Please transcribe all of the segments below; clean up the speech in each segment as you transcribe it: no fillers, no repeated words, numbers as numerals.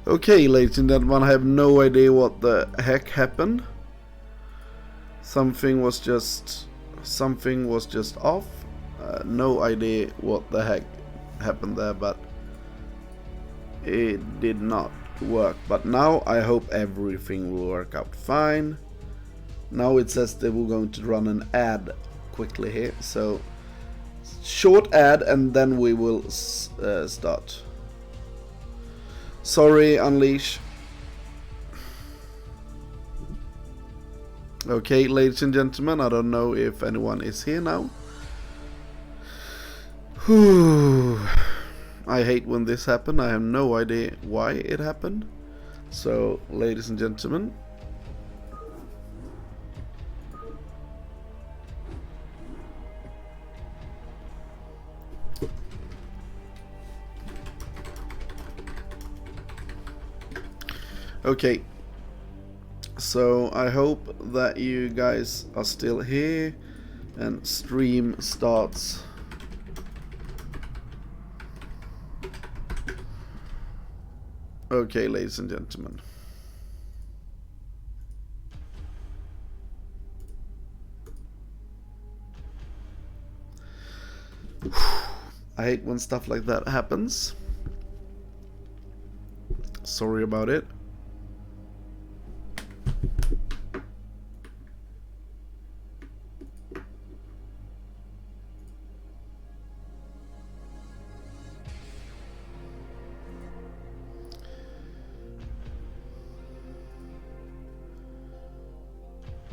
Okay, ladies and gentlemen, I have no idea what the heck happened. Something was just off. No idea what the heck happened there, but it did not work. But now I hope everything will work out fine. Now it says that we're going to run an ad quickly here, so short ad and then we will start. Sorry, Unleash. Okay, ladies and gentlemen, I don't know if anyone is here now. Whew. I hate when this happens. I have no idea why it happened. So, ladies and gentlemen. Okay, so I hope that you guys are still here and stream starts. Okay, ladies and gentlemen. I hate when stuff like that happens. Sorry about it.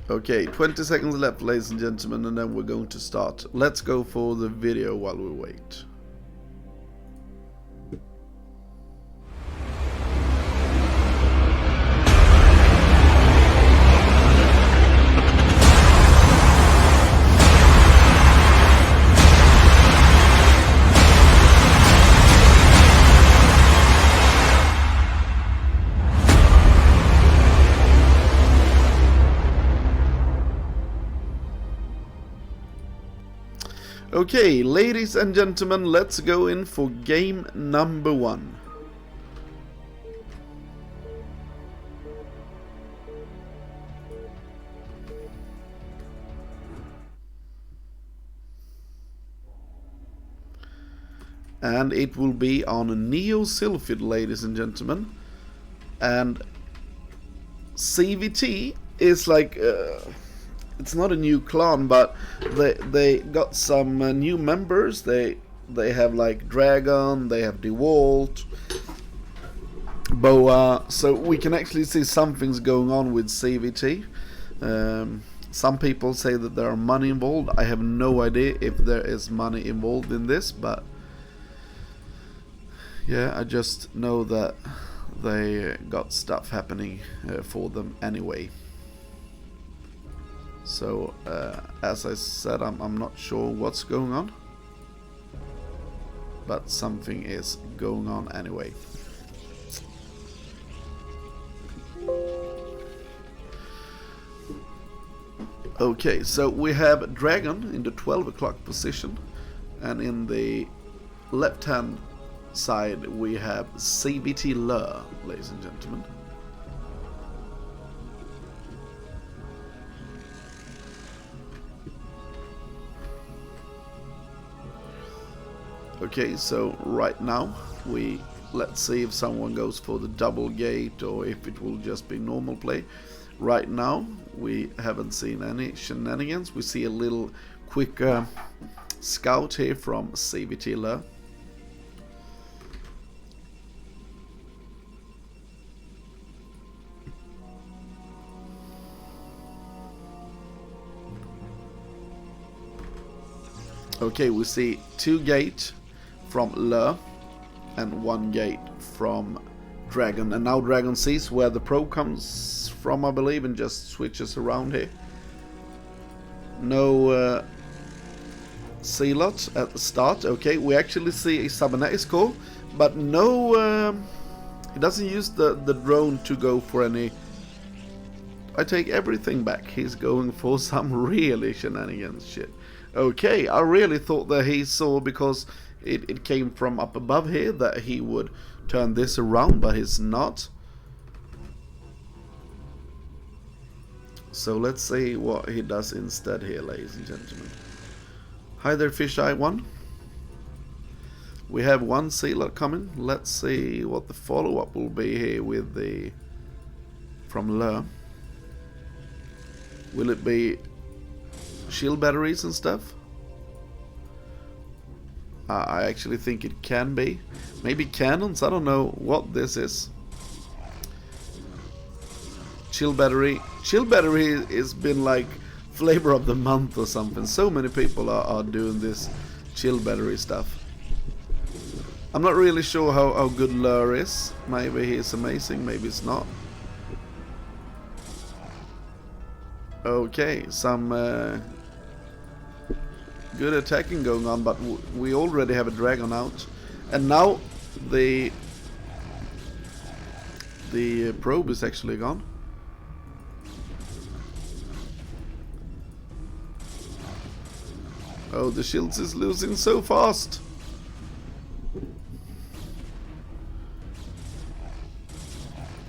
Okay, 20 seconds left, ladies and gentlemen, and then we're going to start. Let's go for the video while we wait. Okay, ladies and gentlemen, let's go in for game number 1. And it will be on Neo Sylphid, ladies and gentlemen. And CwT is like... it's not a new clan, but they got some new members. They have like Dragon, they have DeWalt, Boa, so we can actually see something's going on with CwT. Some people say that there are money involved. I have no idea if there is money involved in this, but yeah, I just know that they got stuff happening for them anyway. So, as I said, I'm not sure what's going on, but something is going on anyway. Okay, so we have Dragon in the 12 o'clock position, and in the left hand side we have CwT Lur, ladies and gentlemen. Okay, so right now let's see if someone goes for the double gate or if it will just be normal play. Right now we haven't seen any shenanigans. We see a little quick scout here from CwT Lur. Okay, we see 2 gate from Lur and 1 gate from Dragon, and now Dragon sees where the pro comes from, I believe, and just switches around here. No C-lot at the start. Okay, we actually see a cybernetics core, but no, he doesn't use the drone to go for any. I take everything back. He's going for some really shenanigans shit. Okay, I really thought that he saw, because it came from up above here that he would turn this around, but he's not. So let's see what he does instead here, ladies and gentlemen. Hi there, Fisheye 1. We have one sealer coming. Let's see what the follow-up will be here with the from Lur. Will it be shield batteries and stuff? I actually think it can be. Maybe cannons? I don't know what this is. Chill battery. Chill battery has been like flavor of the month or something. So many people are doing this chill battery stuff. I'm not really sure how good Lur is. Maybe he's amazing, maybe it's not. Okay, some good attacking going on, but we already have a dragon out. And now the probe is actually gone. Oh, the shields is losing so fast.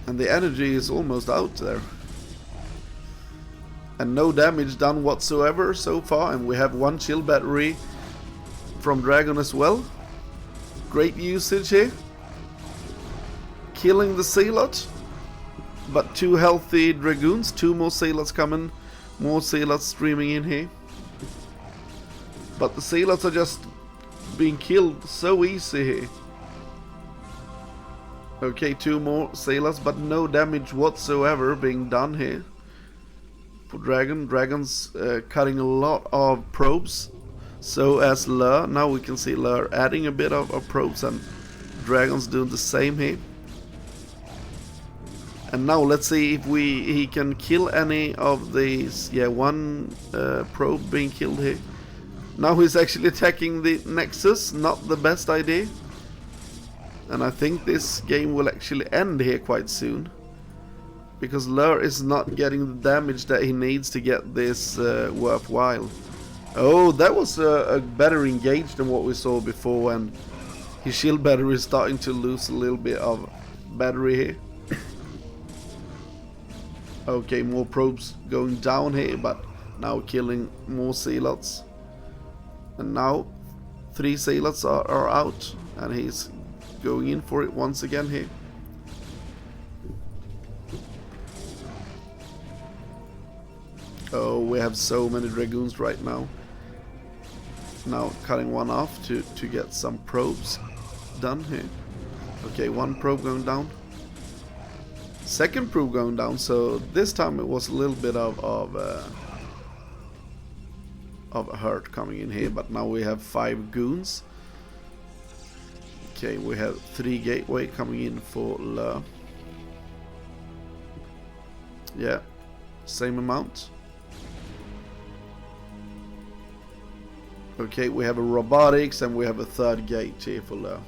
And the energy is almost out there. And no damage done whatsoever so far. And we have one chill battery from Dragon as well. Great usage here. Killing the Zealot. But 2 healthy Dragoons. 2 more Zealots coming. More Zealots streaming in here. But the Zealots are just being killed so easy here. Okay, 2 more Zealots, but no damage whatsoever being done here. For Dragon. Dragon's cutting a lot of probes. So as Lur. Now we can see Lur adding a bit of probes, and Dragon's doing the same here. And now let's see if he can kill any of these. Yeah, 1 probe being killed here. Now he's actually attacking the Nexus. Not the best idea. And I think this game will actually end here quite soon. Because Lur is not getting the damage that he needs to get this worthwhile. Oh, that was a better engage than what we saw before. And his shield battery is starting to lose a little bit of battery here. Okay, more probes going down here, but now killing more Zealots. And now 3 Zealots are out, and he's going in for it once again here. Oh, we have so many Dragoons right now. Now cutting one off to get some probes done here. Okay, 1 probe going down. 2nd probe going down, so this time it was a little bit of hurt coming in here, but now we have 5 goons. Okay, we have 3 gateway coming in for Lur. Yeah, same amount. Okay, we have a robotics and we have a 3rd gate here for Lur.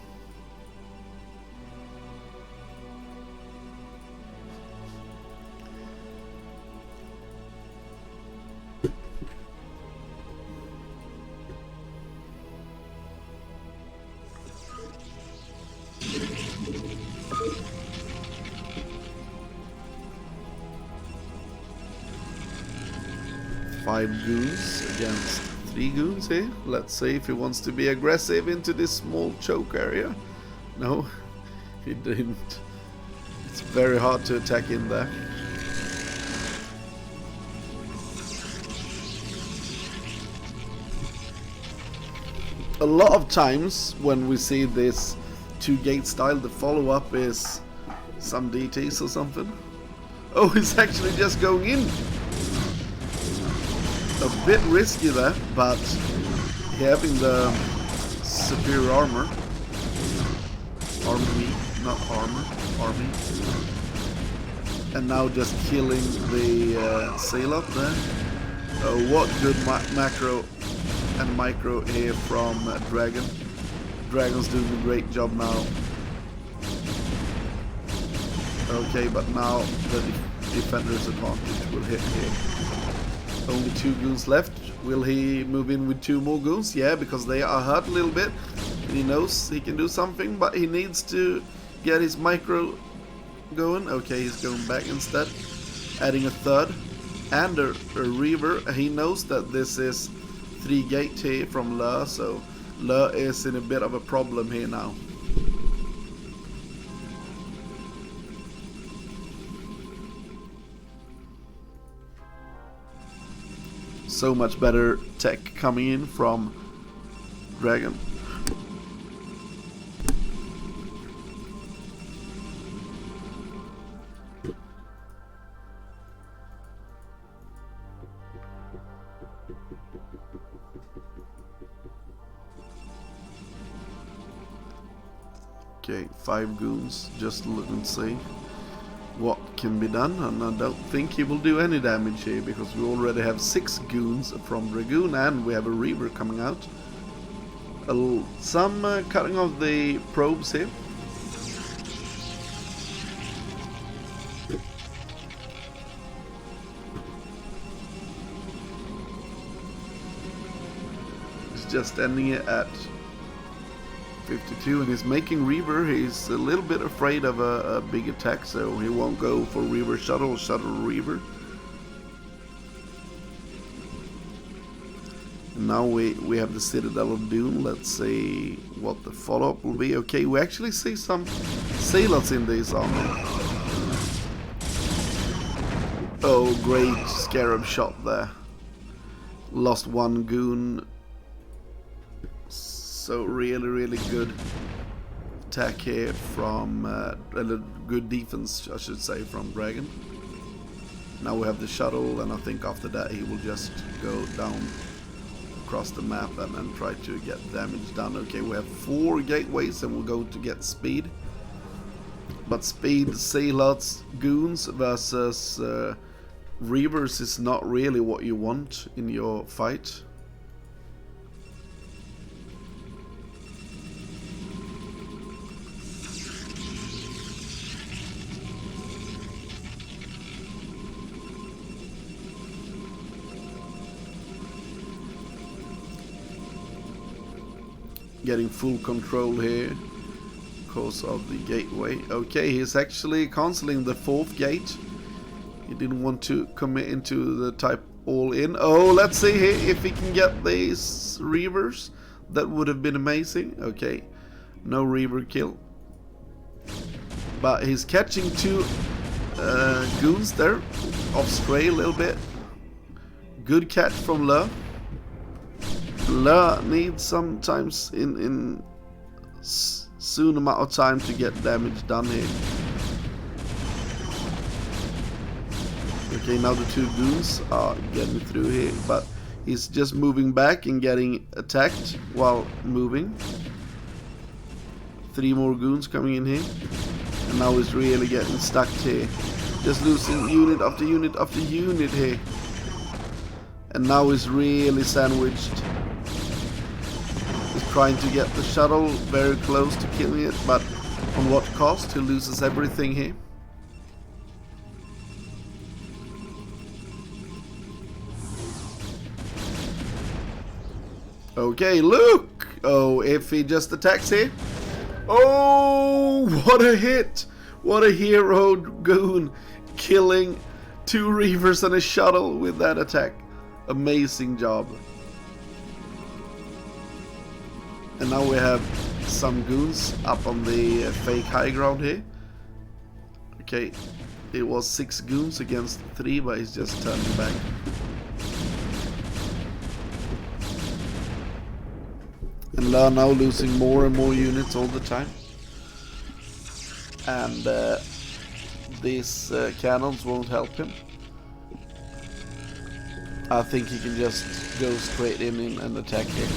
Five goons against 3 goons here. Let's see if he wants to be aggressive into this small choke area. No, he didn't. It's very hard to attack in there. A lot of times when we see this 2-gate style, the follow-up is some DTs or something. Oh, he's actually just going in. A bit risky there, but having the superior armor. Army, not armor, army. And now just killing the Zealot there. What good macro and micro here from Dragon. Dragon's doing a great job now. Okay, but now the defender's advantage will hit here. Only 2 goons left. Will he move in with 2 more goons? Yeah, because they are hurt a little bit. He knows he can do something, but he needs to get his micro going. Okay, he's going back instead, adding a third and a reaver. He knows that this is 3 gate here from Le, so Le is in a bit of a problem here now. So much better tech coming in from Dragon. Okay, 5 goons, just look and see what can be done, and I don't think he will do any damage here because we already have 6 goons from Dragoon and we have a Reaver coming out. Some cutting off the probes here. He's just ending it at 52 and he's making Reaver. He's a little bit afraid of a big attack, so he won't go for Reaver Shuttle Reaver. And now we have the Citadel of Doom. Let's see what the follow-up will be. Okay, we actually see some sailors in this army. Oh, great Scarab shot there. Lost 1 goon. So really good attack here from good defense, I should say, from Dragon. Now we have the shuttle, and I think after that he will just go down across the map and try to get damage done. Okay, we have 4 gateways and we'll go to get speed. But speed, sailors, goons versus Reavers is not really what you want in your fight. Getting full control here because of the gateway. Okay, he's actually cancelling the 4th gate. He didn't want to commit into the type all in. Oh, let's see here if he can get these Reavers. That would have been amazing. Okay, no Reaver kill, but he's catching 2 goons there off stray a little bit. Good catch from Le. Le needs sometimes in soon amount of time to get damage done here. Okay, now the 2 goons are getting through here, but he's just moving back and getting attacked while moving. 3 more goons coming in here, and now he's really getting stuck here. Just losing unit after unit after unit here, and now he's really sandwiched. Trying to get the shuttle very close to killing it, but on what cost? He loses everything here. Okay, look! Oh, if he just attacks here. Oh, what a hit! What a hero goon, killing 2 Reavers and a shuttle with that attack. Amazing job. And now we have some goons up on the fake high ground here. Okay, it was 6 goons against 3, but he's just turning back. And Le now losing more and more units all the time. And these cannons won't help him. I think he can just go straight in and attack here.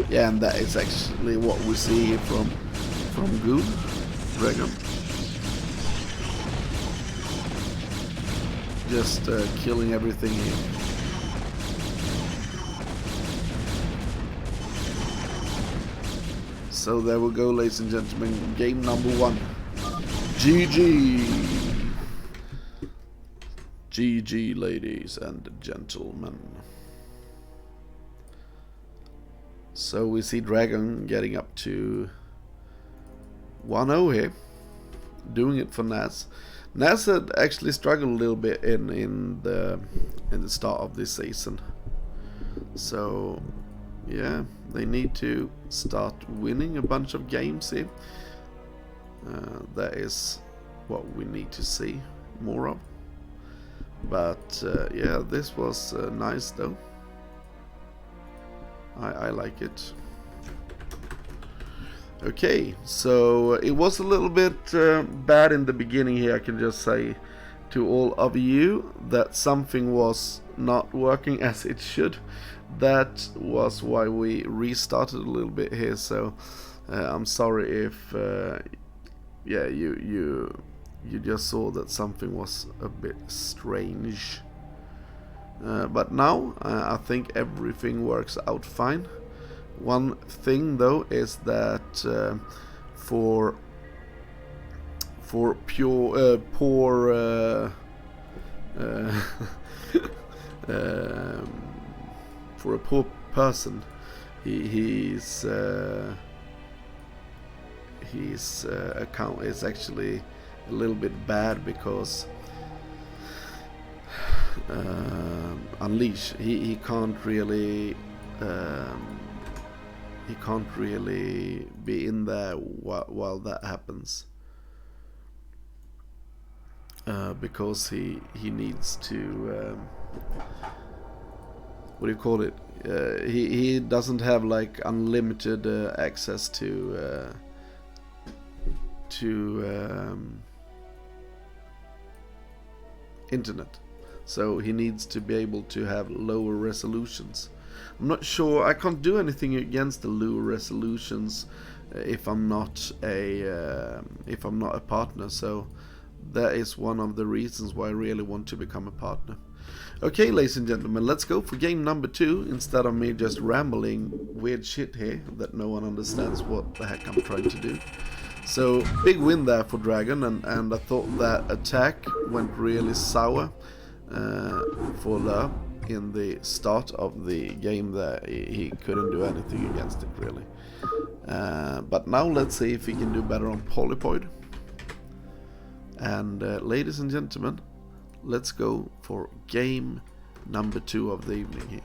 Yeah, and that is actually what we see here from Goon Dragon. Just killing everything here. So there we go, ladies and gentlemen, game number 1. GG! GG, ladies and gentlemen. So we see Dragon getting up to 1-0 here, doing it for NaS. NaS had actually struggled a little bit in the start of this season. So yeah, they need to start winning a bunch of games here. That is what we need to see more of. But yeah, this was nice though. I like it. Okay, so it was a little bit bad in the beginning here. I can just say to all of you that something was not working as it should. That was why we restarted a little bit here. So I'm sorry if yeah, you just saw that something was a bit strange. But now I think everything works out fine. One thing though is that for pure poor for a poor person, his account is actually a little bit bad because Unleash he can't really be in there while that happens, because he needs to what do you call it? He doesn't have like unlimited access to internet, so he needs to be able to have lower resolutions. I'm not sure. I can't do anything against the lower resolutions if I'm not a partner. So that is one of the reasons why I really want to become a partner. Okay, ladies and gentlemen, let's go for game number 2 instead of me just rambling weird shit here that no one understands what the heck I'm trying to do. So big win there for Dragon, and I thought that attack went really sour for Lur in the start of the game. There he couldn't do anything against it really, but now let's see if he can do better on Polypoid. And ladies and gentlemen, let's go for game number 2 of the evening here.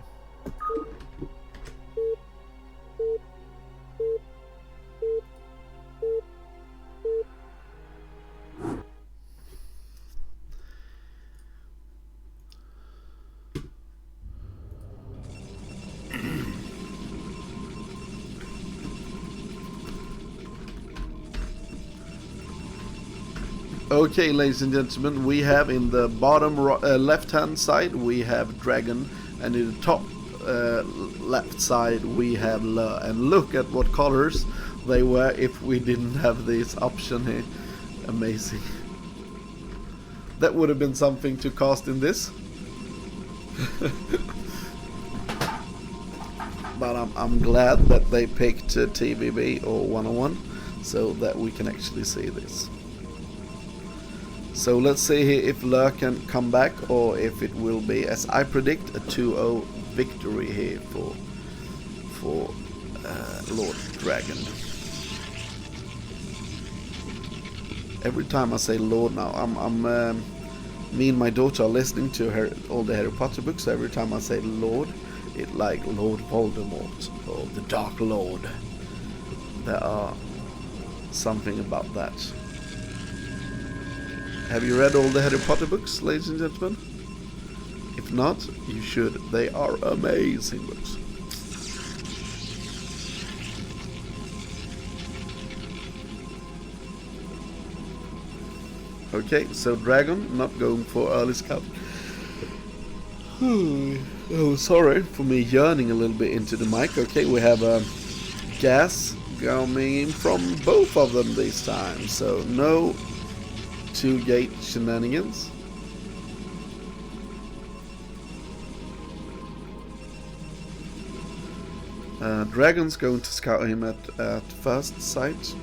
Okay, ladies and gentlemen, we have in the bottom left hand side we have Dragon, and in the top left side we have Lur. And look at what colors they were if we didn't have this option here. Amazing. That would have been something to cast in this. But I'm glad that they picked TVB or 101 so that we can actually see this. So let's see here if Lur can come back, or if it will be, as I predict, a 2-0 victory here for Lord Dragon. Every time I say Lord now, me and my daughter are listening to all the Harry Potter books. So every time I say Lord, it like Lord Voldemort or the Dark Lord. There are something about that. Have you read all the Harry Potter books, ladies and gentlemen? If not, you should. They are amazing books. Okay, so Dragon not going for early scout. Oh, sorry for me yearning a little bit into the mic. Okay, we have a gas coming in from both of them this time, so no 2-gate shenanigans. Dragon's going to scout him at first sight.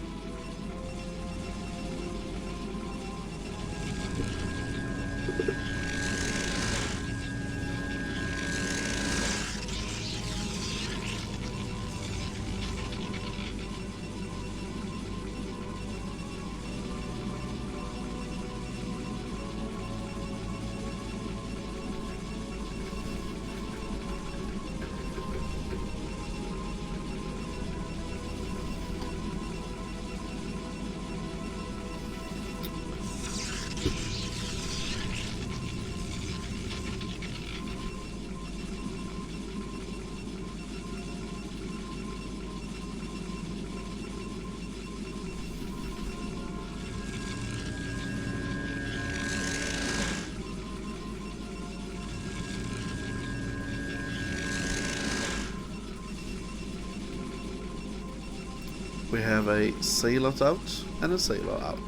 We have a Sailor out and a Sailor out.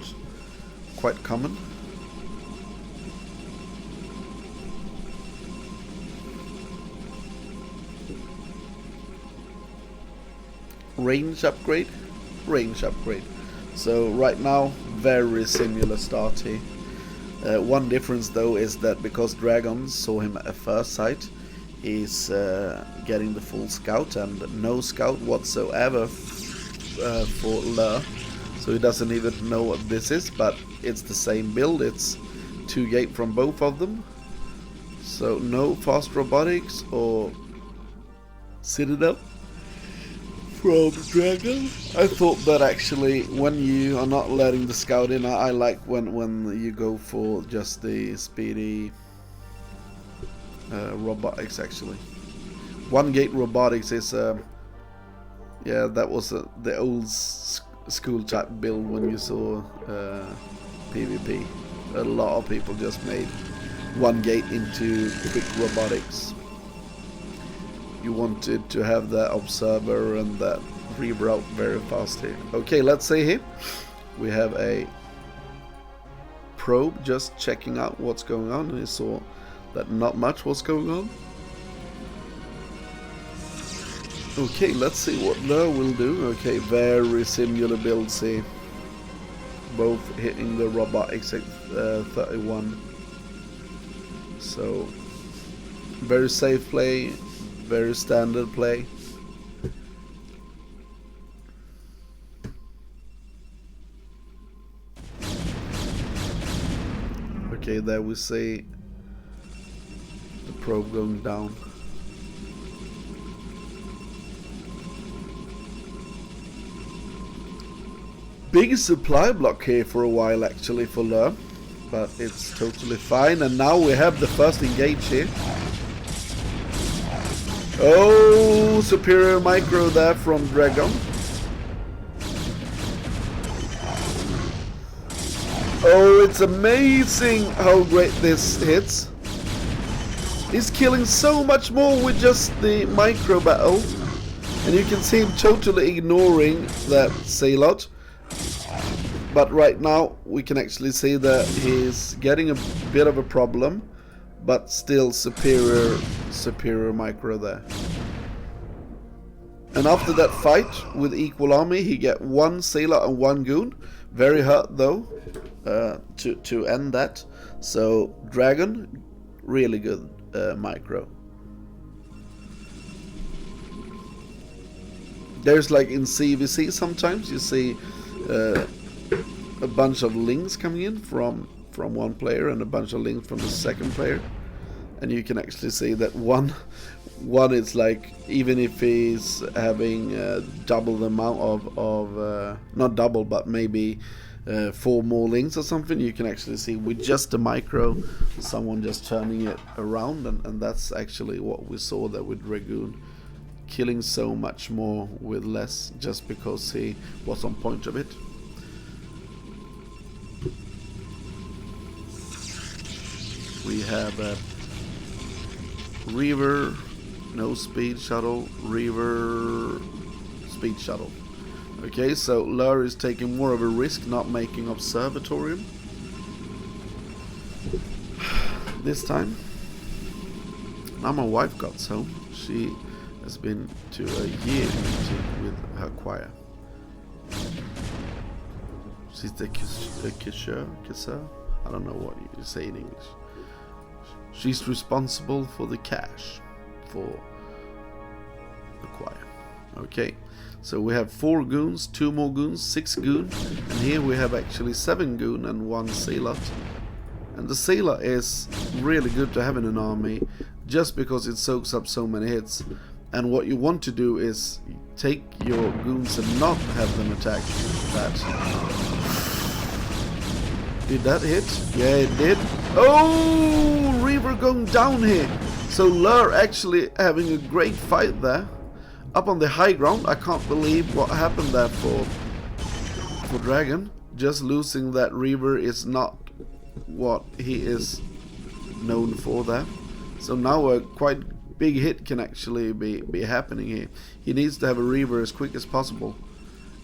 Quite common. Range upgrade, range upgrade. So right now, very similar start here. One difference though is that because Dragon saw him at first sight, he's getting the full scout and no scout whatsoever for Lur. So he doesn't even know what this is, but it's the same build. It's 2 gate from both of them. So no fast robotics or Citadel from Dragon. I thought that actually when you are not letting the scout in, I like when you go for just the speedy robotics actually. 1 gate robotics is yeah, that was the old school type build when you saw PvP. A lot of people just made 1 gate into quick robotics. You wanted to have that observer and that reroute very fast here. Okay, let's see here. We have a probe just checking out what's going on, and he saw that not much was going on. Okay, let's see what Lur will do. Okay, very similar builds here. Both hitting the robotics at 31. So, very safe play. Very standard play. Okay, there we see the probe going down. Big supply block here for a while actually for Lur, but it's totally fine. And now we have the first engage here. Oh, superior micro there from Dragon. Oh, it's amazing how great this hits. He's killing so much more with just the micro battle. And you can see him totally ignoring that Sailot. But right now we can actually see that he's getting a bit of a problem. But still superior micro there. And after that fight with equal army, he get 1 sailor and 1 goon. Very hurt though to end that. So Dragon, really good micro. There's like in CvC sometimes you see a bunch of links coming in from one player and a bunch of links from the second player, and you can actually see that one is like, even if he's having double the amount of not double but maybe 4 more links or something, you can actually see with just a micro someone just turning it around, and that's actually what we saw there with Dragoon, killing so much more with less just because he was on point of it. We have a Reaver, no speed shuttle, Reaver, speed shuttle. Okay, so Lur is taking more of a risk not making Observatorium this time. Now my wife got home. She has been to a year meeting with her choir. She's the kisser, I don't know what you say in English. She's responsible for the cash for the choir. Okay, so we have 4 goons, 2 more goons, 6 goon, and here we have actually 7 goon and 1 sailor. And the sailor is really good to have in an army just because it soaks up so many hits. And what you want to do is take your goons and not have them attack that. Did that hit? Yeah, it did. Oh, Reaver going down here. So Lur actually having a great fight there. Up on the high ground. I can't believe what happened there for Dragon. Just losing that Reaver is not what he is known for there. So now a quite big hit can actually be happening here. He needs to have a Reaver as quick as possible.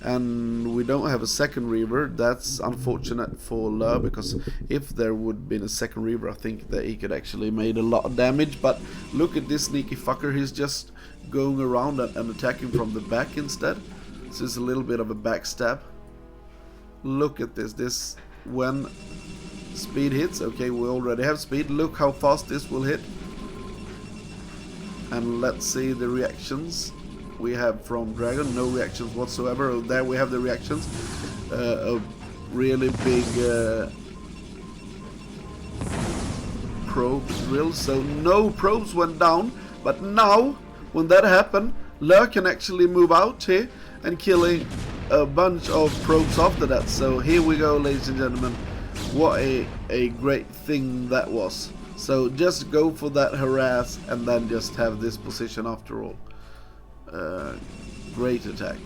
and we don't have a second Reaver. That's unfortunate for Lur, because if there would been a second Reaver, I think that he could actually made a lot of damage. But look at this sneaky fucker, he's just going around and attacking from the back instead. This is a little bit of a backstab. Look at this, when speed hits, okay, we already have speed, look how fast this will hit. And let's see the reactions we have from Dragon. No reactions whatsoever. Oh, there we have the reactions. A really big probe drill. So no probes went down. But now, when that happened, Lur can actually move out here and killing a bunch of probes after that. So here we go, ladies and gentlemen. What a great thing that was. So just go for that harass and then just have this position after all. Great attack,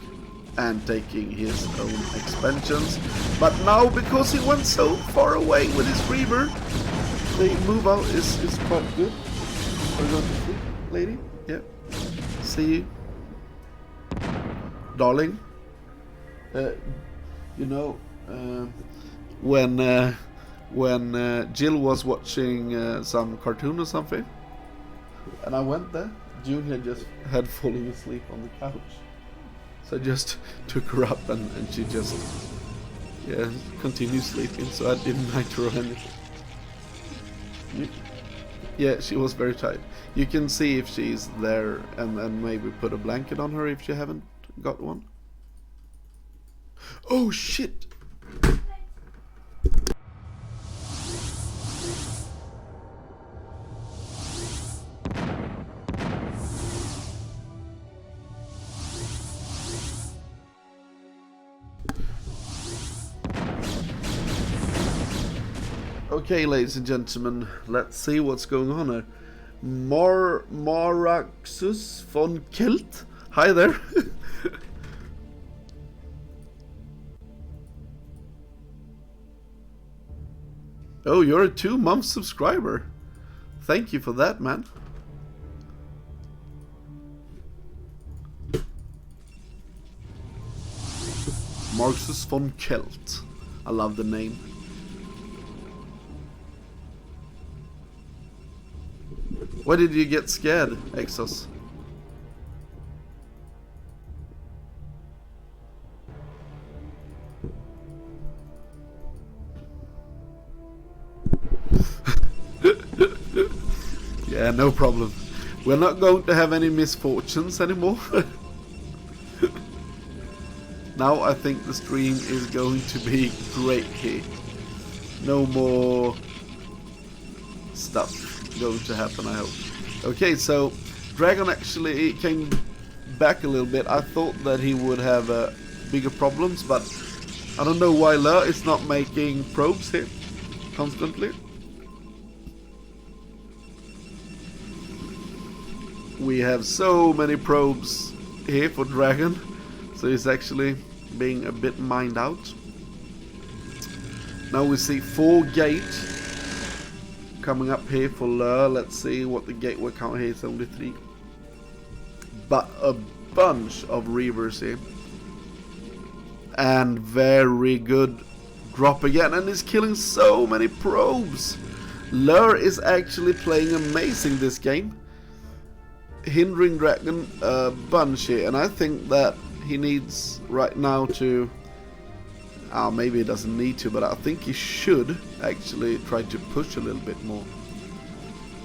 and taking his own expansions. But now, because he went so far away with his Reaver, the move out is quite good. Are you going to sleep, lady? Yeah. See you, darling. You know, when Jill was watching some cartoon or something, and I went there, Junior just had fallen asleep on the couch. So I just took her up and she just, yeah, continued sleeping, so I didn't night her or anything. Yeah, she was very tired. You can see if she's there and maybe put a blanket on her if you haven't got one. Oh shit! Okay, ladies and gentlemen, let's see what's going on here. Maraxus von Kelt. Hi there. Oh, you're a 2-month subscriber. Thank you for that, man. Marxus von Kelt. I love the name. Why did you get scared, Exos? Yeah, no problem. We're not going to have any misfortunes anymore. Now I think the stream is going to be great here. No more stuff going to happen, I hope. Okay, so Dragon actually came back a little bit. I thought that he would have bigger problems, but I don't know why Lur is not making probes here constantly. We have so many probes here for Dragon, so he's actually being a bit mined out. Now we see 4 gate coming up here for Lur. Let's see what the gateway count here is. Only 3, but a bunch of Reavers here, and very good drop again, and he's killing so many probes. Lur is actually playing amazing this game, hindering Dragon a bunch here, and I think that he needs right now to, maybe he doesn't need to, but I think he should actually try to push a little bit more.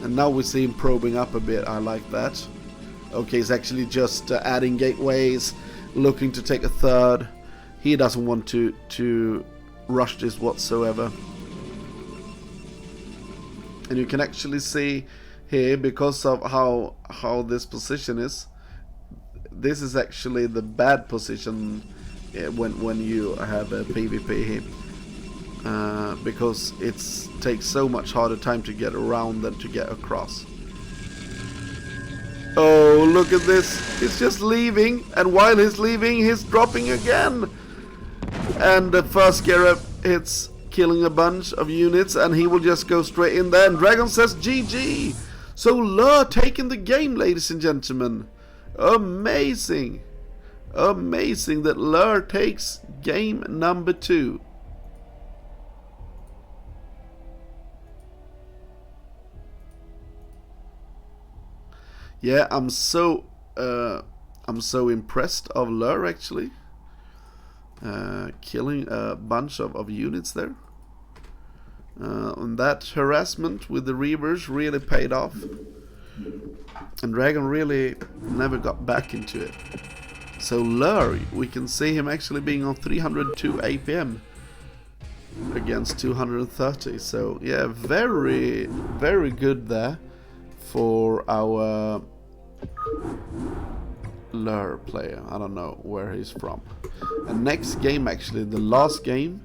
And now we see him probing up a bit. I like that. Okay, he's actually just adding gateways, looking to take a third. He doesn't want to rush this whatsoever. And you can actually see here, because of how this position is, this is actually the bad position when you have a PvP here, because it takes so much harder time to get around than to get across. Oh, look at this, he's just leaving, and while he's leaving he's dropping again, and the first Garrett hits, killing a bunch of units, and he will just go straight in there, and Dragon says GG. So Lur taking the game, ladies and gentlemen. Amazing. Amazing that Lur takes game number 2. Yeah, I'm so impressed of Lur actually. Killing a bunch of units there. And that harassment with the Reavers really paid off. And Dragon really never got back into it. So Lur, we can see him actually being on 302 APM against 230. So yeah, very, very good there for our Lur player. I don't know where he's from. And next game, actually the last game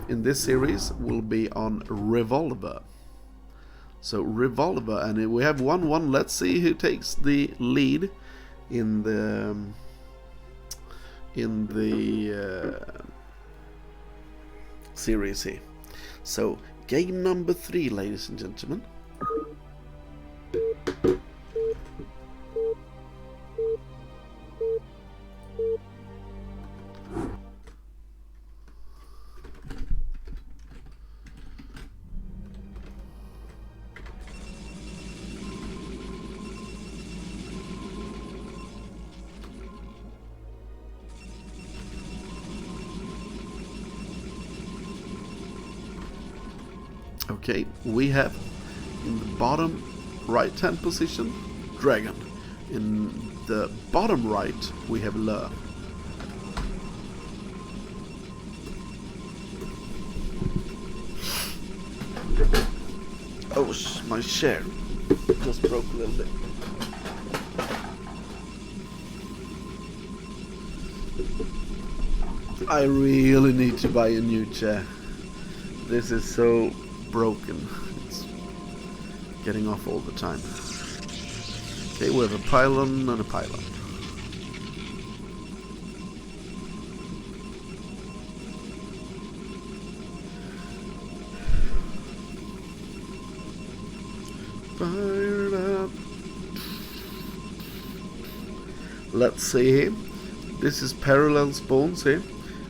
in this series, will be on Revolver. So Revolver, and we have 1-1. Let's see who takes the lead in the series here. So game number 3, ladies and gentlemen. Okay, we have in the bottom right hand position Dragon. In the bottom right we have Lur. Oh, my share just broke a little bit. I really need to buy a new chair. This is so broken. It's getting off all the time. Okay, we have a pylon and a pylon. Fire it up. Let's see here. This is parallel spawns here,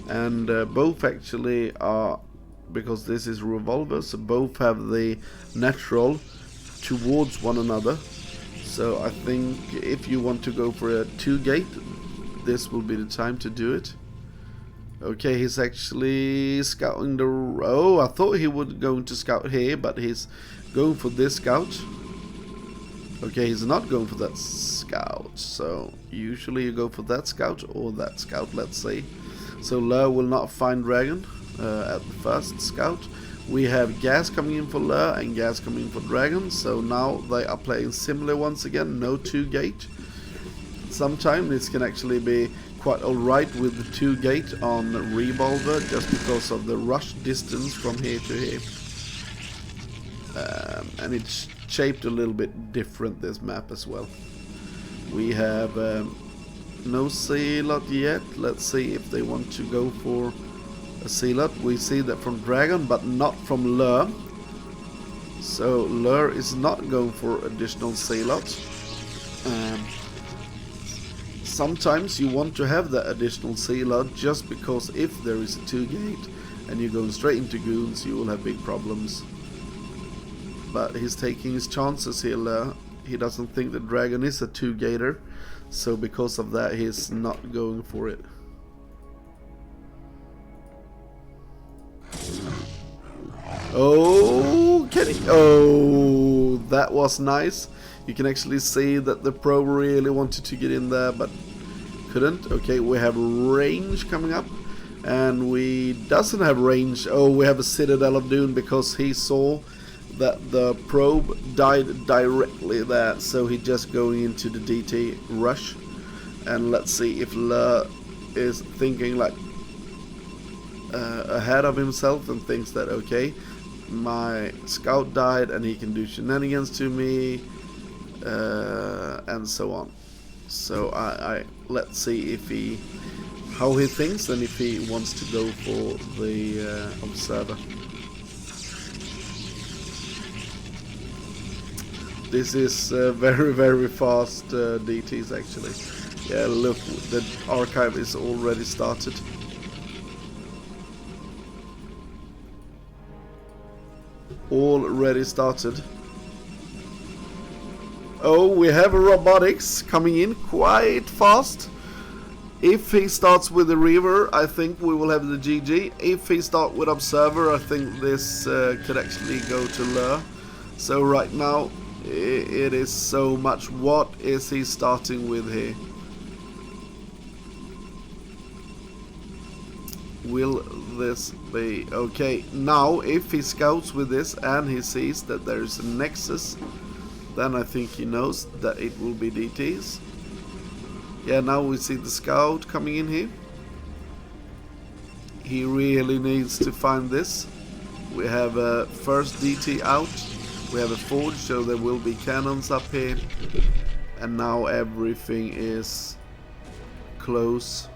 and both actually are, because this is Revolver, so both have the natural towards one another. So I think if you want to go for a 2-gate, this will be the time to do it. Okay, he's actually scouting the... Oh, I thought he would go to scout here, but he's going for this scout. Okay, he's not going for that scout. So usually you go for that scout or that scout, let's say. So Lur will not find Dragon at the first scout. We have gas coming in for Lur and gas coming in for Dragon. So now they are playing similar once again, no 2-gate. Sometimes this can actually be quite alright with the 2-gate on Revolver, just because of the rush distance from here to here. And it's shaped a little bit different, this map as well. We have no Zealot yet. Let's see if they want to go for a Zealot. We see that from Dragon, but not from Lur. So Lur is not going for additional Zealot. Sometimes you want to have that additional Zealot, just because if there is a 2-gate and you're going straight into goons, you will have big problems. But he's taking his chances here, Lur. He doesn't think that Dragon is a 2-gater, so because of that he's not going for it. Oh, can he? Oh, that was nice. You can actually see that the pro really wanted to get in there, but couldn't. Okay, we have range coming up, and we doesn't have range. Oh, we have a Citadel of Doom, because he saw that the probe died directly there, so he just going into the DT rush. And let's see if Lur is thinking like ahead of himself and thinks that, okay, my scout died and he can do shenanigans to me, and so on. So I let's see if he, how he thinks, and if he wants to go for the observer. This is very, very fast DTs actually. Yeah, look, the archive is already started. Already started. Oh, we have a robotics coming in quite fast. If he starts with the Reaver, I think we will have the GG. If he starts with Observer, I think this could actually go to Lure. So right now, it is so much. What is he starting with here? Will this be okay? Now, if he scouts with this and he sees that there is a Nexus, then I think he knows that it will be DTs. Yeah, now we see the scout coming in here. He really needs to find this. We have a first DT out. We have a forge, so there will be cannons up here. And now everything is close.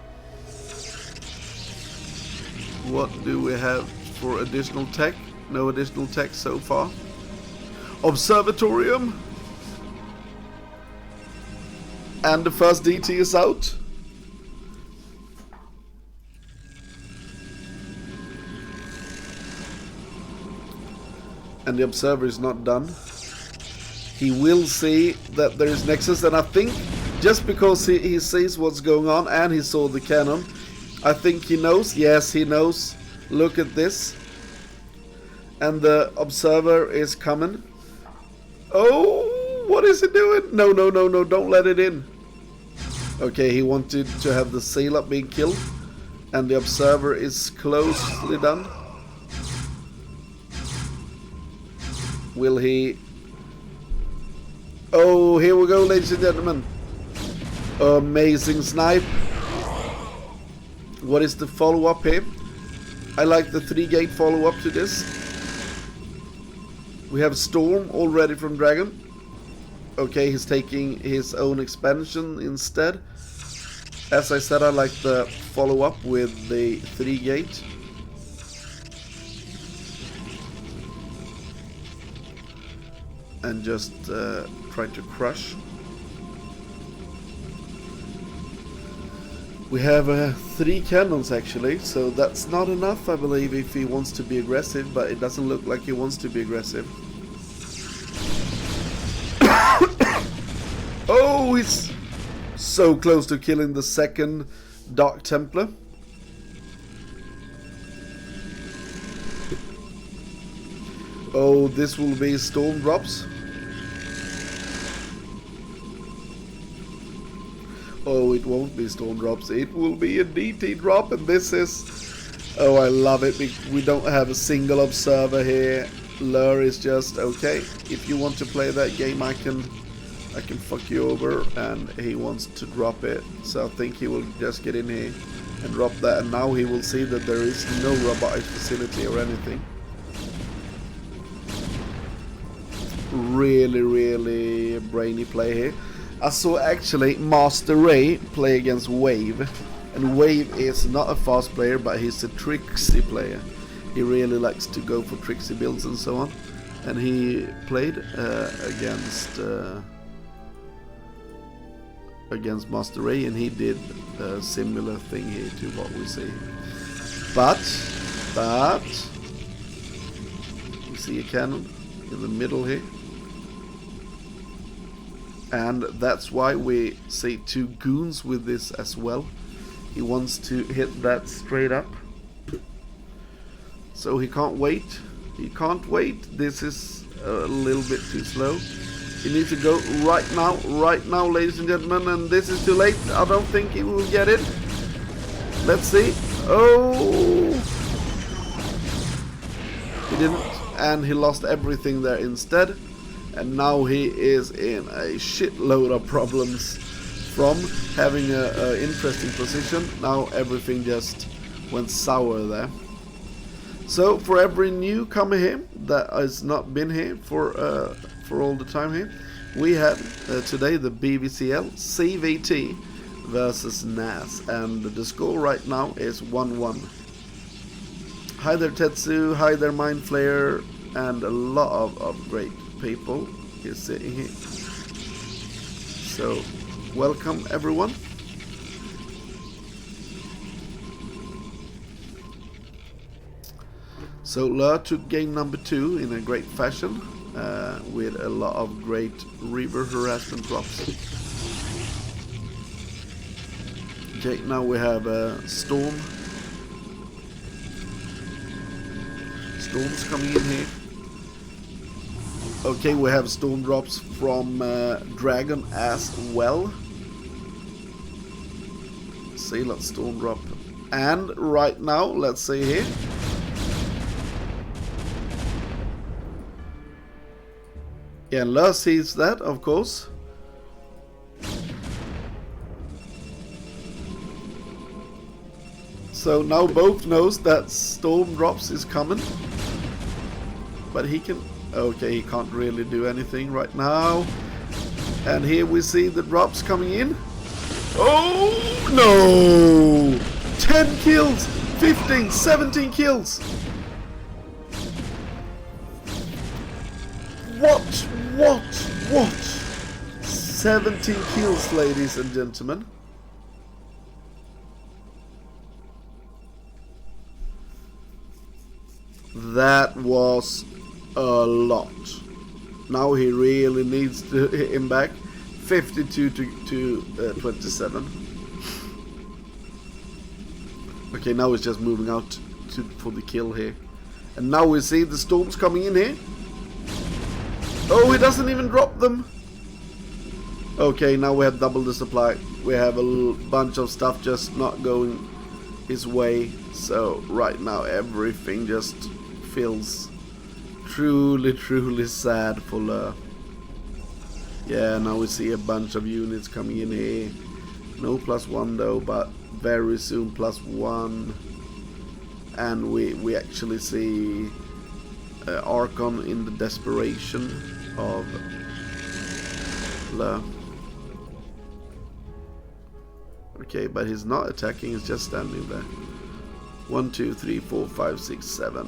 What do we have for additional tech? No additional tech so far. Observatorium. And the first DT is out. And the observer is not done. He will see that there is Nexus, and I think just because he sees what's going on and he saw the cannon, I think he knows. Yes, he knows. Look at this. And the observer is coming. Oh, what is he doing? No, no, no, no, don't let it in. Okay, he wanted to have the seal up being killed. And the observer is closely done. Will he? Oh, here we go, ladies and gentlemen. Amazing snipe. What is the follow-up here? I like the 3-gate follow-up to this. We have Storm already from Dragon. Okay, he's taking his own expansion instead. As I said, I like the follow-up with the 3-gate. And just try to crush. We have 3 cannons actually, so that's not enough, I believe, if he wants to be aggressive, but it doesn't look like he wants to be aggressive. Oh, he's so close to killing the second Dark Templar. Oh, this will be storm drops. Oh, it won't be storm drops. It will be a DT drop, and this is... Oh, I love it. We don't have a single observer here. Lure is just okay. If you want to play that game, I can fuck you over, and he wants to drop it. So I think he will just get in here and drop that, and now he will see that there is no robotics facility or anything. Really, really brainy play here. I saw actually Master Ray play against Wave, and Wave is not a fast player, but he's a tricksy player. He really likes to go for tricksy builds and so on, and he played against Master Ray, and he did a similar thing here to what we see. But you see a cannon in the middle here. And that's why we see 2 goons with this as well. He wants to hit that straight up. So he can't wait. He can't wait. This is a little bit too slow. He needs to go right now, ladies and gentlemen. And this is too late. I don't think he will get it. Let's see. Oh! He didn't. And he lost everything there instead. And now he is in a shitload of problems from having an interesting position. Now everything just went sour there. So for every newcomer here that has not been here for all the time here, we have today the BWCL CwT versus NaS, and the score right now is 1-1. Hi there Tetsu, hi there Mind Flayer, and a lot of great people is sitting here. So welcome everyone. So Lur took game number 2 in a great fashion, with a lot of great river harassment drops. Okay, now we have Storm. Storms coming in here. Okay, we have storm drops from Dragon as well. See, let's storm drop. And right now, let's see here. Yeah, Lur sees that, of course. So now both knows that storm drops is coming. But he can... Okay, he can't really do anything right now. And here we see the drops coming in. Oh no! 10 kills! 15, 17 kills! What? 17 kills, ladies and gentlemen. That was a lot. Now he really needs to hit him back. 52 to 27. Okay, now he's just moving out for the kill here. And now we see the storms coming in here. Oh, he doesn't even drop them. Okay, now we have double the supply. We have a bunch of stuff just not going his way. So right now everything just feels truly sad for Lur. Yeah, now we see a bunch of units coming in here. No +1 though, but very soon +1. And we actually see Archon in the desperation of Lur. Okay, but he's not attacking, he's just standing there. 1, 2, 3, 4, 5, 6, 7.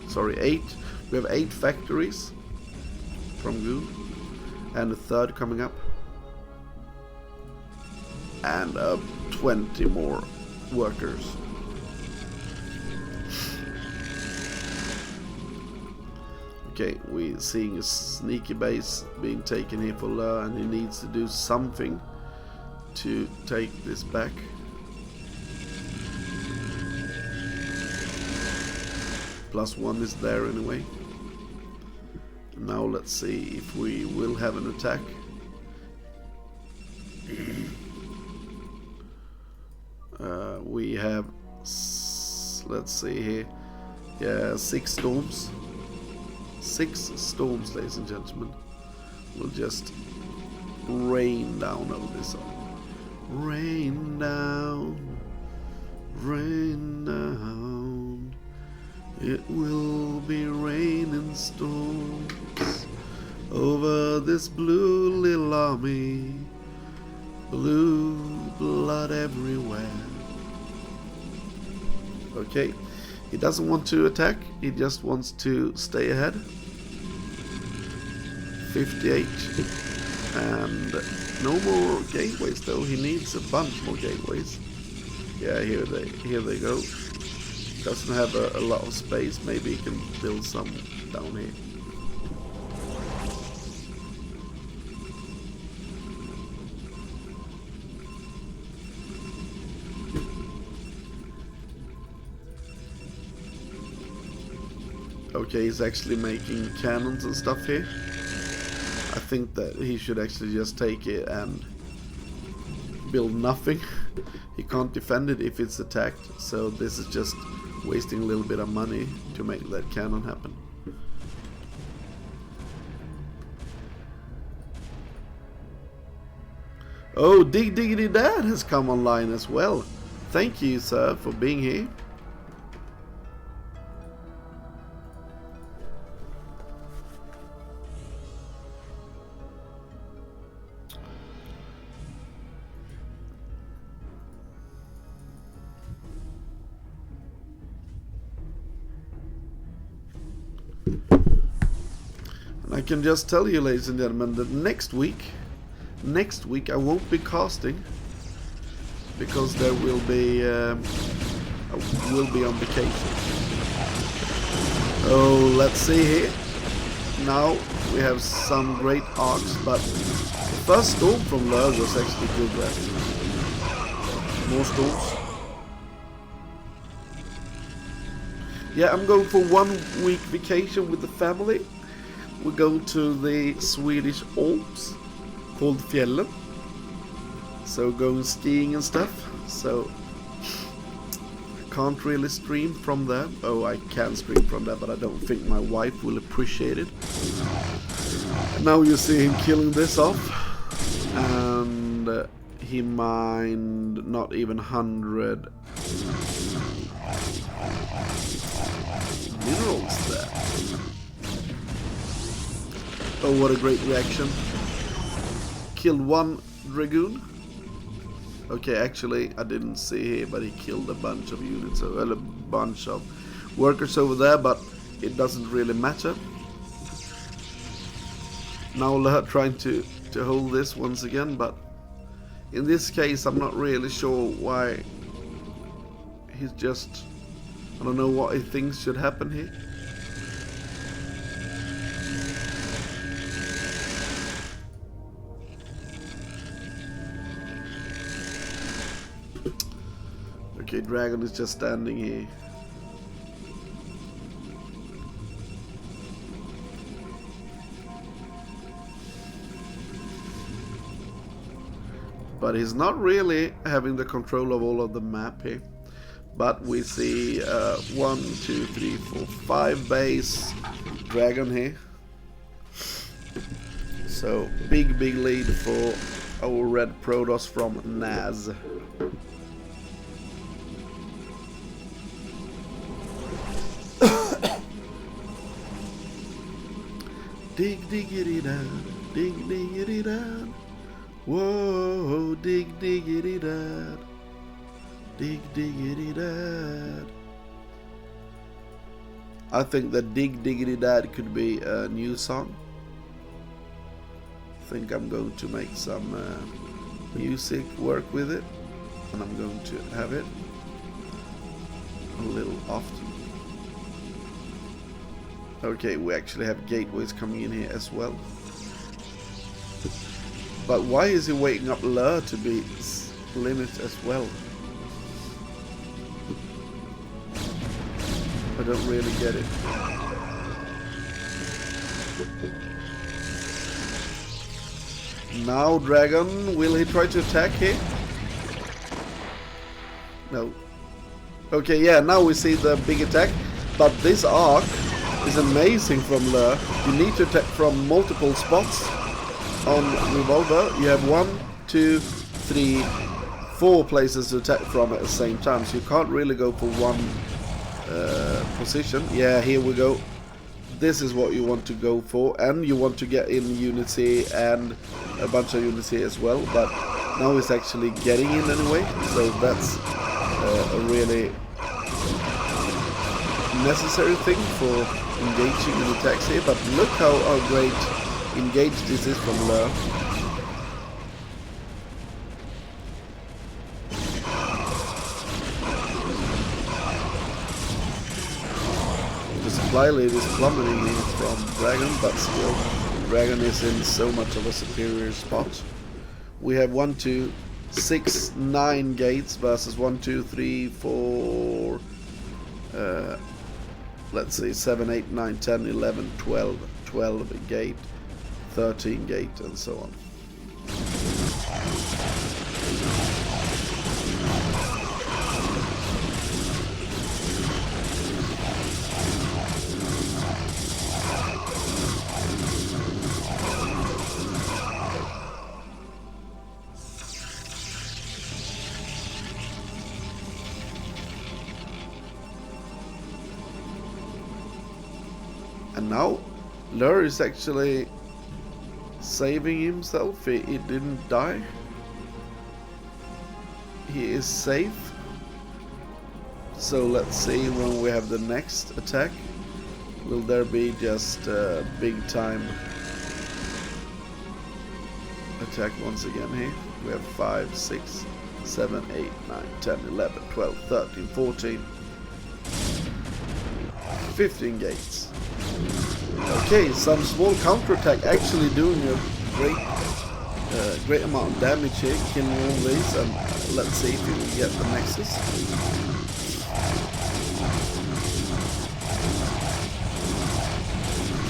Sorry, 8. We have 8 factories from Goon. And a third coming up. And 20 more workers. Okay, we're seeing a sneaky base being taken here for Lur, and he needs to do something to take this back. +1 is there anyway. Now let's see if we will have an attack. We have, let's see here, yeah, 6 storms. 6 storms, ladies and gentlemen. We'll just rain down over this. Rain down, rain down. It will be raining storms over this blue little army. Blue blood everywhere. Okay, he doesn't want to attack, he just wants to stay ahead. 58. And no more gateways though, he needs a bunch more gateways. Yeah, here they go. Doesn't have a lot of space, maybe he can build some down here. Okay, he's actually making cannons and stuff here. I think that he should actually just take it and build nothing. He can't defend it if it's attacked, so this is just wasting a little bit of money to make that cannon happen. Oh, Dig Diggity Dad has come online as well. Thank you, sir, for being here. I can just tell you, ladies and gentlemen, that next week I won't be casting because there will be I will be on vacation. Oh, let's see here. Now we have some great arcs, but the first storm from Lur was actually good there. More storms. Yeah, I'm going for 1 week vacation with the family. We're going to the Swedish Alps called Fjällen. So going skiing and stuff. So I can't really stream from there. Oh, I can stream from there, but I don't think my wife will appreciate it. And now you see him killing this off. And he mined not even 100 minerals there. Oh, what a great reaction. Killed 1 dragoon. Okay, actually I didn't see here, but he killed a bunch of units, well, a bunch of workers over there, but it doesn't really matter. Now Lur trying to hold this once again, but in this case I'm not really sure why. He's just, I don't know what he thinks should happen here. Okay, dragon is just standing here. But he's not really having the control of all of the map here. But we see 1, 2, 3, 4, 5 base dragon here. So big lead for our red Protoss from NaS. Dig diggity down, dig diggity down. Whoa, dig diggity down, dig diggity down. I think that Dig Diggity Dad could be a new song. I think I'm going to make some music work with it, and I'm going to have it a little often. Okay, we actually have gateways coming in here as well. But why is he waking up Lur to be limit as well? I don't really get it. Now dragon, will he try to attack here? No. Okay, yeah, now we see the big attack. But this arc is amazing from Lur. You need to attack from multiple spots on Revolver. You have 1, 2, 3, 4 places to attack from at the same time. So you can't really go for one position. Yeah, here we go. This is what you want to go for, and you want to get in units here and a bunch of units here as well, but now it's actually getting in anyway, so that's a really necessary thing for engaging in attacks here. But look how great engaged this is from Lur. The supply lead is plummeting in from Dragon, but still Dragon is in so much of a superior spot. We have 1, 2, 6, 9 gates versus 1, 2, 3, 4, let's see, 7, 8, 9, 10, 11, 12, 12 gate, 13 gate, and so on. And now Lur is actually saving himself. He didn't die. He is safe. So let's see when we have the next attack. Will there be just a big time attack once again here? We have 5, 6, 7, 8, 9, 10, 11, 12, 13, 14, 15 gates. Okay, some small counterattack actually doing a great amount of damage here, killing all these, and let's see if we can get the Nexus.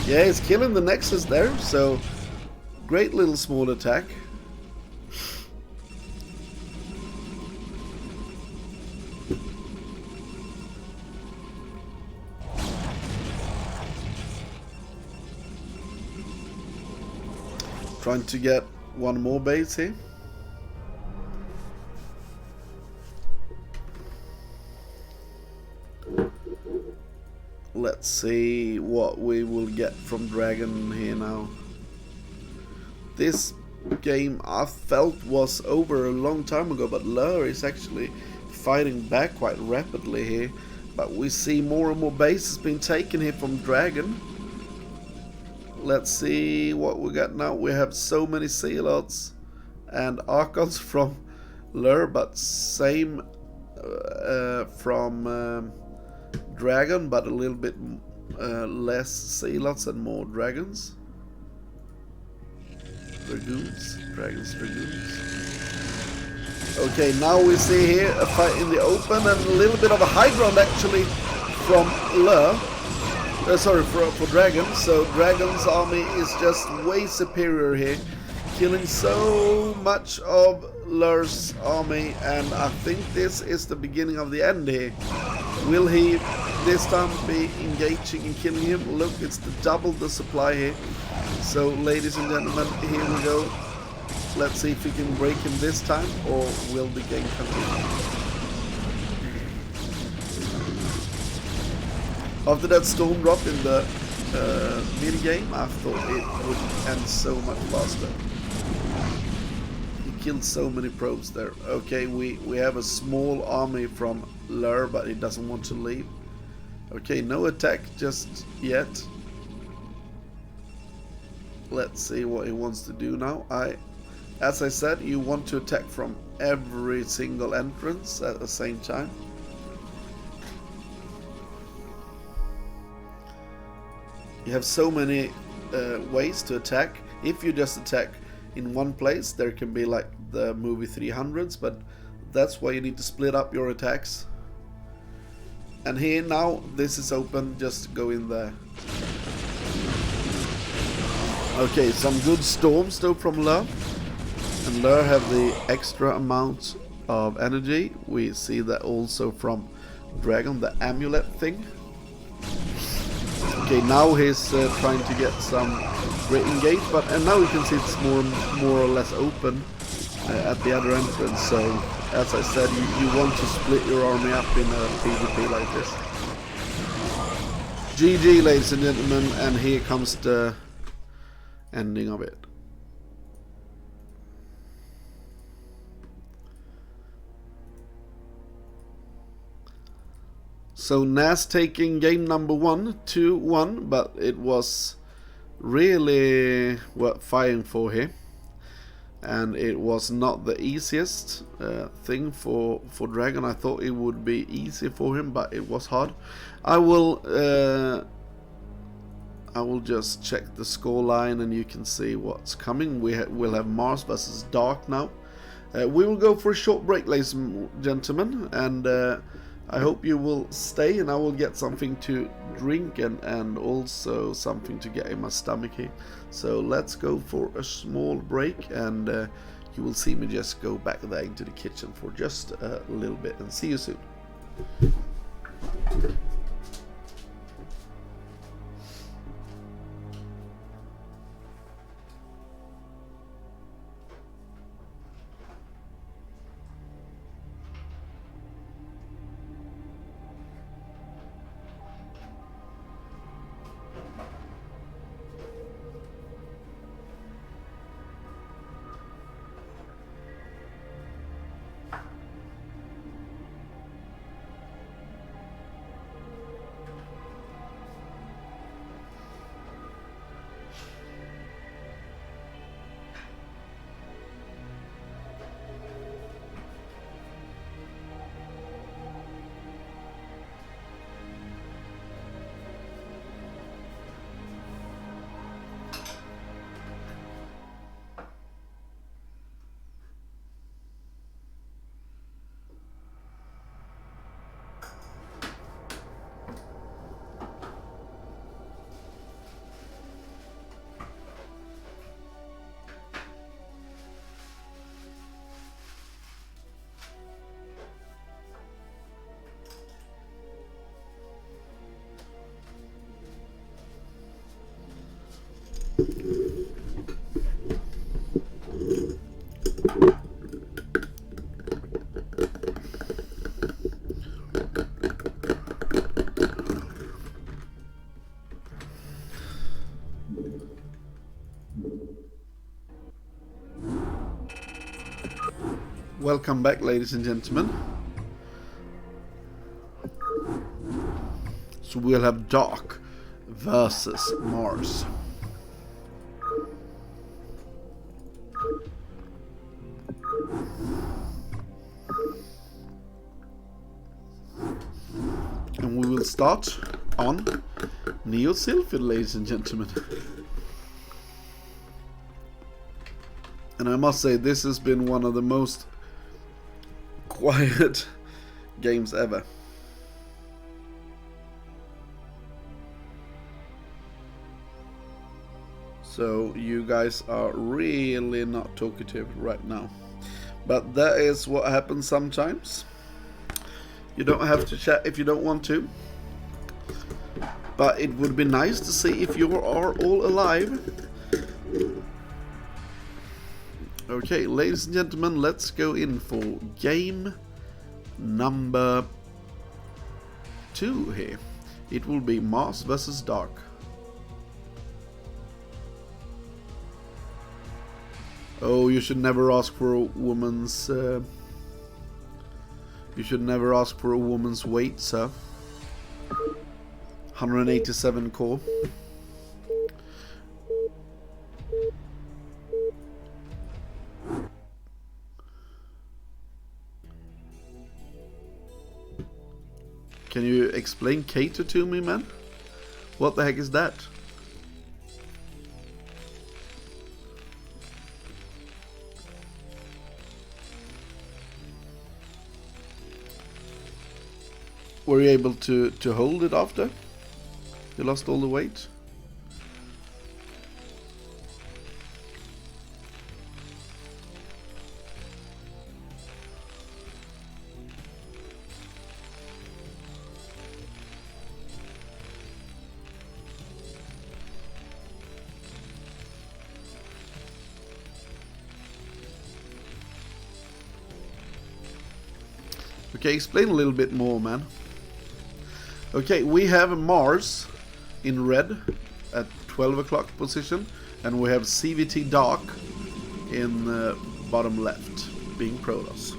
Yeah, it's killing the Nexus there, so great little small attack. Trying to get one more base here. Let's see what we will get from Dragon here now. This game I felt was over a long time ago, but Lur is actually fighting back quite rapidly here. But we see more and more bases being taken here from Dragon. Let's see what we got now. We have so many Zealots and Archons from Lur, but same from Dragon, but a little bit less Zealots and more Dragons. Dragons. Okay, now we see here a fight in the open and a little bit of a high ground actually from Lur. Sorry, for Dragon. So Dragon's army is just way superior here, killing so much of Lur's army, and I think this is the beginning of the end here. Will he this time be engaging and killing him? Look, it's double the supply here. So ladies and gentlemen, here we go. Let's see if we can break him this time, or will the game continue? After that storm drop in the mid game, I thought it would end so much faster. He killed so many probes there. Okay, we have a small army from Lur, but he doesn't want to leave. Okay, no attack just yet. Let's see what he wants to do now. As I said, you want to attack from every single entrance at the same time. You have so many ways to attack. If you just attack in one place, there can be like the movie 300s, but that's why you need to split up your attacks. And here now, this is open, just go in there. Okay, some good storms though from Lur. And Lur have the extra amount of energy. We see that also from Dragon, the amulet thing. Okay, now he's trying to get some great engage, and now you can see it's more or less open at the other entrance. So, as I said, you want to split your army up in a PvP like this. GG, ladies and gentlemen, and here comes the ending of it. So NaS taking game number 1, 2-1, but it was really worth fighting for here, and it was not the easiest thing for Dragon. I thought it would be easy for him, but it was hard. I will just check the score line, and you can see what's coming. We'll have Mars versus Dark now. We will go for a short break, ladies and gentlemen, and I hope you will stay, and I will get something to drink and also something to get in my stomach here. So let's go for a small break, and you will see me just go back there into the kitchen for just a little bit, and see you soon. Welcome back, ladies and gentlemen. So we'll have Dark versus Mars. And we will start on Neosylphid, ladies and gentlemen. And I must say, this has been one of the most quiet games ever. So you guys are really not talkative right now. But that is what happens sometimes. You don't have to chat if you don't want to. But it would be nice to see if you are all alive. Okay, ladies and gentlemen, let's go in for game number 2 here. It will be Mars versus Dark. Oh, you should never ask for a woman's. You should never ask for a woman's weight, sir. 187 core. Can you explain CwT to me, man? What the heck is that? Were you able to hold it after you lost all the weight? Okay, explain a little bit more, man. Okay, we have Mars in red at 12 o'clock position, and we have CwT Dark in bottom left, being Protoss.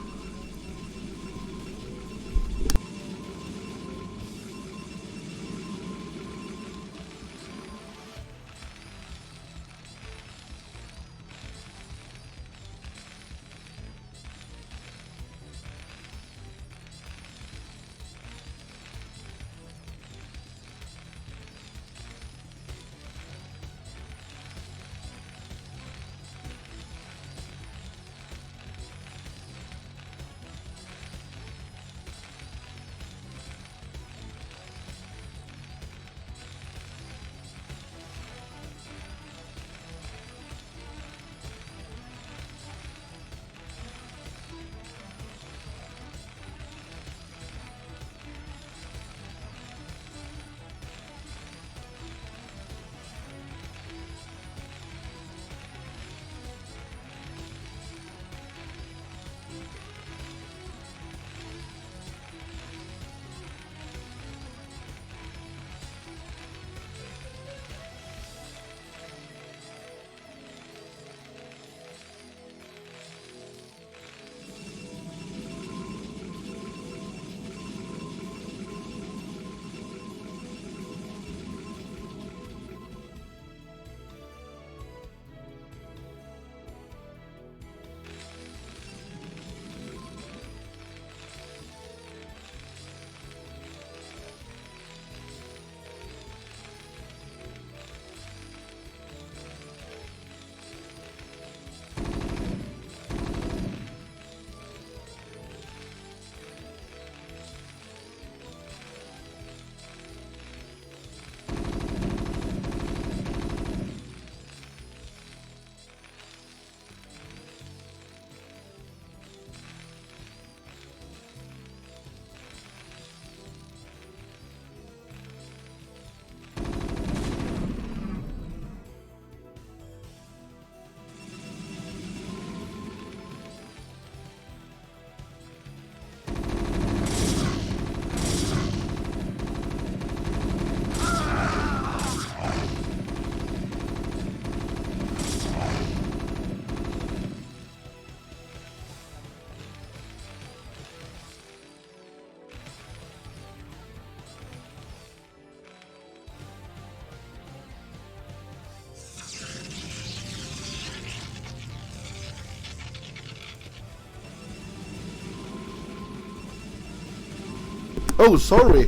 Oh, sorry,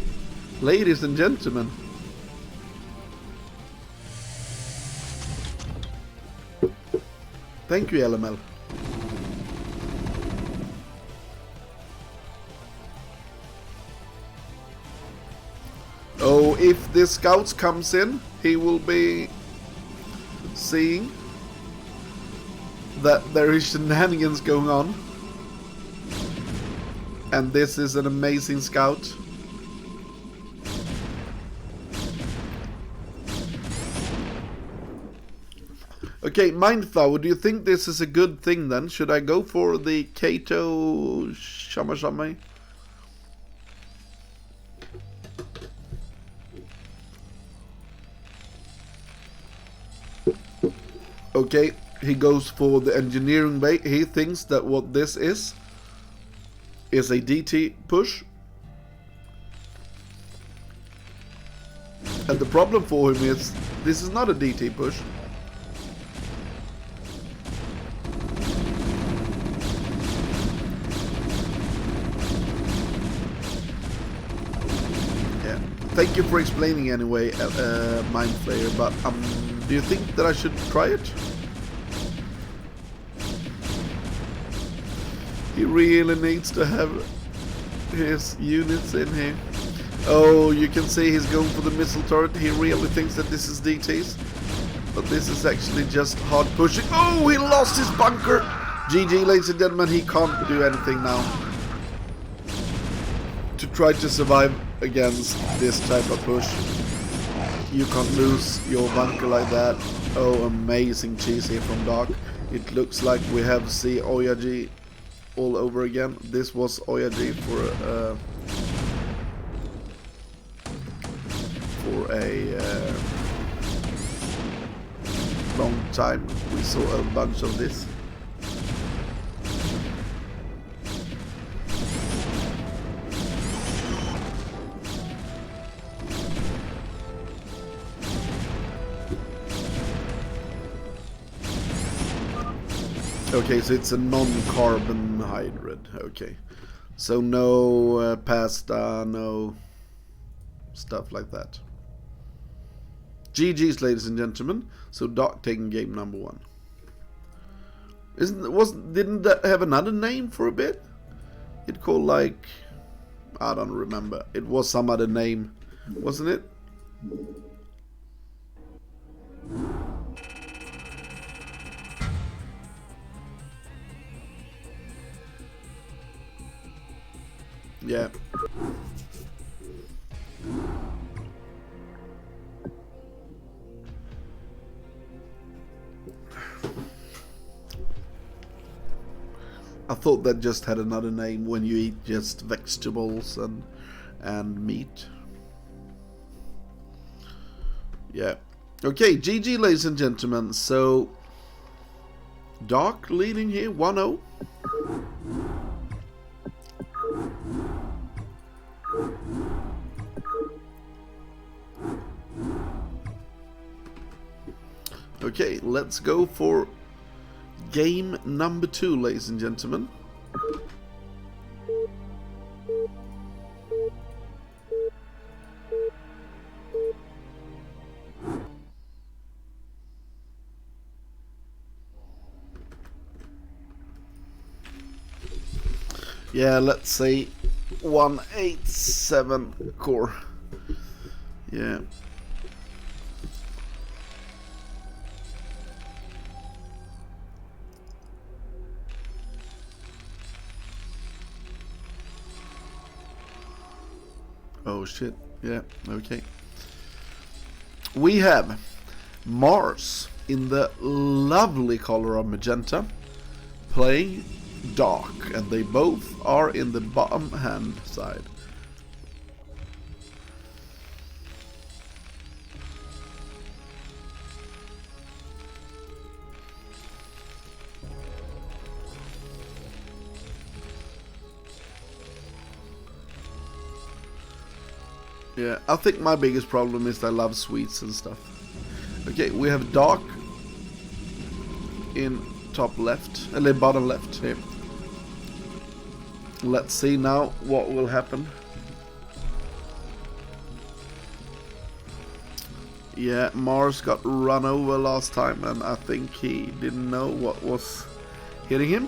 ladies and gentlemen. Thank you, LML. Oh, if the scouts comes in, he will be seeing that there is shenanigans going on. And this is an amazing scout. Okay, Mindflower, do you think this is a good thing then? Should I go for the Kato Shama? Okay, he goes for the engineering bait. He thinks that what this is a DT push. And the problem for him is, this is not a DT push. Yeah, thank you for explaining anyway, Mindflayer, but do you think that I should try it? He really needs to have his units in here. Oh, you can see he's going for the missile turret. He really thinks that this is DTs. But this is actually just hard pushing. Oh, he lost his bunker. GG, ladies and gentlemen, he can't do anything now to try to survive against this type of push. You can't lose your bunker like that. Oh, amazing cheese here from Doc. It looks like we have C Oyaji all over again. This was Oyaji for a long time. We saw a bunch of this. Okay, so it's a non-carbon hybrid. Okay, so no pasta, no stuff like that. GG's, ladies and gentlemen. So Doc taking game number 1. Didn't that have another name for a bit? It called like, I don't remember. It was some other name, wasn't it? Yeah. I thought that just had another name when you eat just vegetables and meat. Yeah. Okay, GG, ladies and gentlemen. So Doc leading here 1-0. Okay, let's go for game number 2, ladies and gentlemen. Yeah, let's say 187 core. Yeah. Oh shit, yeah, okay. We have Mars in the lovely color of magenta playing Doc, and they both are in the bottom hand side. Yeah, I think my biggest problem is I love sweets and stuff. Okay, we have Doc in top left, bottom left here. Let's see now what will happen. Yeah, Mars got run over last time, and I think he didn't know what was hitting him.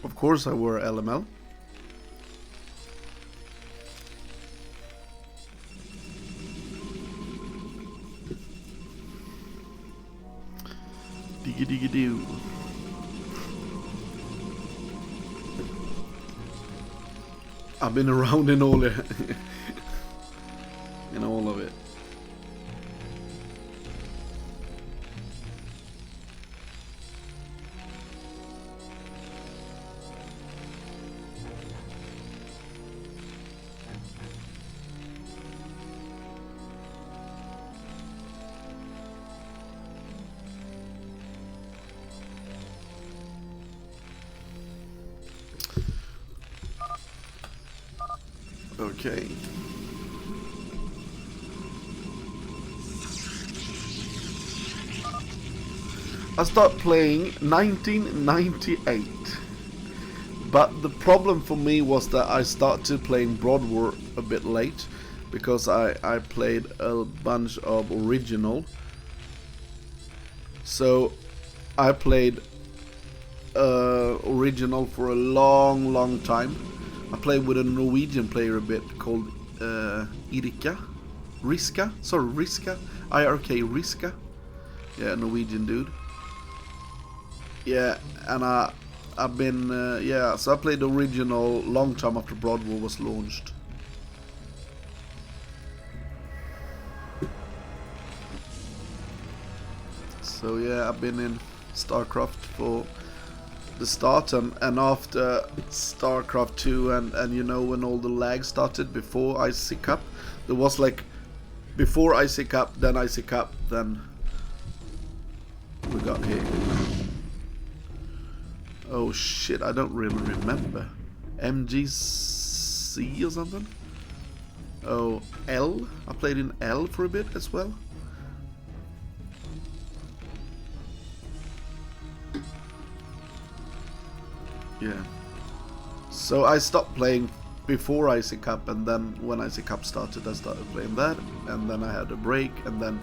Of course I were LML. Diggy diggy doo. I've been around in all in all of it. Okay. I started playing 1998. But the problem for me was that I started playing Broad War a bit late, because I played a bunch of original. So I played original for a long time. I played with a Norwegian player a bit called Riska, IRK Riska. Yeah, Norwegian dude. Yeah, and I've been yeah. So I played the original long time after Broad War was launched. So yeah, I've been in StarCraft for the start, and after StarCraft 2, and you know, when all the lag started before Icy Cup, there was like before Icy Cup, then Icy Cup, then we got hit. Oh shit, I don't really remember. MGC or something? Oh, L? I played in L for a bit as well. Yeah. So I stopped playing before Icy Cup, and then when Icy Cup started, I started playing that, and then I had a break, and then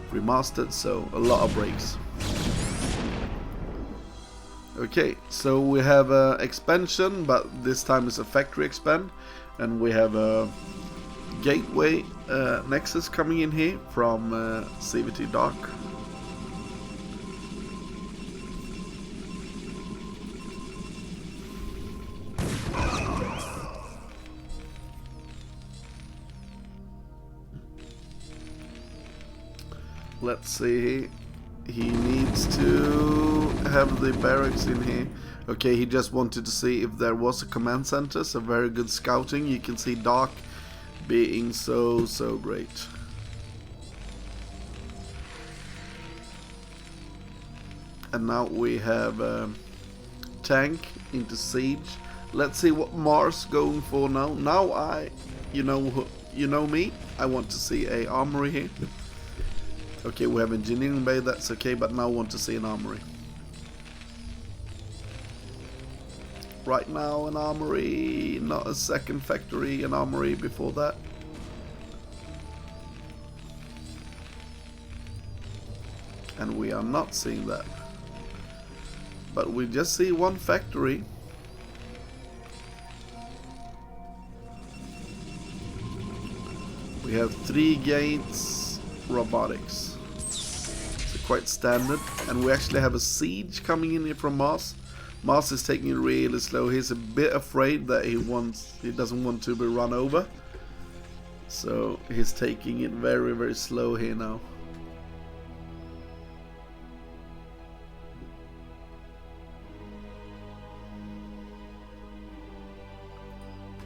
remastered, so a lot of breaks. Okay, so we have an expansion, but this time it's a factory expand, and we have a gateway nexus coming in here from CwT Dark. Let's see. He needs to have the barracks in here. Okay, he just wanted to see if there was a command center, so very good scouting. You can see Dark being so great. And now we have tank into siege. Let's see what Mars going for now. Now you know me, I want to see a armory here. Okay, we have engineering bay, that's okay, but now I want to see an armory. Right now an armory, not a second factory, an armory before that. And we are not seeing that. But we just see one factory. We have 3 gates, robotics. So quite standard. And we actually have a siege coming in here from Mars. Mars is taking it really slow. He's a bit afraid that he doesn't want to be run over. So he's taking it very slow here now.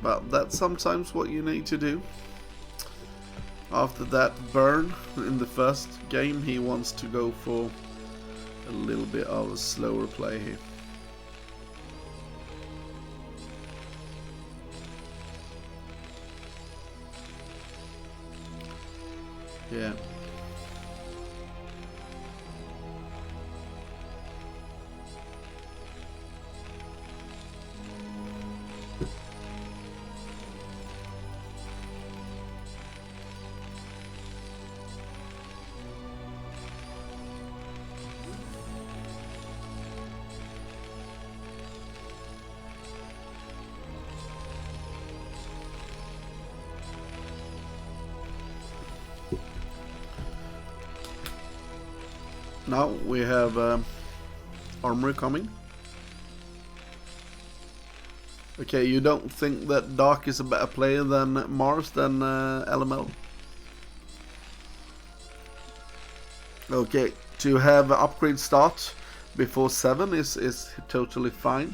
But that's sometimes what you need to do. After that burn in the first game, he wants to go for a little bit of a slower play here. Yeah. Now we have armory coming. Okay, you don't think that Dark is a better player than Mars than LML? Okay, to have upgrade start before 7 is totally fine.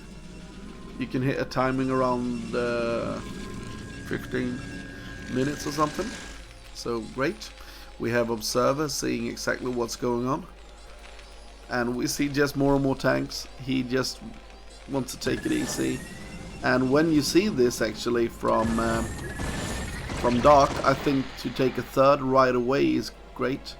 You can hit a timing around 15 minutes or something. So great. We have observer seeing exactly what's going on. And we see just more and more tanks. He just wants to take it easy. And when you see this actually from Dark, I think to take a third right away is great.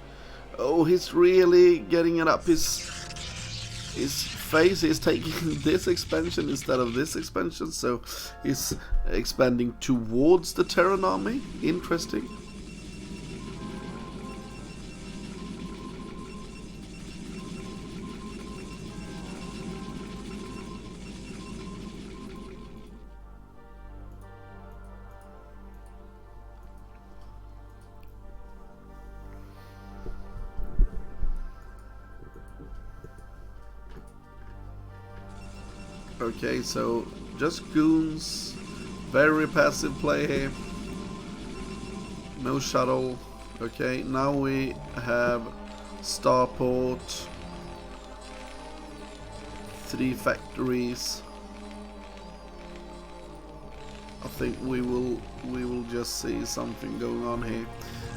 Oh, he's really getting it up his face. He's taking this expansion instead of this expansion, so he's expanding towards the Terran army. Interesting. Okay, so just goons, very passive play here, no shuttle. Okay, now we have starport, 3 factories. I think we will just see something going on here.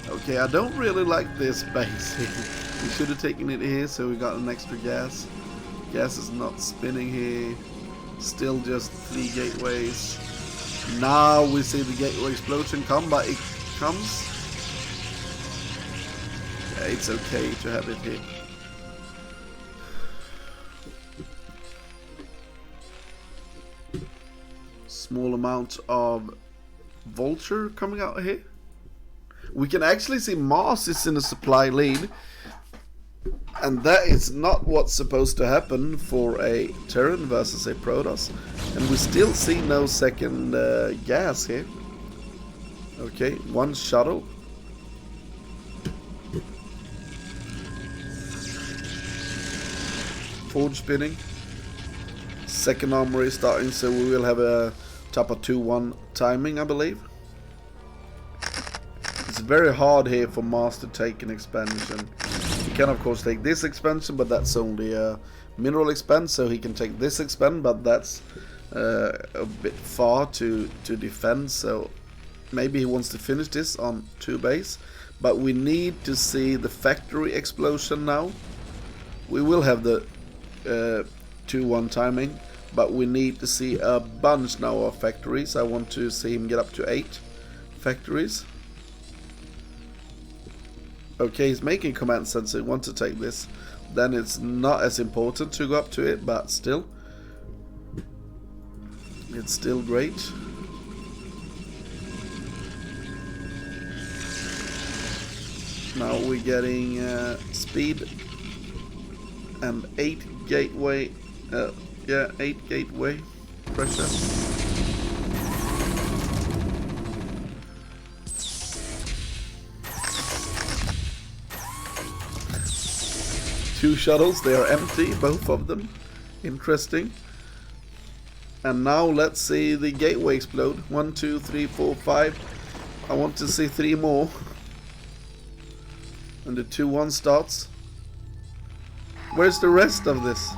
Okay, I don't really like this base here. We should have taken it here so we got an extra gas. Gas is not spinning here. Still just 3 gateways. Now we see the gateway explosion come, but it comes. Yeah, it's okay to have it here. Small amount of vulture coming out here. We can actually see Mars is in a supply lead. And that is not what's supposed to happen for a Terran versus a Protoss. And we still see no second gas here. Okay, 1 shuttle. Forge spinning. Second armory starting, so we will have a top of 2-1 timing, I believe. It's very hard here for Mars to take an expansion. He can of course take this expansion, but that's only a mineral expand, so he can take this expand, but that's a bit far to defend, so maybe he wants to finish this on 2 base. But we need to see the factory explosion now. We will have the 2-1 timing, but we need to see a bunch now of factories. I want to see him get up to 8 factories. Okay, he's making command sensor. He wants to take this. Then it's not as important to go up to it, but still. It's still great. Now we're getting speed and 8 gateway. 8 gateway pressure. Two shuttles, they are empty, both of them. Interesting. And now let's see the gateway explode. 1, 2, 3, 4, 5. I want to see 3 more. And the 2-1 starts. Where's the rest of this?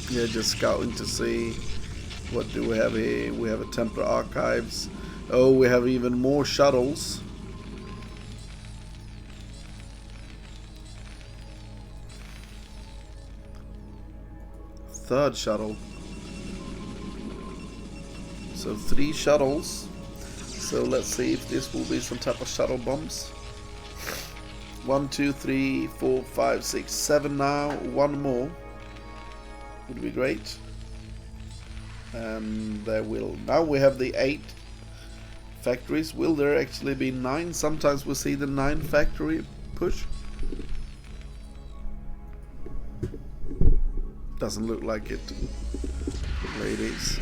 Yeah, just scouting to see what do we have here. We have a Templar Archives. Oh, we have even more shuttles. Third shuttle. So 3 shuttles. So let's see if this will be some type of shuttle bombs. 1, 2, 3, 4, 5, 6, 7 now. 1 more would be great. And there will. Now we have the 8 factories. Will there actually be 9? Sometimes we see the 9 factory push. Doesn't look like it, ladies.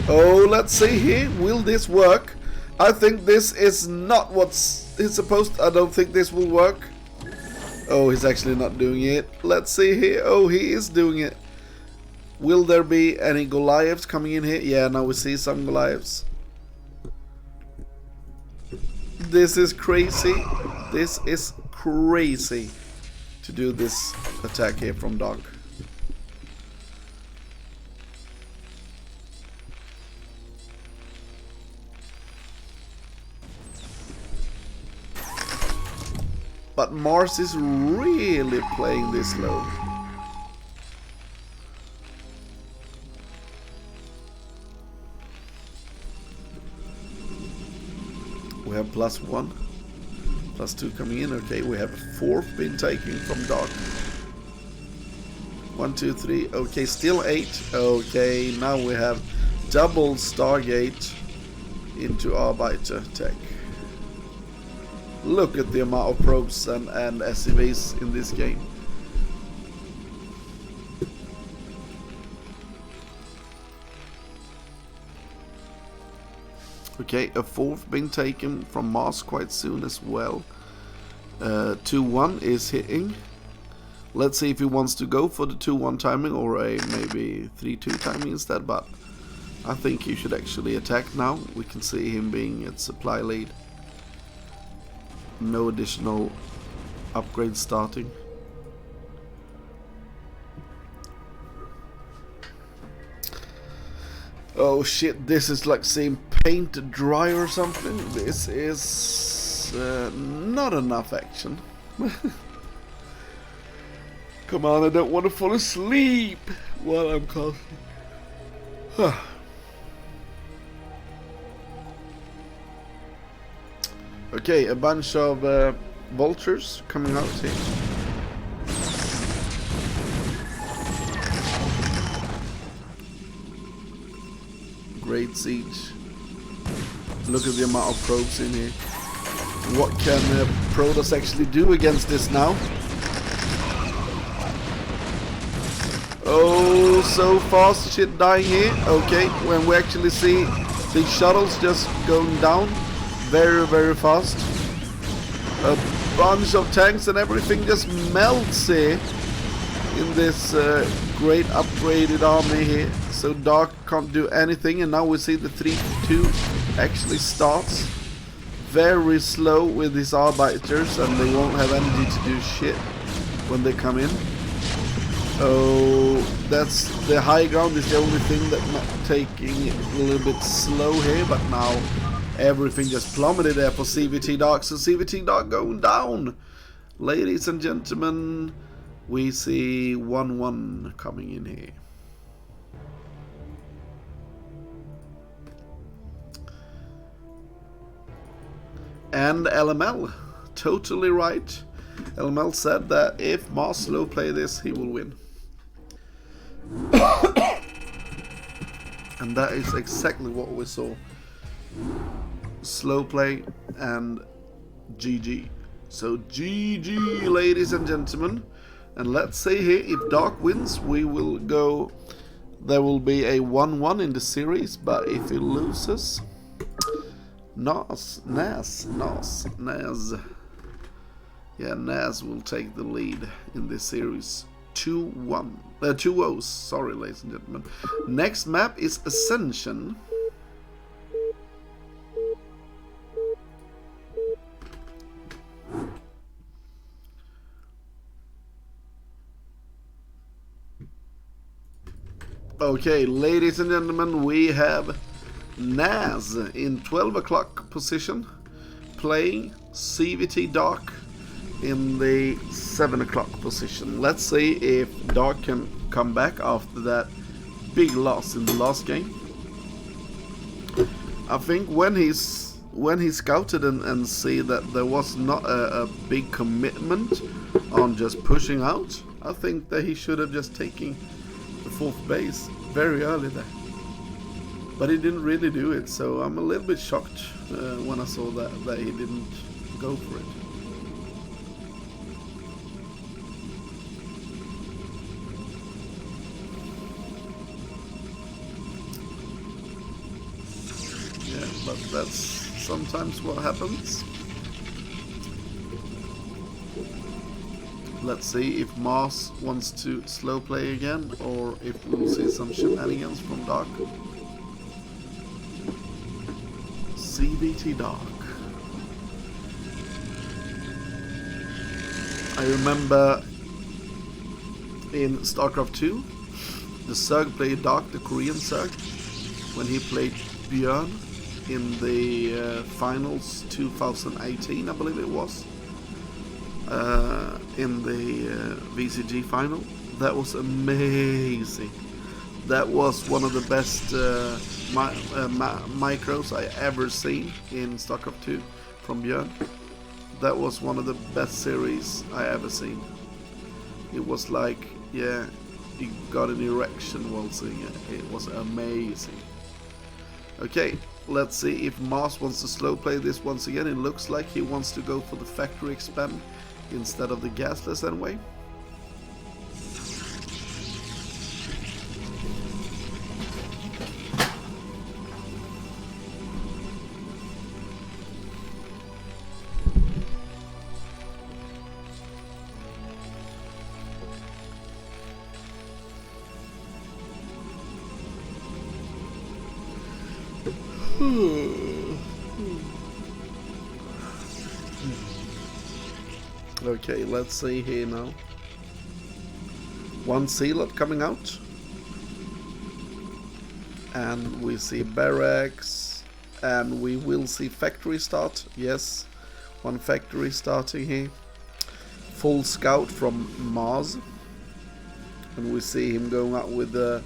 Oh, let's see here. Will this work? I think this is not what's it's supposed to, I don't think this will work. Oh, he's actually not doing it. Let's see here. Oh, he is doing it. Will there be any Goliaths coming in here? Yeah, now we see some Goliaths. This is crazy. This is crazy to do this attack here from Doc. But Mars is really playing this low. We have +1, +2 coming in. Okay, we have a 4th being taken from Doc. 1, 2, 3. Okay, still 8. Okay, now we have double Stargate into Arbeiter tech. Look at the amount of probes and SCVs in this game. Okay, a 4th being taken from Mars quite soon as well. 2-1 is hitting. Let's see if he wants to go for the 2-1 timing or a maybe 3-2 timing instead, but I think he should actually attack now. We can see him being at supply lead. No additional upgrades starting. Oh shit, this is like seeing paint dry or something. This is not enough action. Come on, I don't want to fall asleep while I'm casting. Okay, a bunch of vultures coming out here. Great siege. Look at the amount of probes in here. What can Protoss actually do against this now? Oh, so fast shit dying here. Okay, when we actually see the shuttles just going down very, very fast. A bunch of tanks and everything just melts here in this great upgraded army here. So Dark can't do anything, and now we see the 3-2 actually starts. Very slow with his Arbeiters, and they won't have energy to do shit when they come in. Oh, that's the high ground is the only thing that's not taking it a little bit slow here, but now everything just plummeted there for CwT Dark. So CwT Dark going down. Ladies and gentlemen, we see 1-1 coming in here. And LML, totally right. LML said that if Mars slow play this, he will win. And that is exactly what we saw. Slow play and GG. So GG, ladies and gentlemen. And let's say here, if Dark wins, we will go. There will be a 1-1 in the series, but if he loses, NaS. Yeah, NaS will take the lead in this series. 2-1. 2-0, sorry, ladies and gentlemen. Next map is Ascension. Okay, ladies and gentlemen, we have NaS in 12 o'clock position, playing CwT Dark in the 7 o'clock position. Let's see if Dark can come back after that big loss in the last game. I think when he scouted and see that there was not a big commitment on just pushing out, I think that he should have just taken the 4th base very early there. But he didn't really do it, so I'm a little bit shocked when I saw that he didn't go for it. Yeah, but that's sometimes what happens. Let's see if Mars wants to slow play again, or if we'll see some shenanigans from Dark. CwT Dark. I remember in StarCraft 2, the Zerg played Dark, the Korean Zerg, when he played Björn in the finals 2018, I believe it was. In the VCG final. That was amazing. That was one of the best micros I ever seen in StarCraft 2 from Björn. That was one of the best series I ever seen. It was like, yeah, he got an erection while seeing it. It was amazing. Okay, let's see if Mars wants to slow play this once again. It looks like he wants to go for the factory expand instead of the gasless anyway. Okay, let's see here now. One Zealot coming out. And we see barracks. And we will see factory start. Yes, one factory starting here. Full scout from Mars. And we see him going out with the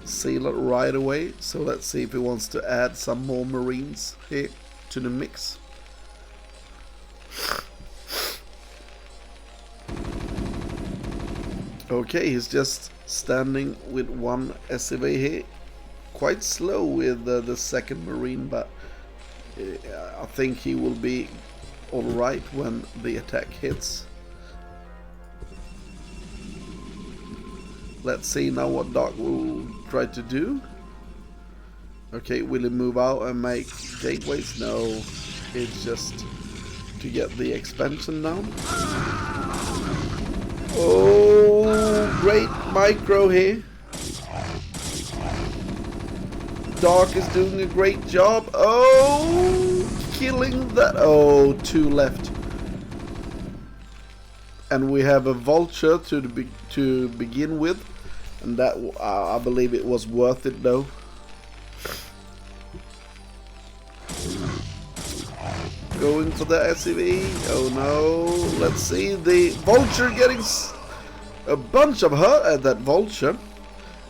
Zealot right away. So let's see if he wants to add some more Marines here to the mix. Okay, he's just standing with one SCV here. Quite slow with the second Marine, but I think he will be alright when the attack hits. Let's see now what Dark will try to do. Okay, will he move out and make gateways? No, it's just to get the expansion down. Oh, great micro here. Dark is doing a great job. Oh, killing that. Oh, 2 left. And we have a vulture to begin with. And that, I believe it was worth it though. Going for the SCV. Oh no. Let's see the vulture getting a bunch of hurt at that vulture.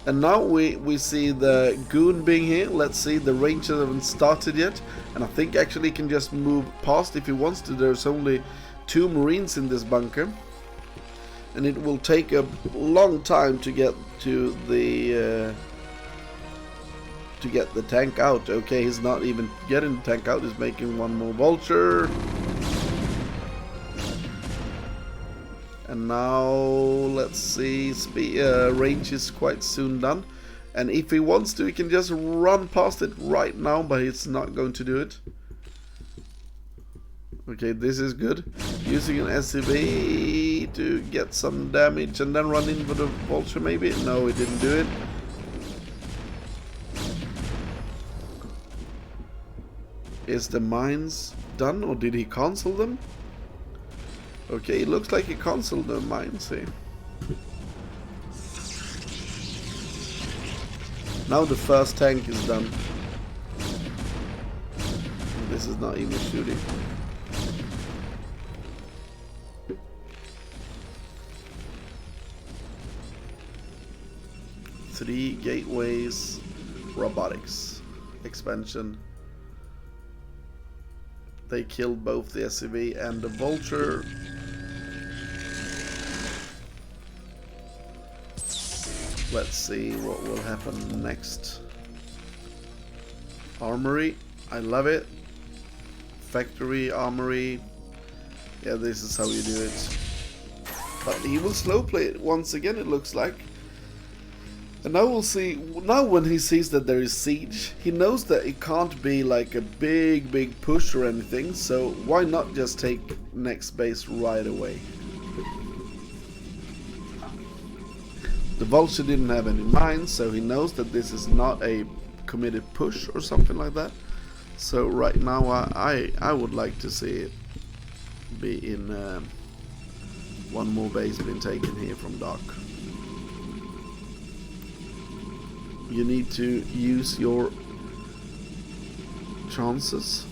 And now we see the goon being here. Let's see, the ranger haven't started yet. And I think actually he can just move past if he wants to. There's only 2 Marines in this bunker. And it will take a long time to get to the tank out. Okay, he's not even getting the tank out. He's making one more vulture. And now let's see, range is quite soon done. And if he wants to, he can just run past it right now, but he's not going to do it. Okay, this is good. Using an SCV to get some damage and then run in for the vulture maybe. No, he didn't do it. Is the mines done, or did he cancel them? Okay, it looks like he cancelled the mines here. Now the first tank is done. This is not even shooting. Three gateways, robotics, expansion. They killed both the SCV and the vulture. Let's see what will happen next. Armory, I love it. Factory, armory. Yeah, this is how you do it. But he will slow play it once again, it looks like. And now we'll see, now when he sees that there is siege, he knows that it can't be like a big push or anything, so why not just take next base right away? The Vulture didn't have any mines, so he knows that this is not a committed push or something like that. So right now I would like to see it be in one more base being taken here from Doc. You need to use your chances.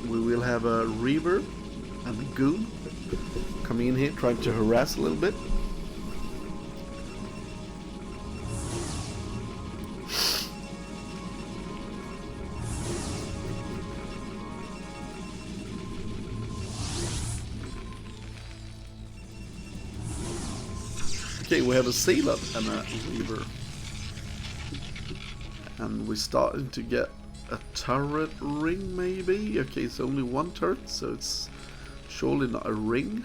We will have a Reaver and a Goon coming in here trying to harass a little bit. Okay, we have a Sealer and a Reaver. And we're starting to get a turret ring, maybe? Okay, it's only one turret, so it's surely not a ring.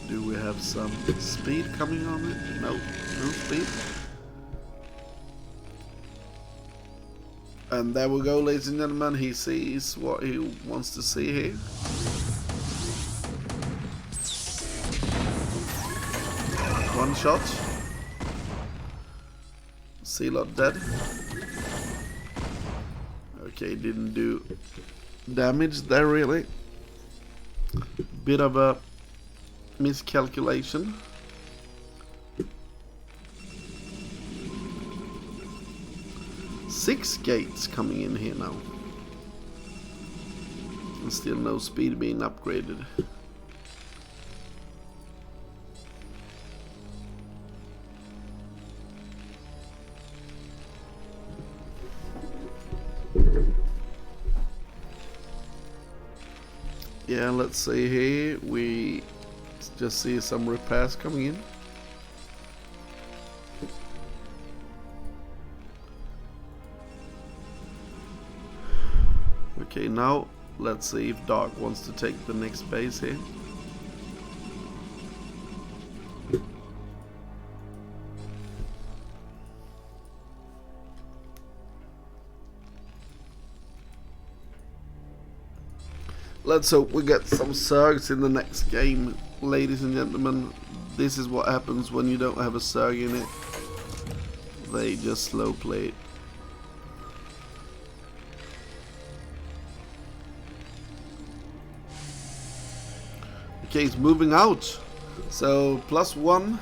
Do we have some speed coming on it? No, no speed. And there we go, ladies and gentlemen, he sees what he wants to see here. One shot. Sealot dead. Okay, didn't do damage there really. Bit of a miscalculation. Six gates coming in here now. And still no speed being upgraded. Yeah, let's see here. We just see some repairs coming in. Okay, now let's see if Dark wants to take the next base here. Let's hope we get some Zergs in the next game, ladies and gentlemen. This is what happens when you don't have a Zerg in it. They just slow play it. Okay, it's moving out. So +1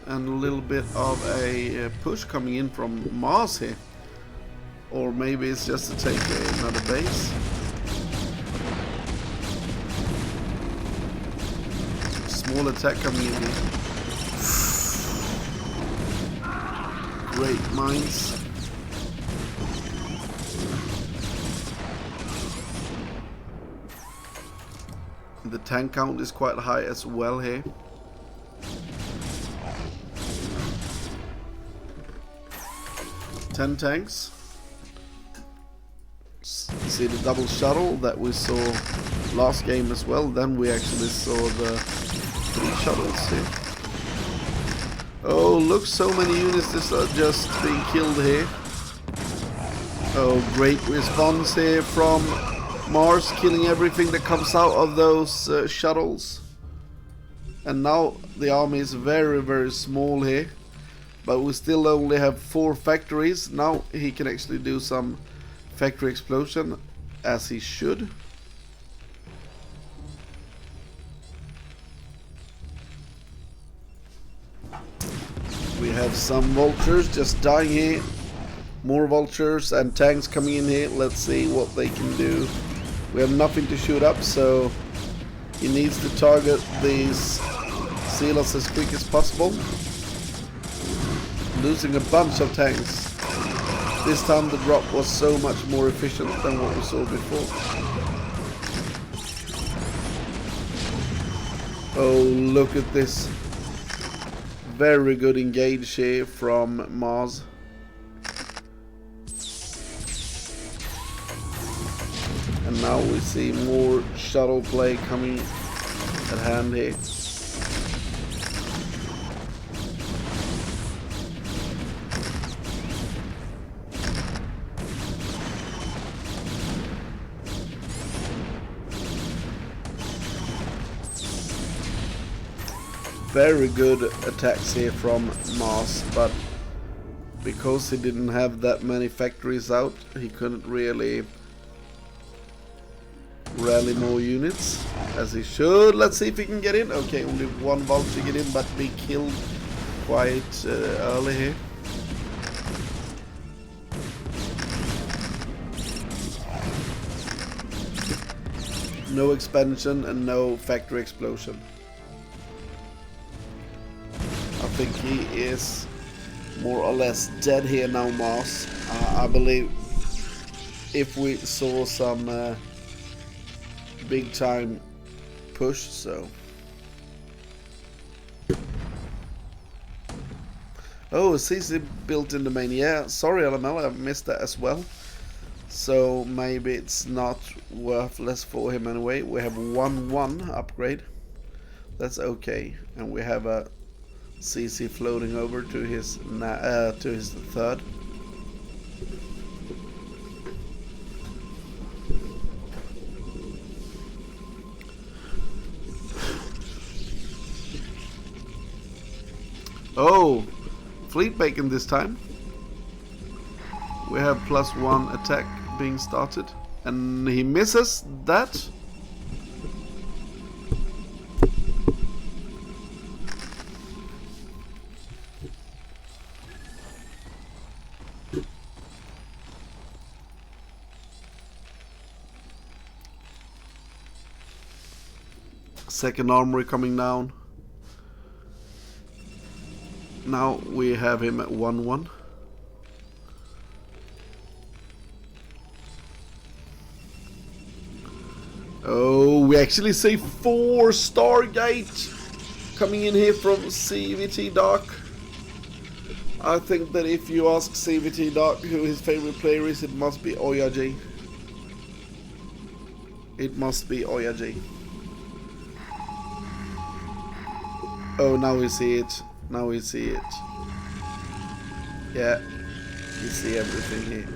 and a little bit of a push coming in from Mars here. Or maybe it's just to take another base. Small attack coming in here. Great mines. The tank count is quite high as well here. Ten tanks. See the double shuttle that we saw last game as well. Then we actually saw the 3 shuttles here. Oh, look, so many units that are just being killed here. Oh, great response here from Mars, killing everything that comes out of those shuttles. And now the army is very, very small here. But we still only have 4 factories. Now he can actually do some factory explosion, as he should. We have some vultures just dying here. More vultures and tanks coming in here. Let's see what they can do. We have nothing to shoot up, so he needs to target these sealers as quick as possible. losing a bunch of tanks. This time the drop was so much more efficient than what we saw before. Oh, look at this. Very good engage here from Mars. And now we see more shuttle play coming at hand here. Very good attacks here from Mars, but because he didn't have that many factories out, he couldn't really rally more units as he should. Let's see if he can get in. Okay, only one vulture get in, but be killed quite early here. No expansion and no factory explosion. I think he is more or less dead here now, Mars. I believe if we saw some big time push, so. Oh, CC built in the main. Yeah, sorry LML, I missed that as well. So maybe it's not worthless for him anyway. We have 1-1 upgrade. That's okay, and we have a CC floating over to his third. Oh, fleet bacon this time. We have +1 attack being started, and he misses that. Second armory coming down. Now we have him at 1-1. Oh, we actually see 4 Stargate coming in here from CwT Dark. I think that if you ask CwT Dark who his favorite player is, it must be Oyaji. It must be Oyaji. Oh, now we see it. Now we see it. Yeah, you see everything here.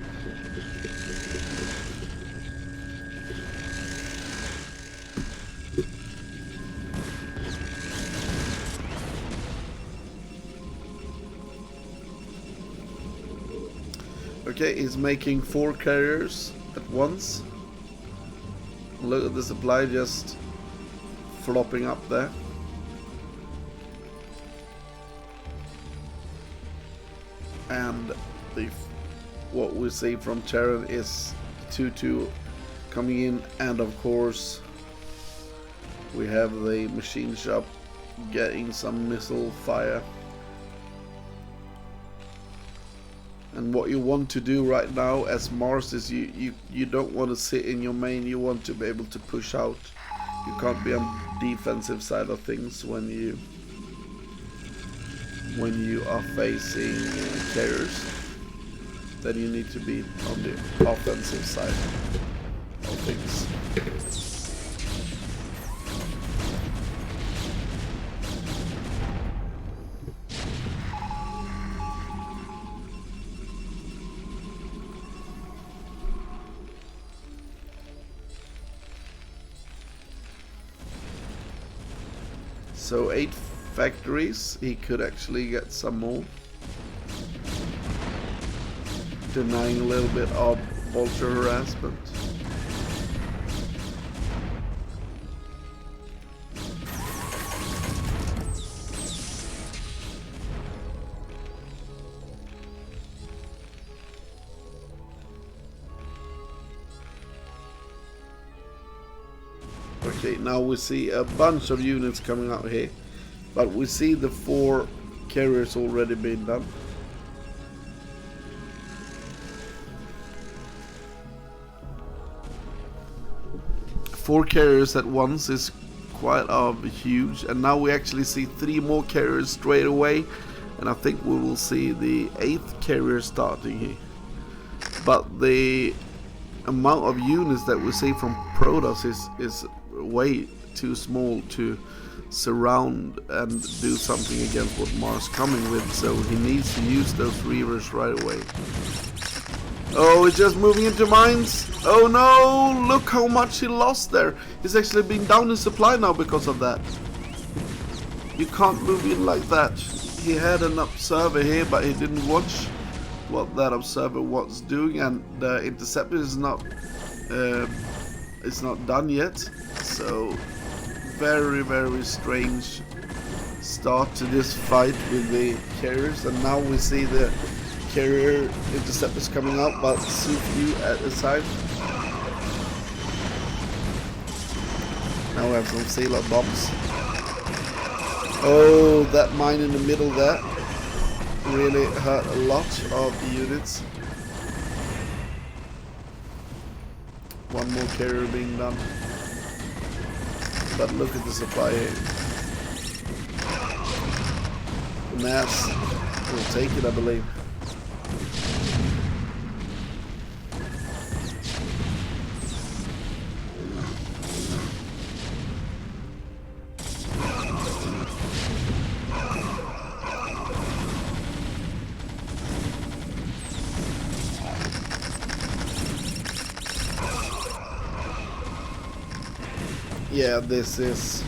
Okay, he's making 4 carriers at once. Look at the supply just flopping up there. And what we see from Terran is 2-2 coming in, and of course we have the machine shop getting some missile fire. And what you want to do right now as Mars is you don't want to sit in your main, you want to be able to push out. You can't be on defensive side of things when you are facing carriers. Then you need to be on the offensive side of things. So 8 factories, he could actually get some more. Denying a little bit of vulture harassment. Okay, now we see a bunch of units coming out here, but we see the 4 carriers already being done. 4 carriers at once is quite huge, and now we actually see 3 more carriers straight away, and I think we will see the 8th carrier starting here. But the amount of units that we see from Protoss is way too small to surround and do something against what Mars coming with, so he needs to use those Reavers right away. Oh, it's just moving into mines. Oh no, look how much he lost there. He's actually been down in supply now because of that. You can't move in like that. He had an observer here, but he didn't watch what that observer was doing, and the interceptor is not it's not done yet. So very, very strange start to this fight with the carriers, and now we see the carrier interceptors coming out, but CwT at the side. Now we have some sailor bombs. Oh, that mine in the middle there really hurt a lot of the units. One more carrier being done. But look at the supply here. The NaS will take it, I believe. Yeah, this is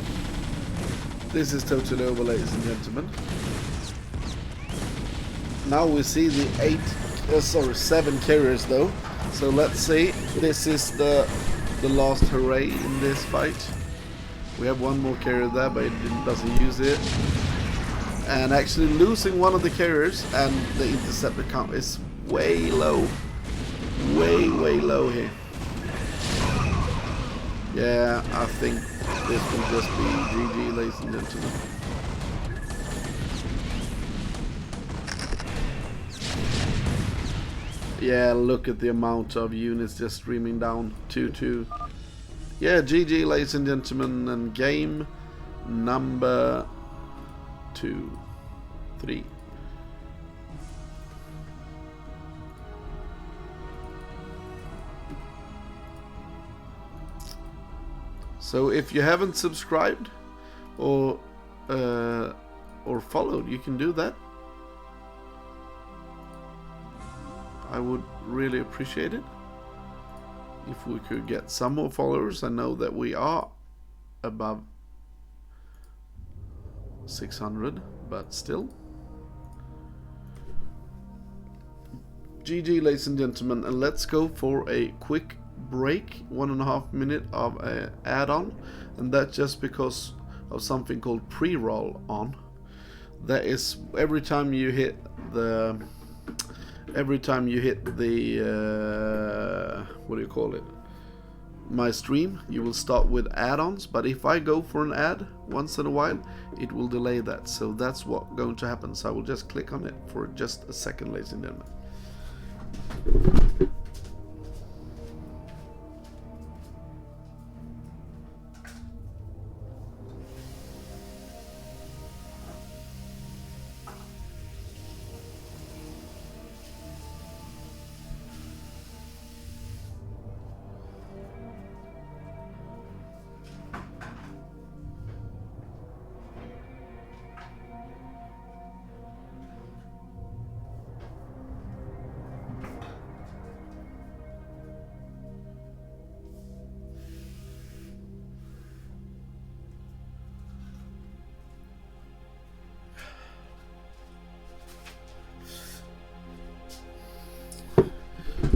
totally over, ladies and gentlemen. Now we see the 7 carriers though. So let's see. This is the last hooray in this fight. We have one more carrier there, but it doesn't use it. And actually losing one of the carriers, and the interceptor count is way low. Way low here. Yeah, I think this will just be GG, ladies and gentlemen. Yeah, look at the amount of units just streaming down. 2-2. Yeah, GG, ladies and gentlemen, and game number 2, 3. So if you haven't subscribed or followed, you can do that. I would really appreciate it if we could get some more followers. I know that we are above 600, but still. GG, ladies and gentlemen, and let's go for a quick break, 1.5 minute of a add-on, and that's just because of something called pre-roll on. That is every time you hit the what do you call it, my stream, you will start with add-ons, but if I go for an ad once in a while, it will delay that. So that's what's going to happen. So I will just click on it for just a second, ladies and gentlemen.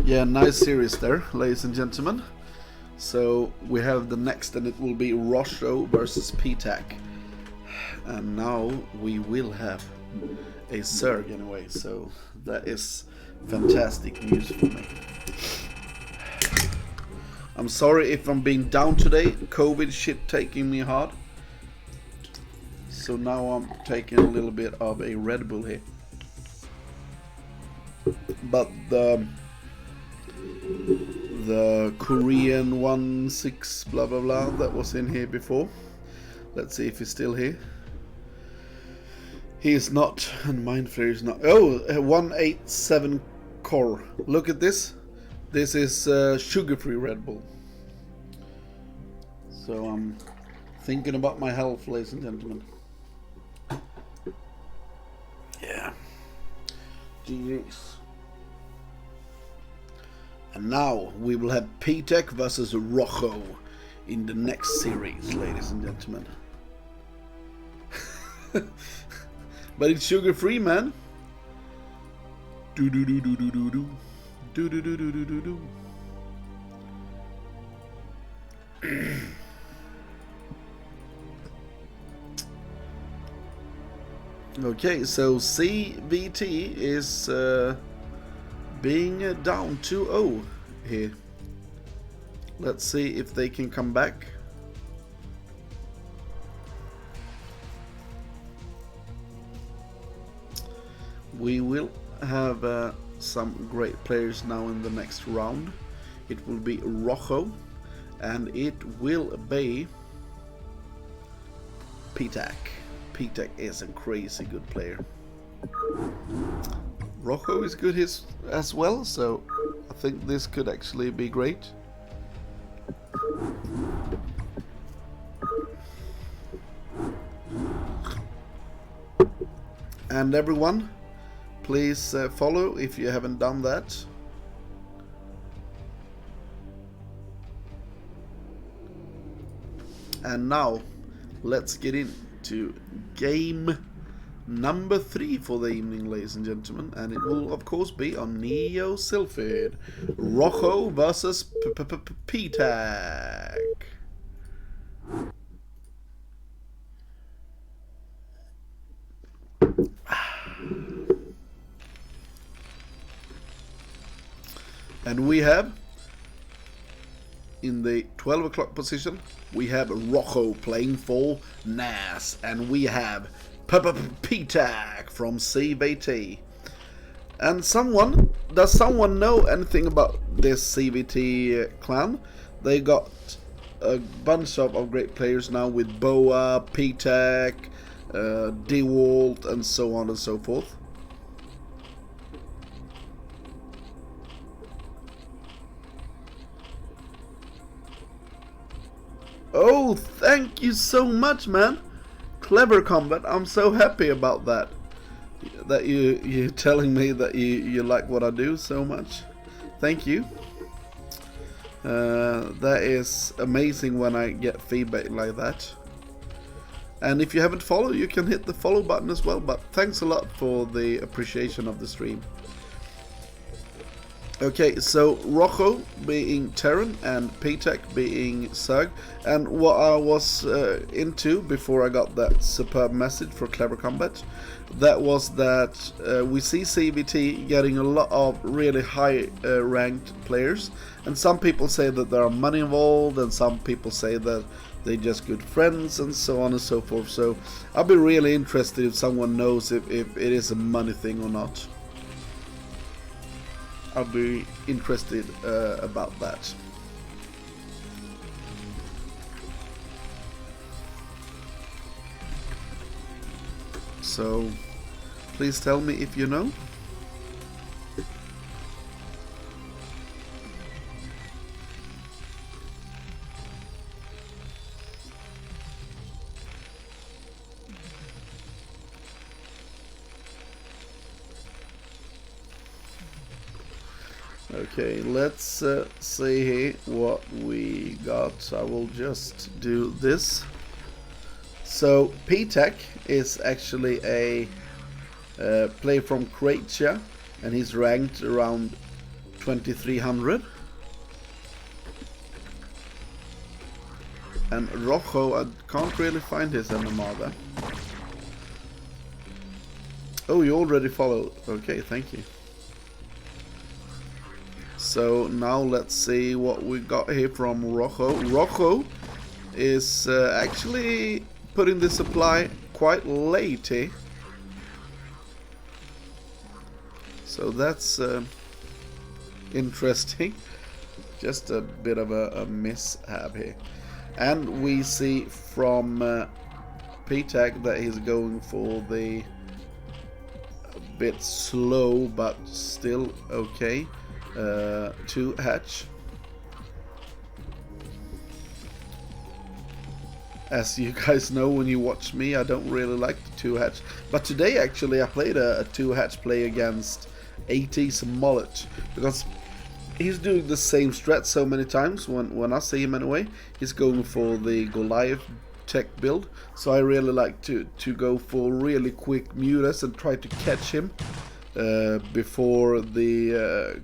Yeah, nice series there, ladies and gentlemen. So we have the next, and it will be Rosho versus PTAC. And now we will have a Zerg in a way, so that is fantastic news for me. I'm sorry if I'm being down today. COVID shit taking me hard. So now I'm taking a little bit of a Red Bull here. But the Korean 1-6 blah blah blah that was in here before. Let's see if he's still here. He is not, and Mindflayer is not. Oh, 187 core. Look at this. This is sugar-free Red Bull. So I'm thinking about my health, ladies and gentlemen. Yeah. GG's. And now we will have P-Tech versus Rojo in the next series, ladies and gentlemen. But it's sugar-free, man. Do do do do do do do. Do do do do do do do. Okay, so CwT is being down 2-0 here. Let's see if they can come back. We will have some great players now in the next round. It will be Rojo and it will be P-Tech. P-Tech is a crazy good player. Rojo is good as well, so I think this could actually be great. And everyone, please follow if you haven't done that. And now let's get into game number 3 for the evening, ladies and gentlemen, and it will of course be on Neo Sylphid. Rojo versus P-Tech. And we have, in the 12 o'clock position, we have Rojo playing for NaS, and we have P-Tech from CwT. And does someone know anything about this CwT clan? They got a bunch of great players now with Boa, P-Tech, DeWalt, and so on and so forth. Oh, thank you so much, man. Clever Combat. I'm so happy about that. That you're telling me that you like what I do so much. Thank you. That is amazing when I get feedback like that. And if you haven't followed, you can hit the follow button as well. But thanks a lot for the appreciation of the stream. Okay, so Rojo being Terran and P-Tech being Zerg. And what I was into before I got that superb message for Clever Combat, that was that we see CwT getting a lot of really high ranked players. And some people say that there are money involved, and some people say that they're just good friends, and so on and so forth. So I'll be really interested if someone knows if it is a money thing or not. I'll be interested about that. So please tell me if you know. Okay, let's see here what we got. I will just do this. So P-Tech is actually a player from Croatia, and he's ranked around 2300. And Rojo, I can't really find his MMR there. Oh, you already followed. Okay, thank you. So now let's see what we got here from Rojo. Rojo is actually putting the supply quite late here. So that's interesting. Just a bit of a mishap here. And we see from PTAC that he's going for the bit slow but still okay 2 hatch. As you guys know, when you watch me, I don't really like the 2 hatch, but today actually I played a 2 hatch play against AT's Mullet, because he's doing the same strat so many times. When I see him anyway, he's going for the Goliath tech build, so I really like to go for really quick mutas and try to catch him before the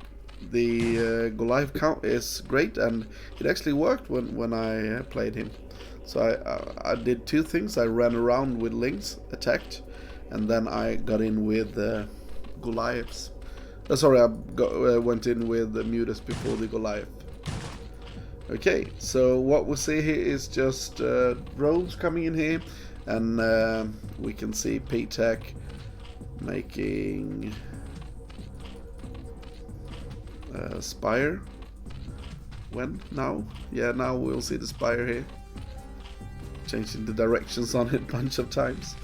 Goliath count is great, and it actually worked when I played him. So I did 2 things. I ran around with Lynx, attacked, and then I got in with Goliaths. Sorry, I went in with the mutas before the Goliath. Okay, so what we see here is just drones coming in here, and we can see PTAC making Spire. When? Now? Yeah, now we'll see the Spire here. Changing the directions on it a bunch of times.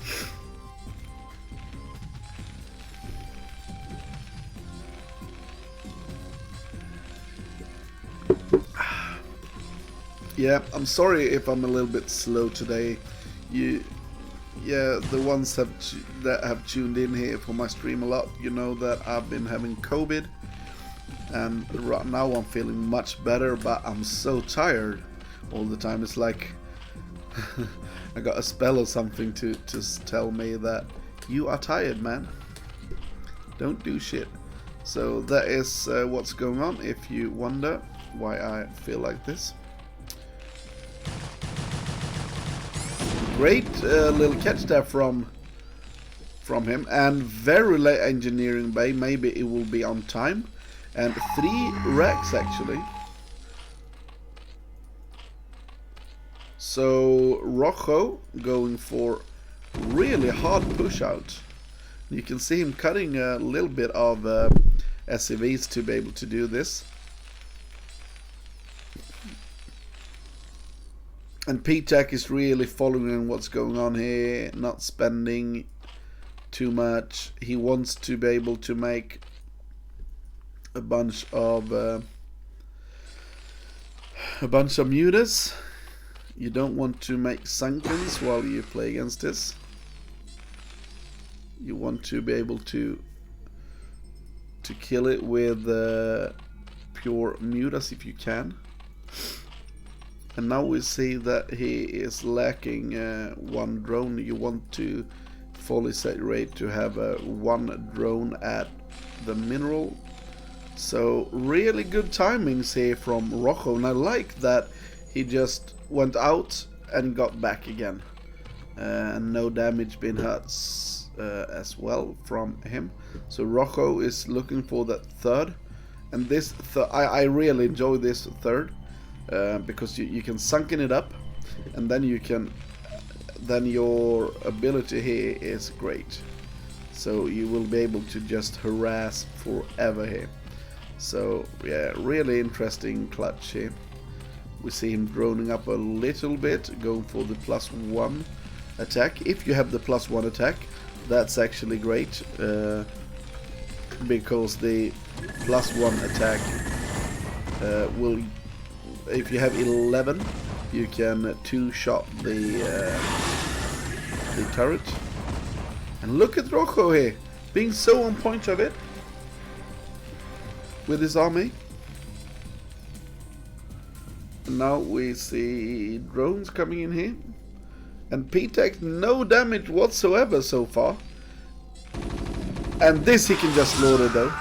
Yeah, I'm sorry if I'm a little bit slow today. The ones that have tuned in here for my stream a lot, you know that I've been having COVID, and right now I'm feeling much better, but I'm so tired all the time. It's like I got a spell or something to tell me that you are tired, man. Don't do shit. So that is what's going on, if you wonder why I feel like this. Great little catch there from him, and very late engineering bay. Maybe it will be on time, and 3 racks actually. So Rojo going for really hard push out. You can see him cutting a little bit of SCVs to be able to do this. And PTAC is really following what's going on here, not spending too much. He wants to be able to make a bunch of mutas. You don't want to make sunkens while you play against this. You want to be able to kill it with pure mutas if you can. And now we see that he is lacking 1 drone. You want to fully saturate to have 1 drone at the mineral. So really good timings here from Rojo, and I like that he just went out and got back again, and no damage being hurt as well from him. So Rojo is looking for that 3rd, and this I really enjoy this 3rd. Because you can sunken it up, and then your ability here is great, so you will be able to just harass forever here. So yeah, really interesting clutch here. We see him droning up a little bit, going for the +1 attack. If you have the +1 attack, that's actually great, because the +1 attack will, if you have 11, you can 2-shot the turret. And look at Rojo here, being so on point of it with his army. And now we see drones coming in here, and PTAC no damage whatsoever so far. And this he can just slaughter though.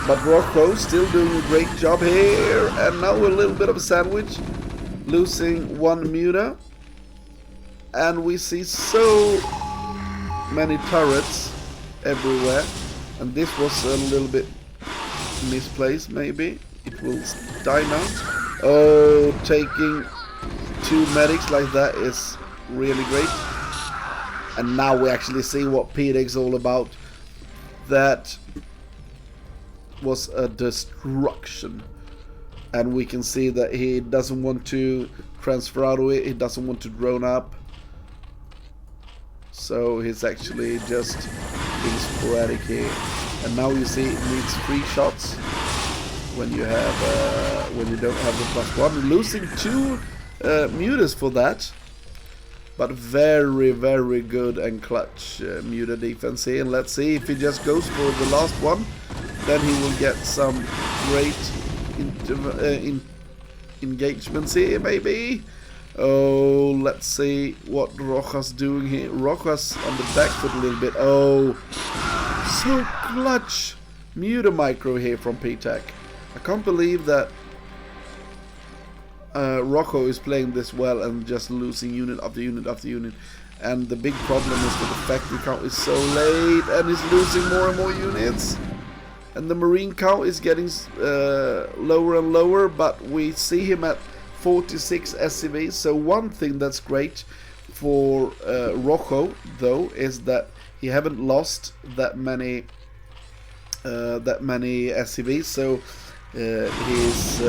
But Rojo still doing a great job here, and now a little bit of a sandwich, losing 1 muta, and we see so many turrets everywhere, and this was a little bit misplaced. Maybe it will die now. Oh, taking 2 medics like that is really great. And now we actually see what PTAC's all about. That was a destruction. And we can see that he doesn't want to transfer out of it, he doesn't want to drone up. So he's actually just being sporadic here. And now you see it needs 3 shots when you have when you don't have the +1. Losing 2 mutas for that. But very, very good and clutch muta defense here. And let's see if he just goes for the last one. Then he will get some great engagements here, maybe. Oh, let's see what Rojas doing here. Rojas on the back foot a little bit. Oh, so clutch. Muta micro here from PTech. I can't believe that Rocco is playing this well and just losing unit after unit after unit. And the big problem is that the factory count is so late and he's losing more and more units. And the marine count is getting lower and lower, but we see him at 46 SCV. So one thing that's great for Rocco though is that he haven't lost that many SCVs. So his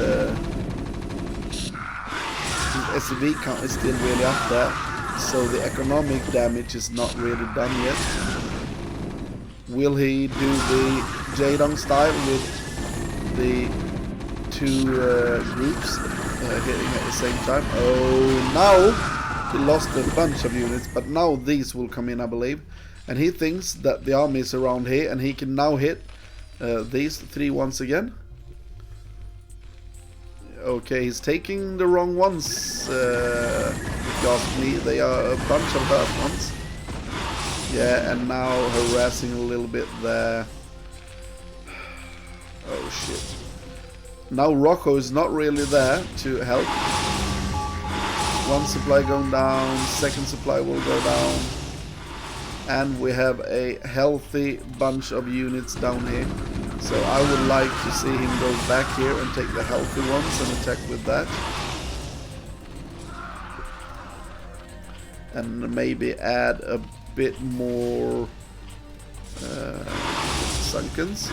SCV count is still really up there. So the economic damage is not really done yet. Will he do the Jadong style with the 2 groups hitting at the same time? Oh, now he lost a bunch of units, but now these will come in, I believe. And he thinks that the army is around here, and he can now hit these 3 once again. Okay, he's taking the wrong ones, if you ask me. They are a bunch of hurt ones. Yeah, and now harassing a little bit there. Oh shit. Now Rocco is not really there to help. 1 supply going down, 2nd supply will go down. And we have a healthy bunch of units down here. So I would like to see him go back here and take the healthy ones and attack with that. And maybe add a bit more Sunkens.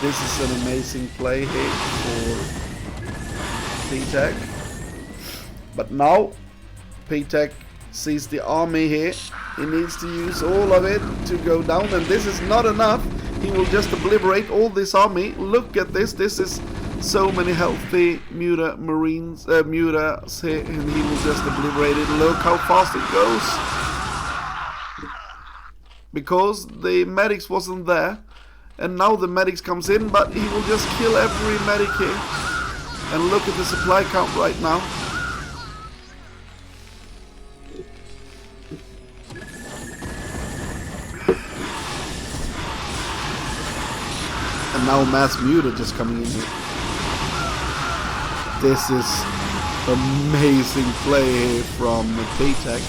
This is an amazing play here for PTech. But now PTech sees the army here. He needs to use all of it to go down, and this is not enough. He will just obliterate all this army. Look at this. This is so many healthy muta marines, mutas here, and he will just obliterate it. Look how fast it goes. Because the medics wasn't there, and now the medics comes in, but he will just kill every medic here. And look at the supply count right now. And now mass muta just coming in here. This is amazing play from PTech.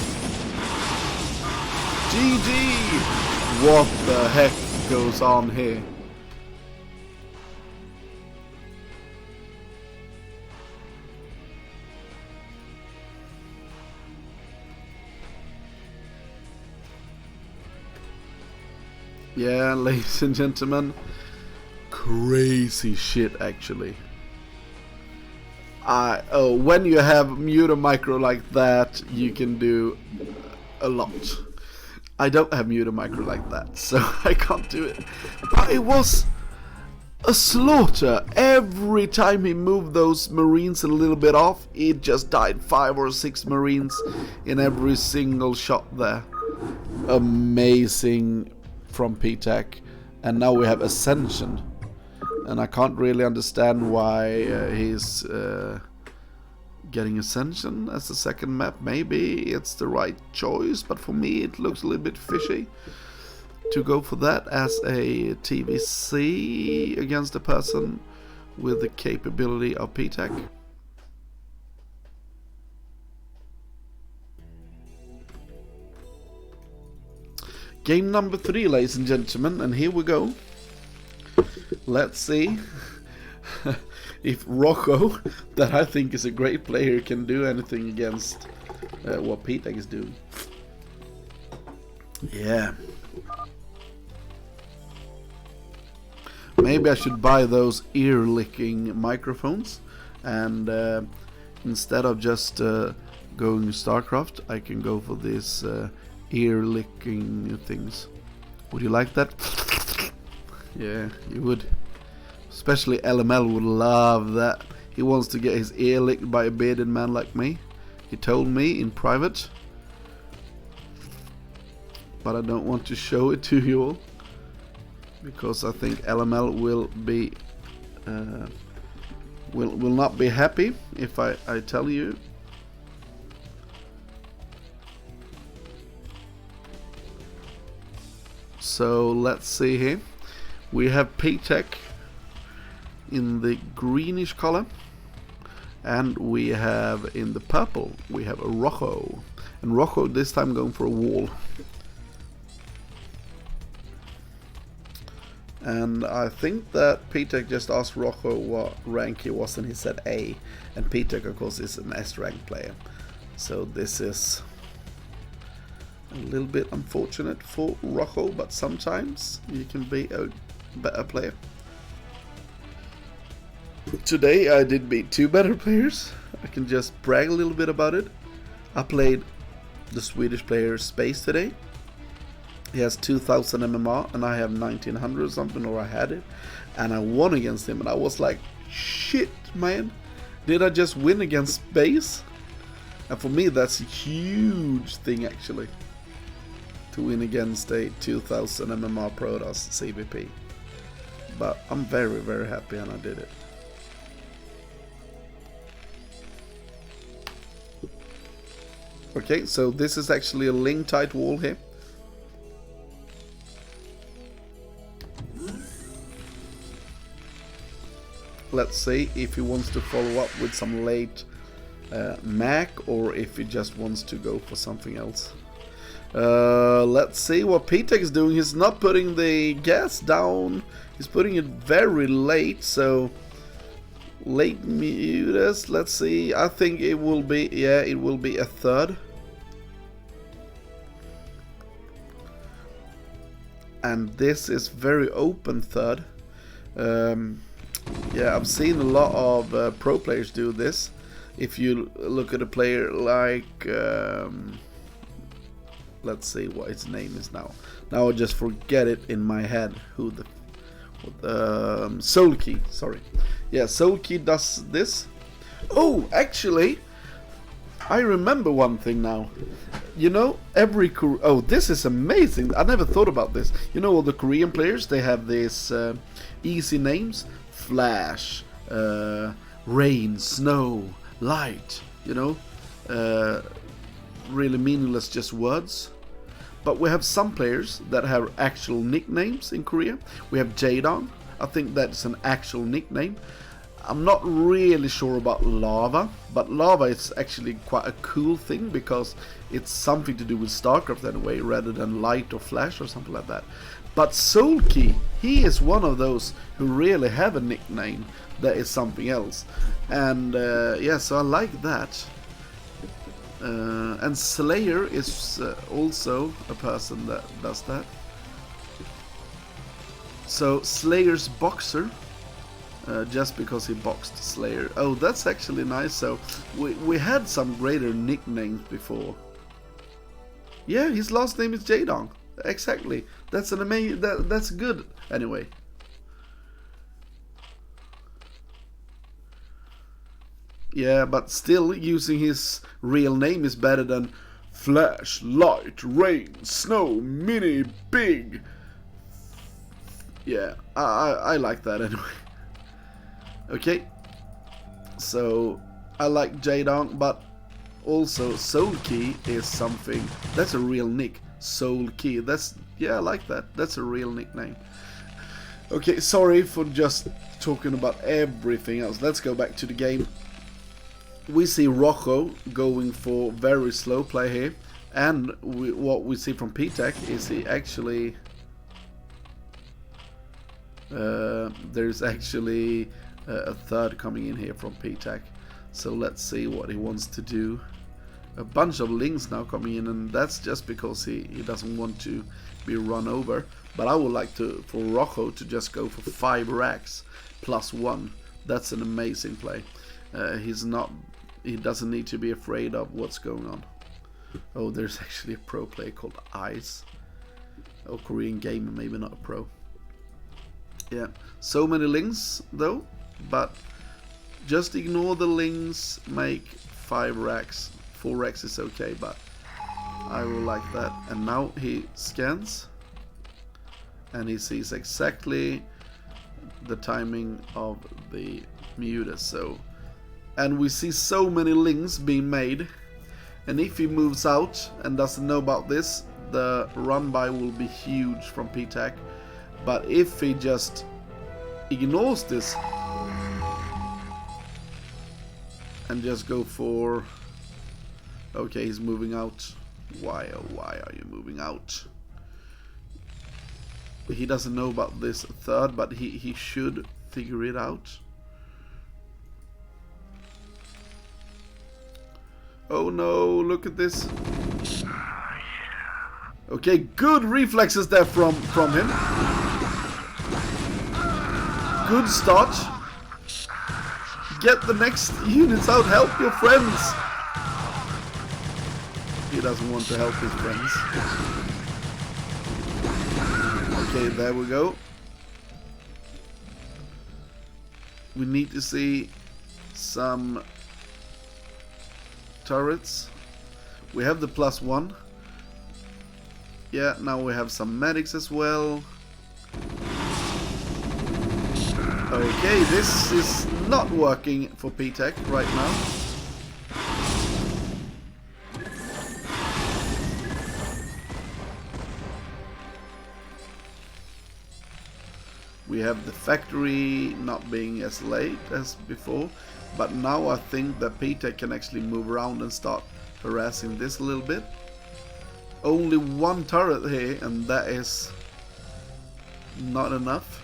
GG! What the heck goes on here? Yeah, ladies and gentlemen, crazy shit actually. When you have muta micro like that, you can do a lot. I don't have muta micro like that, so I can't do it. But it was a slaughter. Every time he moved those marines a little bit off, it just died 5 or 6 marines in every single shot there. Amazing from PTech. And now we have Ascension. And I can't really understand why he's getting Ascension as a second map. Maybe it's the right choice, but for me it looks a little bit fishy to go for that as a TVC against a person with the capability of PTech. Game number 3, ladies and gentlemen, and here we go. Let's see if Rocco, that I think is a great player, can do anything against what PTech is doing. Maybe I should buy those ear-licking microphones, and instead of just going to StarCraft, I can go for these ear-licking things. Would you like that? Yeah, you would. Especially LML would love that. He wants to get his ear licked by a bearded man like me. He told me in private. But I don't want to show it to you all, because I think LML will be will not be happy if I tell you. So let's see here. We have P-Tech in the greenish color, and we have in the purple we have a Rojo, and Rojo this time going for a wall. And I think that P-Tech just asked Rojo what rank he was, and he said A, and P-Tech of course is an S rank player, so this is a little bit unfortunate for Rojo, but sometimes you can be a better player. Today I did beat 2 better players. I can just brag a little bit about it. I played the Swedish player Space today. He has 2000 MMR and I have 1900 or something, or I had it, and I won against him, and I was like, shit man, did I just win against Space? And for me that's a huge thing actually, to win against a 2000 MMR Protoss CvP. But I'm very, very happy, and I did it. Okay, so this is actually a link tight wall here. Let's see if he wants to follow up with some late Mac, or if he just wants to go for something else. Let's see what P-Tech is doing. He's not putting the gas down. He's putting it very late, so late mutas. Let's see. I think it will be, yeah, it will be a third. And this is very open third. Yeah, I've seen a lot of pro players do this. If you look at a player like let's see what its name is now. Now I just forget it in my head. Who the CwT, sorry. Yeah, CwT does this. Oh, actually, I remember one thing now. You know, oh, this is amazing. I never thought about this. You know, all the Korean players, they have these easy names: Flash, Rain, Snow, Light. You know, really meaningless, just words. But we have some players that have actual nicknames in Korea. We have Jaedong. I think that's an actual nickname. I'm not really sure about Lava, but Lava is actually quite a cool thing because it's something to do with StarCraft anyway, rather than Light or Flash or something like that. But CwT, he is one of those who really have a nickname that is something else. And yeah, so I like that. And Slayer is also a person that does that. So Slayer's Boxer, just because he boxed Slayer. Oh, that's actually nice. So we had some greater nicknames before. Yeah, his last name is Jaedong. Exactly. That's an amazing. That's good. Anyway. Yeah, but still using his real name is better than Flash, Light, Rain, Snow, Mini, Big. Yeah, I like that anyway. Okay, so I like Jaedong, but also CwT is something that's a real nick. CwT, that's, yeah, I like that. That's a real nickname. Okay, sorry for just talking about everything else. Let's go back to the game. We see Rojo going for very slow play here, and what we see from P-Tech is he actually there's actually a third coming in here from P-Tech. So let's see what he wants to do. A bunch of links now coming in, and that's just because he doesn't want to be run over. But I would like for Rocco to just go for 5 racks plus 1. That's an amazing play. He doesn't need to be afraid of what's going on. Oh, there's actually a pro player called Ice. Oh, Korean gamer, maybe not a pro. Yeah, so many links though, but just ignore the links, make 5 racks. 4 racks is okay, but I will like that. And now he scans and he sees exactly the timing of the mutas. So, and we see so many links being made, and if he moves out and doesn't know about this, the run by will be huge from PTAC. But if he just ignores this and just go for, okay, he's moving out. Why, oh why are you moving out? He doesn't know about this third, but he should figure it out. Oh no, look at this. Okay, good reflexes there from him. Good start. Get the next units out, help your friends. He doesn't want to help his friends. Okay, there we go. We need to see some turrets. We have the +1. Yeah, now we have some medics as well. Okay, this is not working for PTAC right now. We have the factory not being as late as before, but now I think that PTAC can actually move around and start harassing this a little bit. Only 1 turret here, and that is not enough.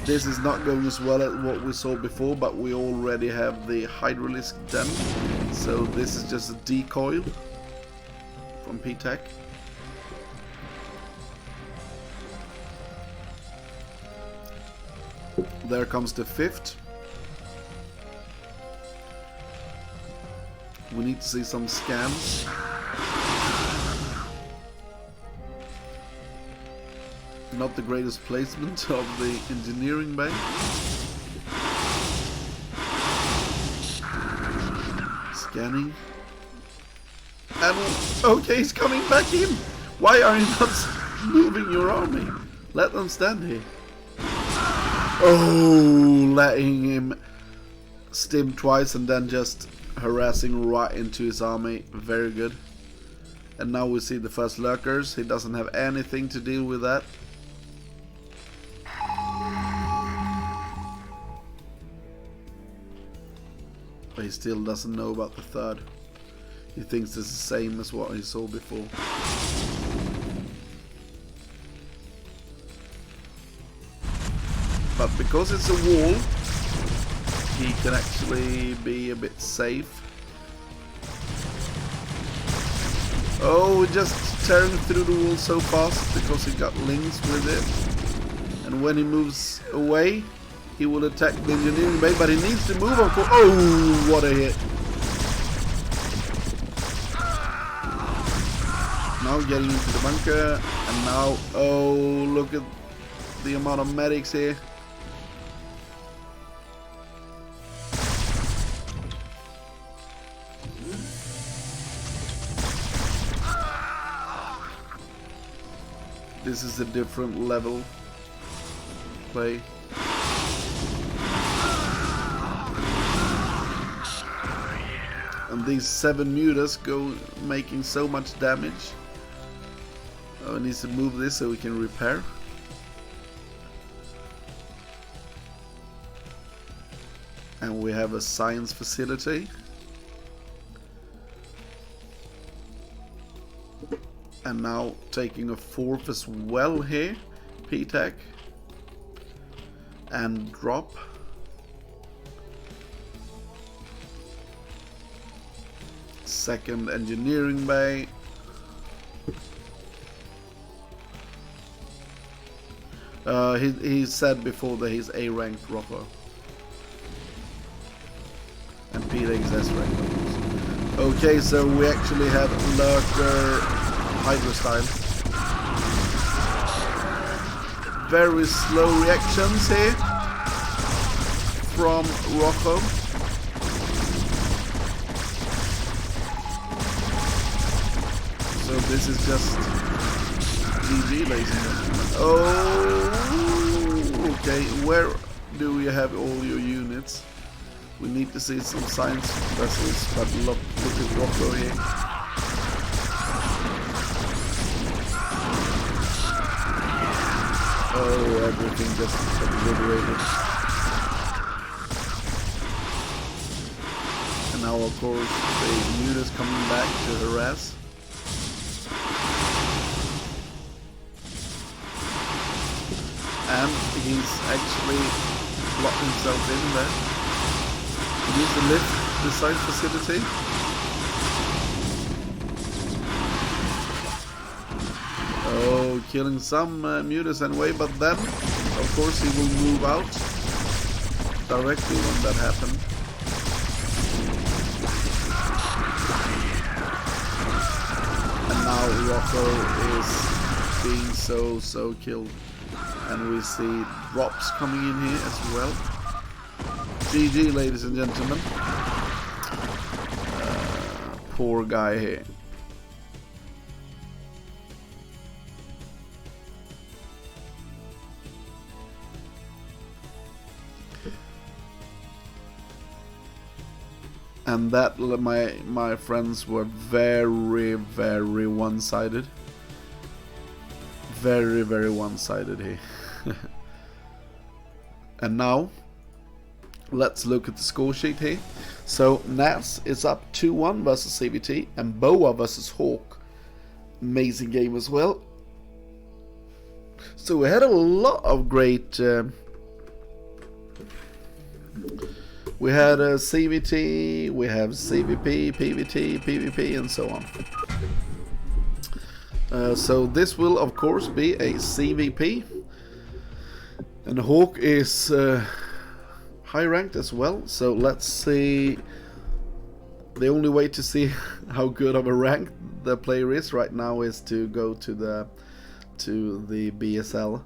This is not going as well as what we saw before, but we already have the Hydralisk Den, so this is just a decoy from PTAC. There comes the 5th. We need to see some scans. Not the greatest placement of the engineering bay. Scanning. And okay, he's coming back in. Why are you not moving your army? Let them stand here. Oh, letting him stim twice and then just harassing right into his army. Very good. And now we see the first lurkers. He doesn't have anything to deal with that. But he still doesn't know about the third. He thinks it's the same as what he saw before. But because it's a wall, he can actually be a bit safe. Oh, just tearing through the wall so fast because he got links with it. And when he moves away, he will attack the engineering bay, but he needs to move on. Oh, what a hit. Now getting into the bunker, and now, oh, look at the amount of medics here. This is a different level play. And these 7 mutas go making so much damage. Oh, it needs to move this so we can repair. And we have a science facility. And now taking a 4th as well here, PTAC, and drop. Second engineering bay. He said before that he's A ranked Rocco. And Peter is S ranked. Okay, so we actually have Lurker Hydro style. Very slow reactions here from Rocco. So this is just GG, ladies and gentlemen. Oh, okay. Where do you have all your units? We need to see some science vessels, but look at Rocco here. Oh, everything just obliterated. And now, of course, the units coming back to harass. And he's actually locked himself in there. Use the lift, the science facility. Oh, killing some mutas anyway, but then, of course, he will move out directly when that happens. And now Rocco is being so killed. And we see drops coming in here as well. GG, ladies and gentlemen. Poor guy here. And that, my friends, were very one-sided. Very one-sided here. And now let's look at the score sheet here. So NaS is up 2-1 versus CwT, and Boa versus Hawk. Amazing game as well. So we had a lot of great. We had CwT, we have CvP, PvT, PvP, and so on. So this will of course be a CvP, and Hawk is high ranked as well. So let's see. The only way to see how good of a rank the player is right now is to go to the BSL,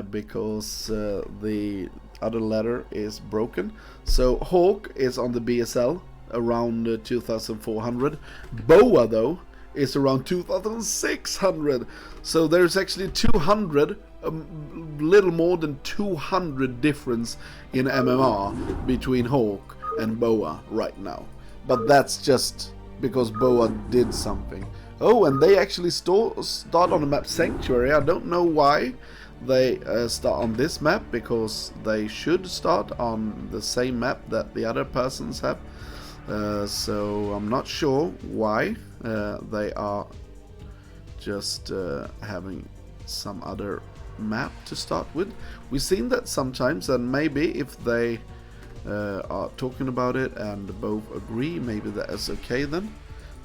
because the other ladder is broken. So Hawk is on the BSL around 2,400. Boa though is around 2,600. So there's actually 200, a little more than 200 difference in MMR between Hawk and Boa right now. But that's just because Boa did something. Oh, and they actually start on the map Sanctuary. I don't know why they start on this map, because they should start on the same map that the other persons have. So I'm not sure why they are just having some other map to start with. We've seen that sometimes, and maybe if they are talking about it and both agree, maybe that is okay then.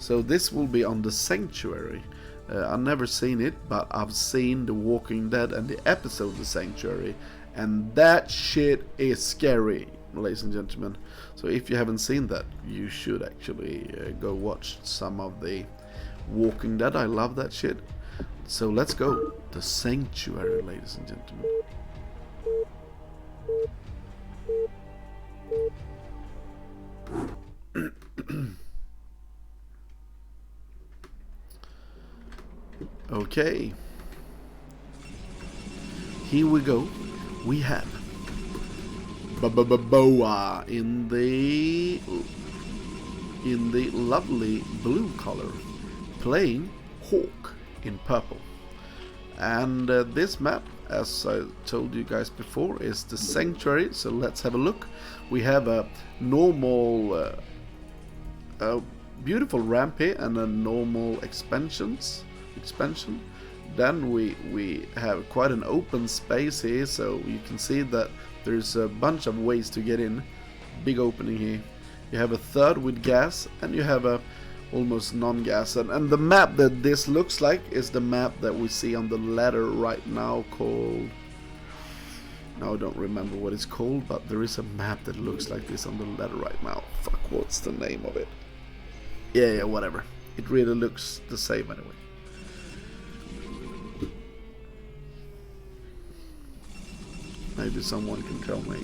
So this will be on the Sanctuary. I've never seen it, but I've seen The Walking Dead and the episode The Sanctuary, and that shit is scary, ladies and gentlemen. So if you haven't seen that, you should actually go watch some of the Walking Dead. I love that shit. So let's go. The Sanctuary, ladies and gentlemen. Okay, here we go. We have Boa in the lovely blue color, playing Hawk in purple. And this map, as I told you guys before, is the Sanctuary. So let's have a look. We have a normal, beautiful ramp here, and a normal expansion. Then we have quite an open space here, so you can see that there's a bunch of ways to get in. Big opening here. You have a third with gas, and you have a almost non-gas. And the map that this looks like is the map that we see on the ladder right now, called Now I don't remember what it's called, but there is a map that looks like this on the ladder right now. Fuck, what's the name of it? Yeah, whatever. It really looks the same anyway. Maybe someone can tell me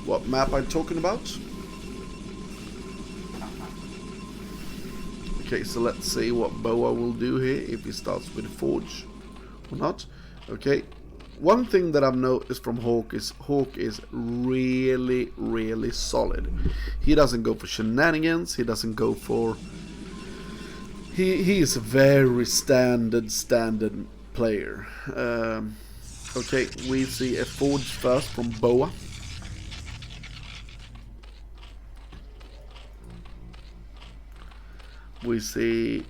what map I'm talking about. Okay, so let's see what Boa will do here, if he starts with Forge or not. Okay, one thing that I've noticed from Hawk is really solid. He doesn't go for shenanigans, he doesn't go for... He is a very standard player. Okay, we see a Forge first from Boa. We see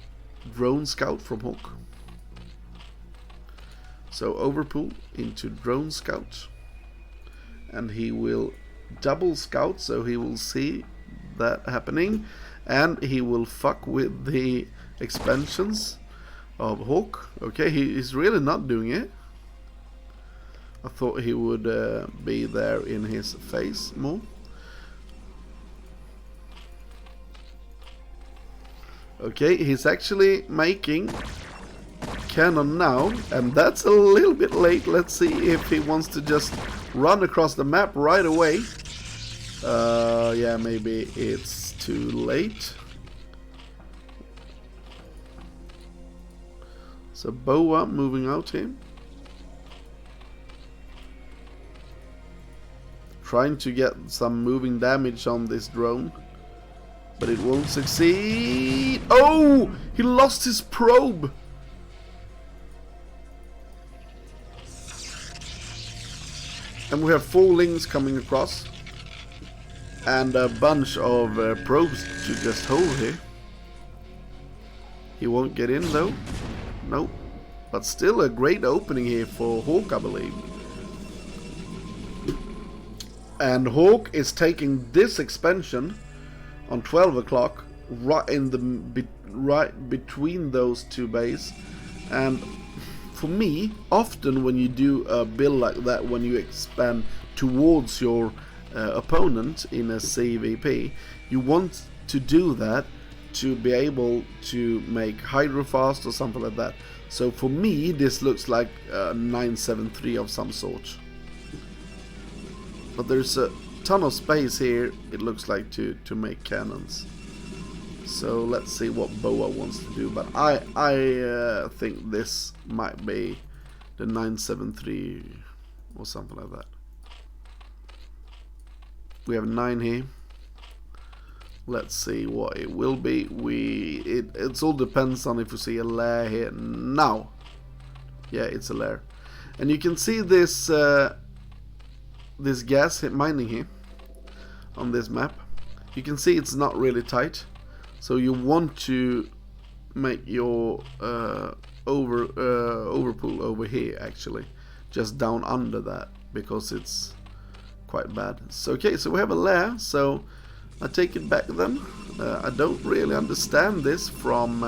Drone Scout from Hawk. So Overpool into Drone Scout. And he will double scout, so he will see that happening. And he will fuck with the expansions of Hawk. Okay, he's really not doing it. I thought he would be there in his face more. Okay, he's actually making cannon now, and that's a little bit late. Let's see if he wants to just run across the map right away. Yeah, maybe it's too late. So Boa moving out here. Trying to get some moving damage on this drone, but it won't succeed. Oh, he lost his probe. And we have 4 lings coming across and a bunch of probes to just hold here. He won't get in though. Nope. But still a great opening here for Hawk, I believe. And Hawk is taking this expansion on 12 o'clock, right in the right between those two bays. And for me, often when you do a build like that, when you expand towards your opponent in a CvP, you want to do that to be able to make Hydro fast or something like that. So for me, this looks like a 973 of some sort. But there's a ton of space here, it looks like, to make cannons. So let's see what Boa wants to do. But I think this might be the 973 or something like that. We have 9 here. Let's see what it will be. It all depends on if we see a lair here now. Yeah, it's a lair, and you can see this this gas mining here on this map. You can see it's not really tight, so you want to make your overpool over here, actually, just down under that, because it's quite bad. So okay, so we have a lair, so I take it back then. I don't really understand this from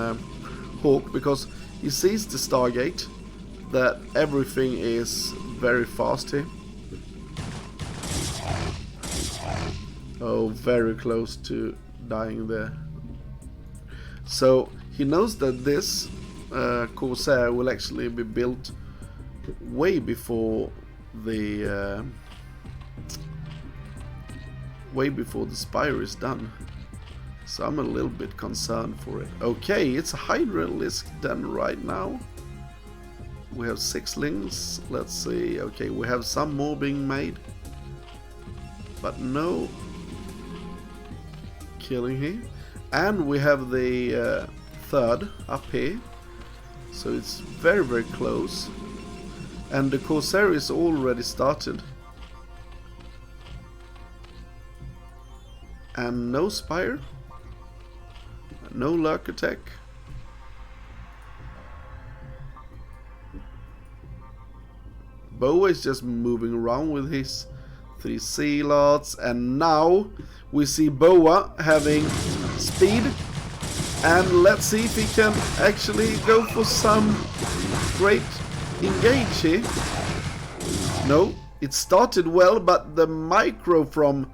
Hawk, because he sees the Stargate, that everything is very fast here. Oh, very close to dying there. So he knows that this Corsair will actually be built way before the Spire is done. So I'm a little bit concerned for it. Okay, it's a Hydralisk then right now. We have 6 lings. Let's see. Okay, we have some more being made, but no killing here. And we have the third up here, so it's very, very close. And the Corsair is already started. And no Spire, no Lurk attack. Boa is just moving around with his 3 Zealots, and now we see Boa having speed, and let's see if he can actually go for some great engage here. No, it started well, but the micro from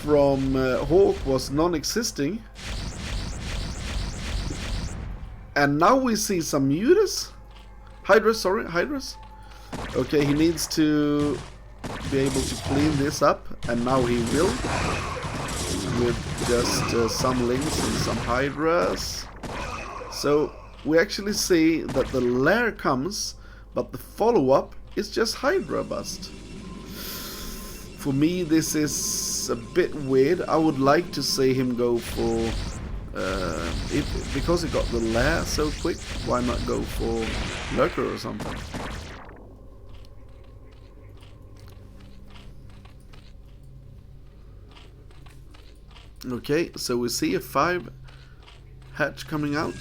Hawk was non-existing. And now we see some mutas. Hydras. Okay, he needs to be able to clean this up, and now he will. With just some links and some hydras. So we actually see that the lair comes, but the follow-up is just hydra bust. For me, this is a bit weird. I would like to see him go for because he got the lair so quick, why not go for lurker or something? Okay, so we see a 5 hatch coming out.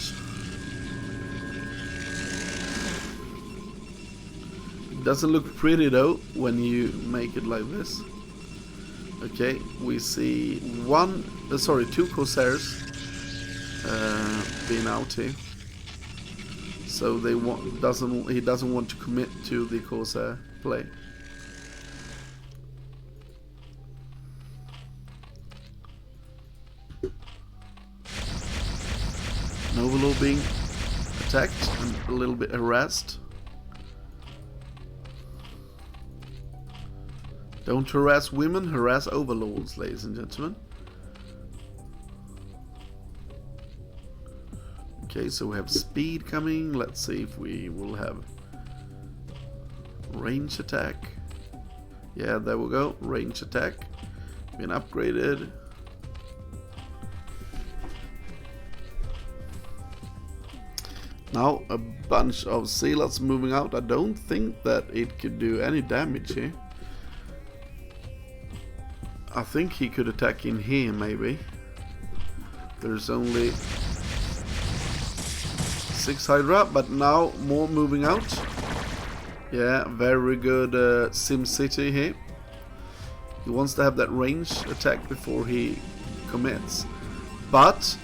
Doesn't look pretty though when you make it like this. Okay, we see 2 Corsairs being out here. So he doesn't want to commit to the Corsair play. Novelord being attacked and a little bit harassed. Don't harass women, harass overlords, ladies and gentlemen. Okay, so we have speed coming. Let's see if we will have range attack. Yeah, there we go. Range attack. Been upgraded. Now a bunch of zealots moving out. I don't think that it could do any damage here. I think he could attack in here maybe. There's only 6 Hydra, but now more moving out. Yeah, very good SimCity here. He wants to have that range attack before he commits. But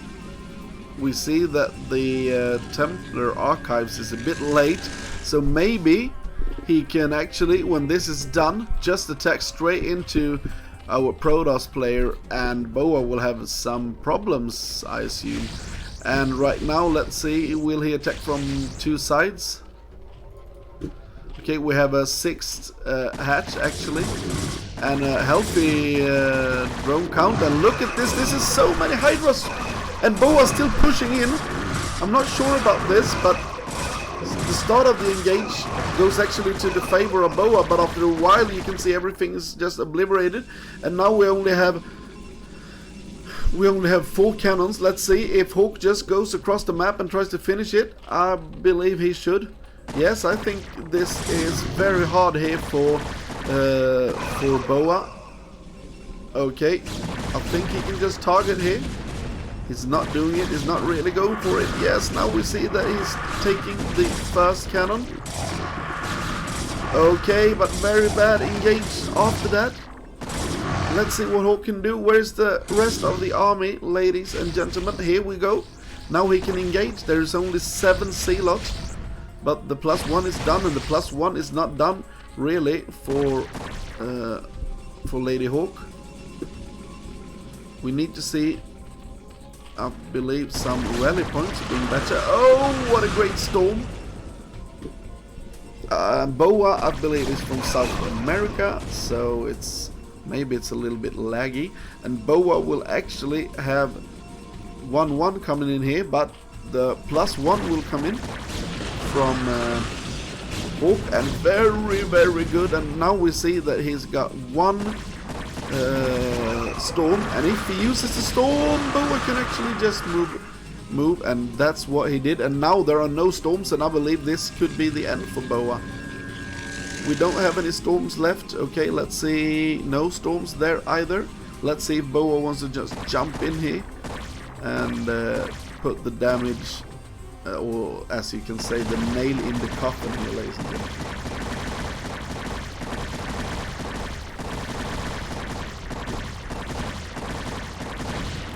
we see that the Templar Archives is a bit late, so maybe he can actually, when this is done, just attack straight into our Protoss player, and Boa will have some problems, I assume. And right now, let's see, will he attack from 2 sides? Okay, we have a 6th hatch actually, and a healthy drone count. And look at this, this is so many Hydras, and Boa still pushing in. I'm not sure about this, but the start of the engage goes actually to the favor of Boa, but after a while you can see everything is just obliterated, and now we only have 4 cannons. Let's see if Hawk just goes across the map and tries to finish it. I believe he should. Yes, I think this is very hard here for Boa. Okay, I think he can just target here. He's not doing it, he's not really going for it. Yes, now we see that he's taking the first cannon. Okay, but very bad engage after that. Let's see what Hawk can do. Where's the rest of the army, ladies and gentlemen? Here we go. Now he can engage. There's only 7 zealots, but the +1 is done, and the +1 is not done really for Lady Hawk. We need to see, I believe, some rally points being better. Oh, what a great storm! Boa, I believe, is from South America, so maybe it's a little bit laggy. And Boa will actually have 1-1 coming in here, but the +1 will come in from Hawk, and very, very good. And now we see that he's got 1 storm, and if he uses the storm, Boa can actually just move, and that's what he did. And now there are no storms, and I believe this could be the end for Boa. We don't have any storms left. Okay, let's see. No storms there either. Let's see if Boa wants to just jump in here and put the damage, or as you can say, the nail in the coffin here, ladies and gentlemen.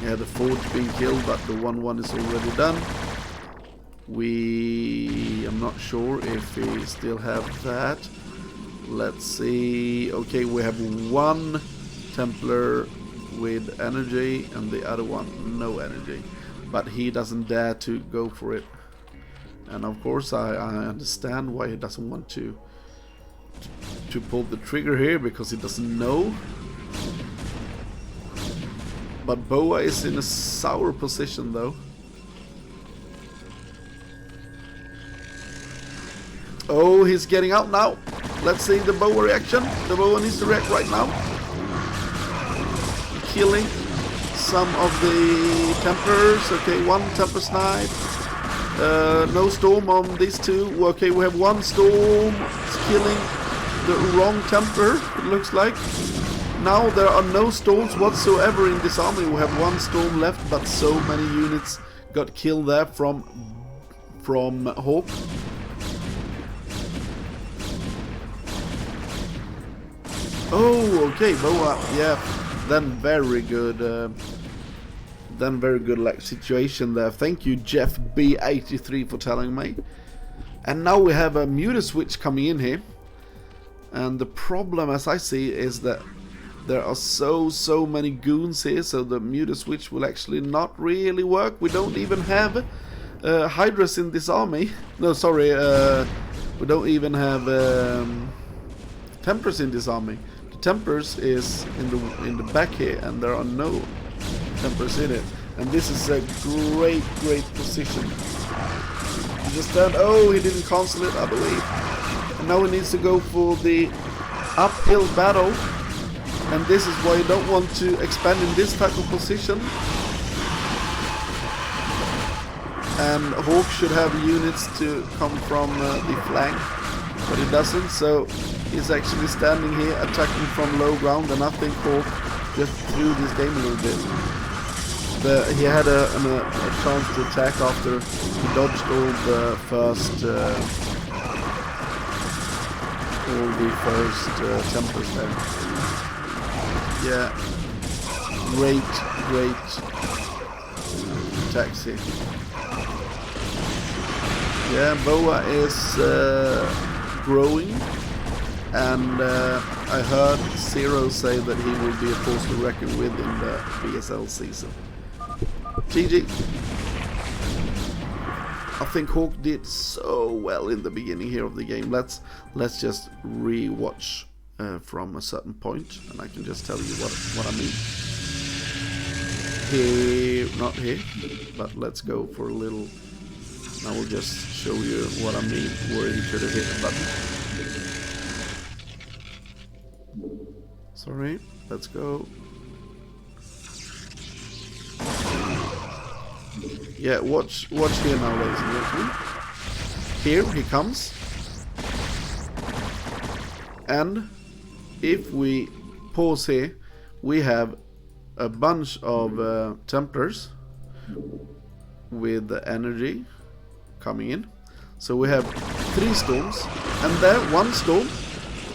Yeah, the Forge being killed, but the 1-1 is already done. I'm not sure if we still have that. Let's see. Okay, we have one Templar with energy and the other one no energy, but he doesn't dare to go for it. And of course I understand why he doesn't want to pull the trigger here, because he doesn't know. But Boa is in a sour position though. Oh, he's getting out now. Let's see the Boa reaction. The Boa needs to react right now. Killing some of the Templars. Okay, one Templar snipe. No storm on these two. Okay, we have one storm. It's killing the wrong Templar, it looks like. Now there are no storms whatsoever in this army. We have one storm left, but so many units got killed there from Hawk. Oh, okay, Boa, yeah, then very good like situation there. Thank you, Jeff B83, for telling me. And now we have a muta switch coming in here, and the problem, as I see, is that there are so many goons here, so the muta switch will actually not really work. We don't even have Hydras in this army. No, sorry, we don't even have Templars in this army. Templars is in the back here, and there are no Templars in it, and this is a great position. He just turned. Oh, he didn't cancel it, I believe. And now he needs to go for the uphill battle, and this is why you don't want to expand in this type of position. And Hawk should have units to come from the flank, but he doesn't, so he's actually standing here attacking from low ground, and I think Hawk just threw this game a little bit. He had a chance to attack after he dodged all the first Templars there. Yeah, great attacks here. Yeah, Boa is growing, and I heard Zero say that he will be a force to reckon with in the BSL season. GG. I think Hawk did so well in the beginning here of the game. Let's just re-watch from a certain point, and I can just tell you what I mean. Here, not here, but let's go for a little. I will just show you what I mean, where he should have hit the button. Sorry, let's go. Yeah, watch here now, ladies and gentlemen. Here he comes. And if we pause here, we have a bunch of Templars with the energy coming in. So we have 3 storms, and there 1 storm.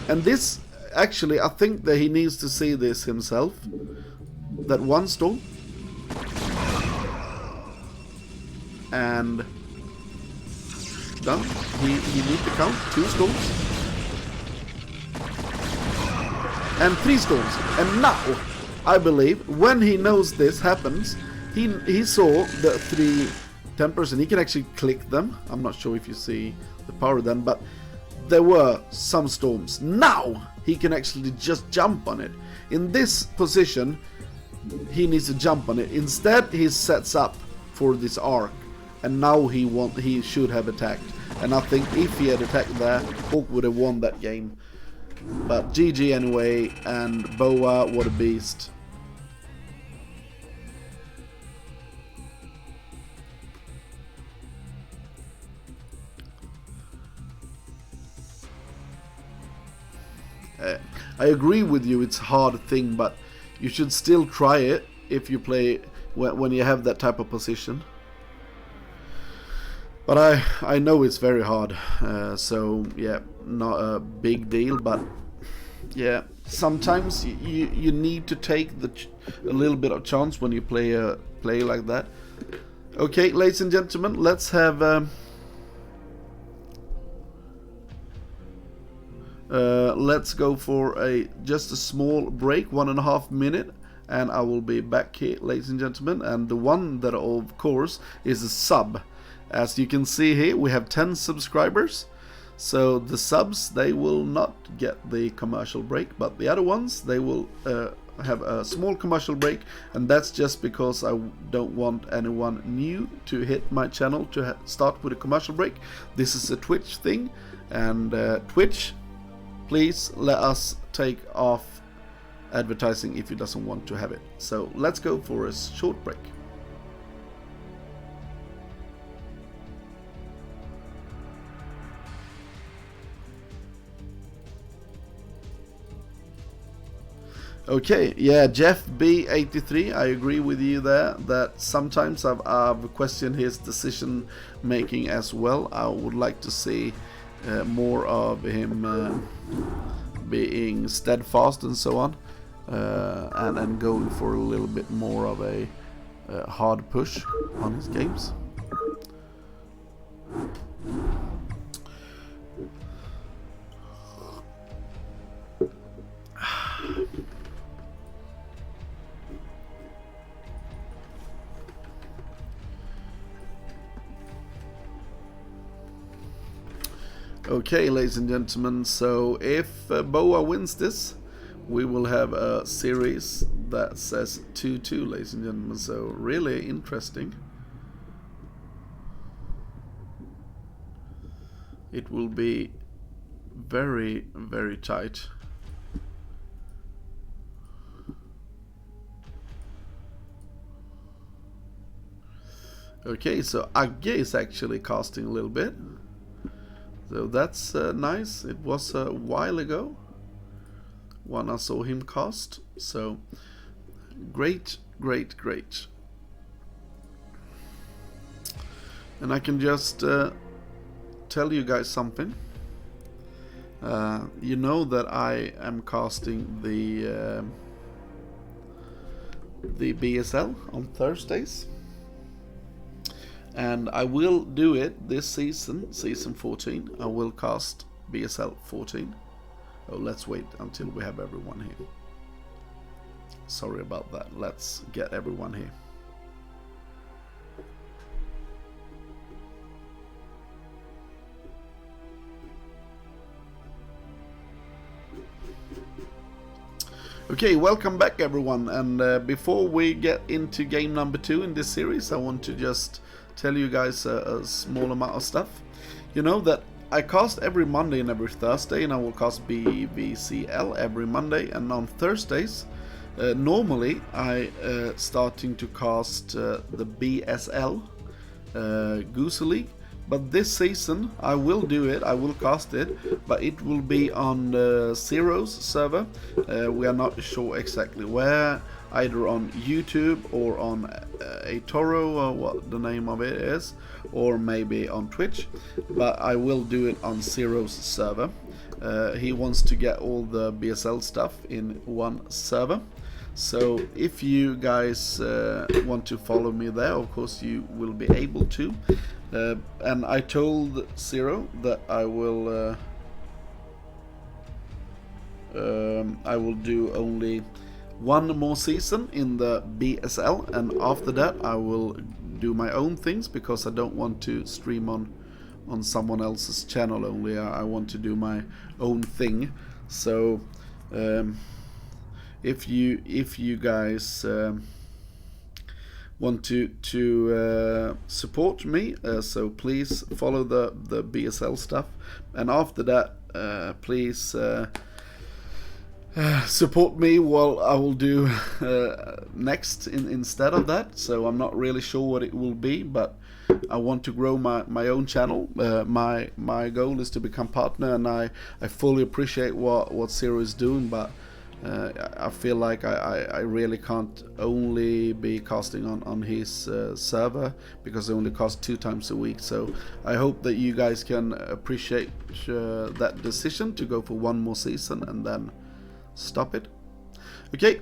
And this, actually, I think that he needs to see this himself. That 1 storm. And done. He needs to count 2 storms. And 3 storms. And now, I believe, when he knows this happens, he saw the 3 Templars, and he can actually click them. I'm not sure if you see the power then, but there were some storms. Now he can actually just jump on it. In this position, he needs to jump on it. Instead, he sets up for this arc, and now he should have attacked. And I think if he had attacked there, Hawk would have won that game. But GG anyway, and Boa, what a beast. I agree with you, it's a hard thing, but you should still try it if you play when you have that type of position. But I know it's very hard, so yeah, not a big deal, but yeah, sometimes you need to take a little bit of chance when you play like that. Okay, ladies and gentlemen, let's have Let's go for just a small break, 1.5 minutes, and I will be back here, ladies and gentlemen. And the one that, of course, is a sub. As you can see here, we have 10 subscribers. So the subs, they will not get the commercial break, but the other ones, they will have a small commercial break, and that's just because I don't want anyone new to hit my channel to start with a commercial break. This is a Twitch thing, and Twitch, please let us take off advertising if you doesn't want to have it. So let's go for a short break. Okay, yeah, Jeff B83, I agree with you there, that sometimes I've questioned his decision making as well. I would like to see more of him being steadfast and so on, and going for a little bit more of a hard push on his games. Okay, ladies and gentlemen, so if Boa wins this, we will have a series that says 2-2, ladies and gentlemen, so really interesting. It will be very, very tight. Okay, so Agge is actually casting a little bit. So that's nice. It was a while ago when I saw him cast. So great, great, great. And I can just tell you guys something. You know that I am casting the BSL on Thursdays. And I will do it this season, season 14. I will cast BSL 14. Oh, let's wait until we have everyone here. Sorry about that. Let's get everyone here. Okay, welcome back everyone. And before we get into game number 2 in this series, I want to just tell you guys a small amount of stuff. You know that I cast every Monday and every Thursday, and I will cast BWCL every Monday, and on Thursdays normally I starting to cast the BSL Goose League, but this season I will do it, I will cast it, but it will be on the Zero's server. We are not sure exactly where, either on YouTube or on a Toro, or what the name of it is, or maybe on Twitch, but I will do it on Zero's server. He wants to get all the BSL stuff in one server, so if you guys want to follow me there, of course you will be able to. And I told Zero that I will do only one more season in the BSL, and after that I will do my own things, because I don't want to stream on someone else's channel only. I want to do my own thing. So if you guys want to support me, so please follow the BSL stuff, and after that please support me while I will do next instead of that. So I'm not really sure what it will be, but I want to grow my own channel. My goal is to become partner, and I fully appreciate what Zero is doing, but I feel like I really can't only be casting on his server, because I only cast 2 times a week. So I hope that you guys can appreciate that decision to go for one more season and then stop it. Okay,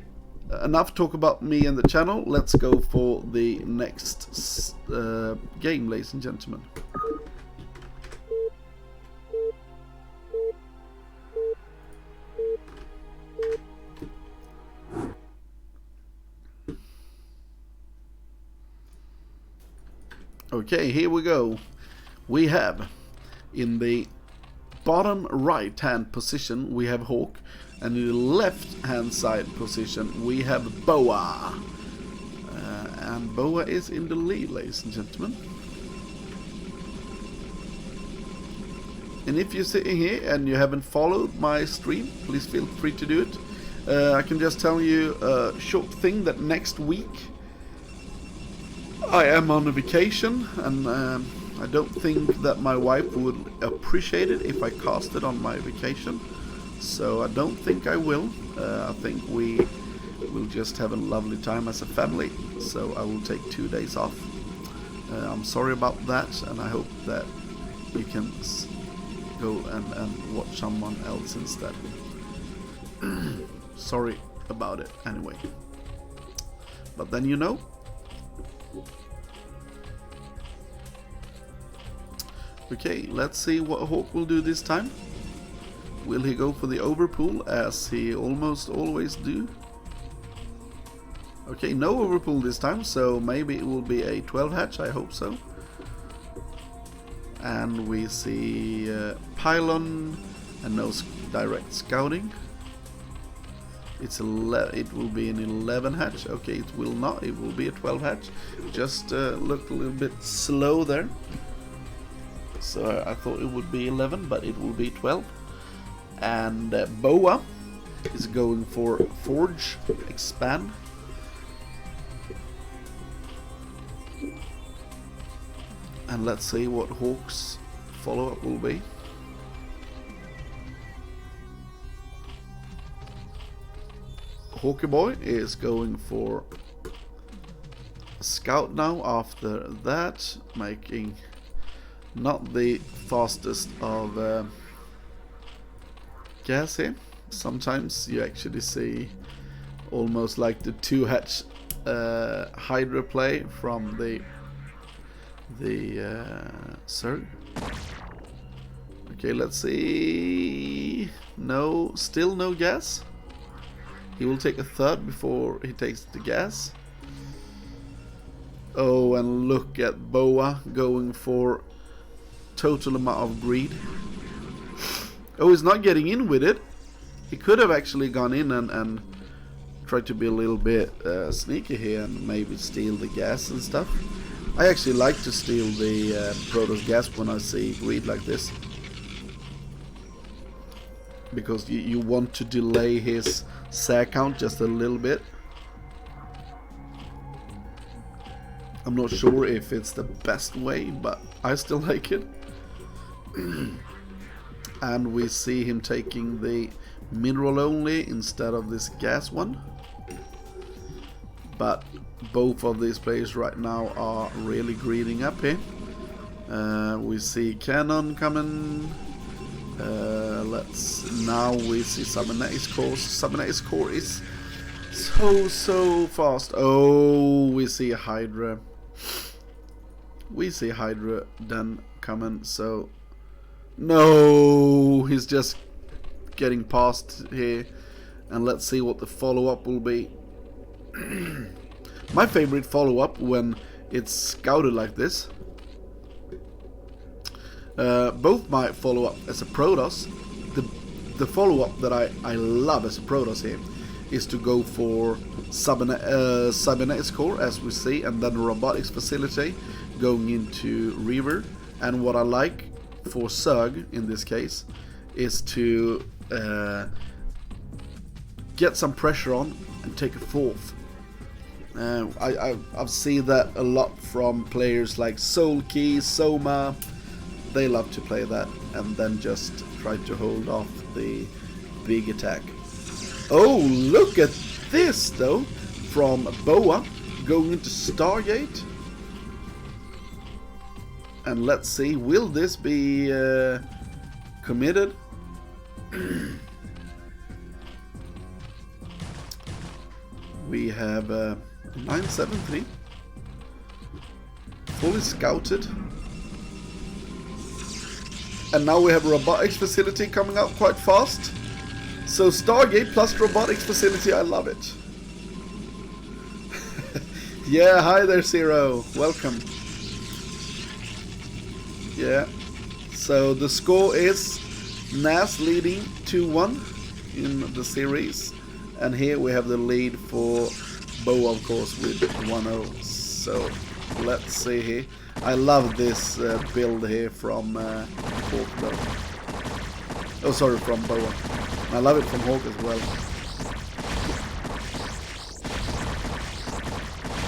enough talk about me and the channel. Let's go for the next game, ladies and gentlemen. Okay, here we go. We have in the bottom right hand position we have Hawk, and in the left hand side position we have Boa. And Boa is in the lead, ladies and gentlemen. And if you're sitting here and you haven't followed my stream, please feel free to do it. I can just tell you a short thing that next week I am on a vacation, and I don't think that my wife would appreciate it if I cast it on my vacation. So I don't think I will. I think we will just have a lovely time as a family. So I will take 2 days off. I'm sorry about that, and I hope that you can go and watch someone else instead. Sorry about it anyway. But then you know. Okay, let's see what Hawk will do this time. Will he go for the overpull as he almost always do? Okay, no overpull this time, so maybe it will be a 12 hatch, I hope so. And we see pylon and no direct scouting. It will be an 11 hatch. Okay, it will not. It will be a 12 hatch. Just looked a little bit slow there. So I thought it would be 11, but it will be 12. And Boa is going for Forge, Expand. And let's see what Hawk's follow-up will be. Hawky Boy is going for Scout now after that, making not the fastest of gas here. Sometimes you actually see almost like the 2-hatch Hydra play from the Zerg. Okay, let's see. No, still no gas. He will take a third before he takes the gas. Oh, and look at Boa going for total amount of greed. Oh, he's not getting in with it. He could have actually gone in and tried to be a little bit sneaky here and maybe steal the gas and stuff. I actually like to steal the Protoss gas when I see greed like this, because you want to delay his SAC count just a little bit. I'm not sure if it's the best way, but I still like it. And we see him taking the mineral only instead of this gas one. But both of these players right now are really greeding up here. We see cannon coming. Now we see Cybernetics core. Cybernetics core is so fast. Oh, we see a Hydra. We see Hydra then coming. So no, he's just getting past here. And let's see what the follow-up will be. My favorite follow-up when it's scouted like this. Both my follow-up as a Protoss, the follow-up that I love as a Protoss here is to go for Cybernetics core, as we see, and then robotics facility going into Reaver. And what I like for Zerg in this case is to get some pressure on and take a fourth. I've seen that a lot from players like Soulkey, Soma. They love to play that and then just try to hold off the big attack. Oh, look at this though, from Boa going into Stargate. And let's see, will this be committed? We have 973 fully scouted, and now we have a robotics facility coming out quite fast. So Stargate plus robotics facility, I love it. Yeah, hi there Zero, welcome. Yeah. So the score is NaS leading 2-1 in the series. And here we have the lead for BWCL, of course, with 1-0. So let's see here. I love this build here from Hawk though. Oh, sorry, from BWCL. I love it from Hawk as well.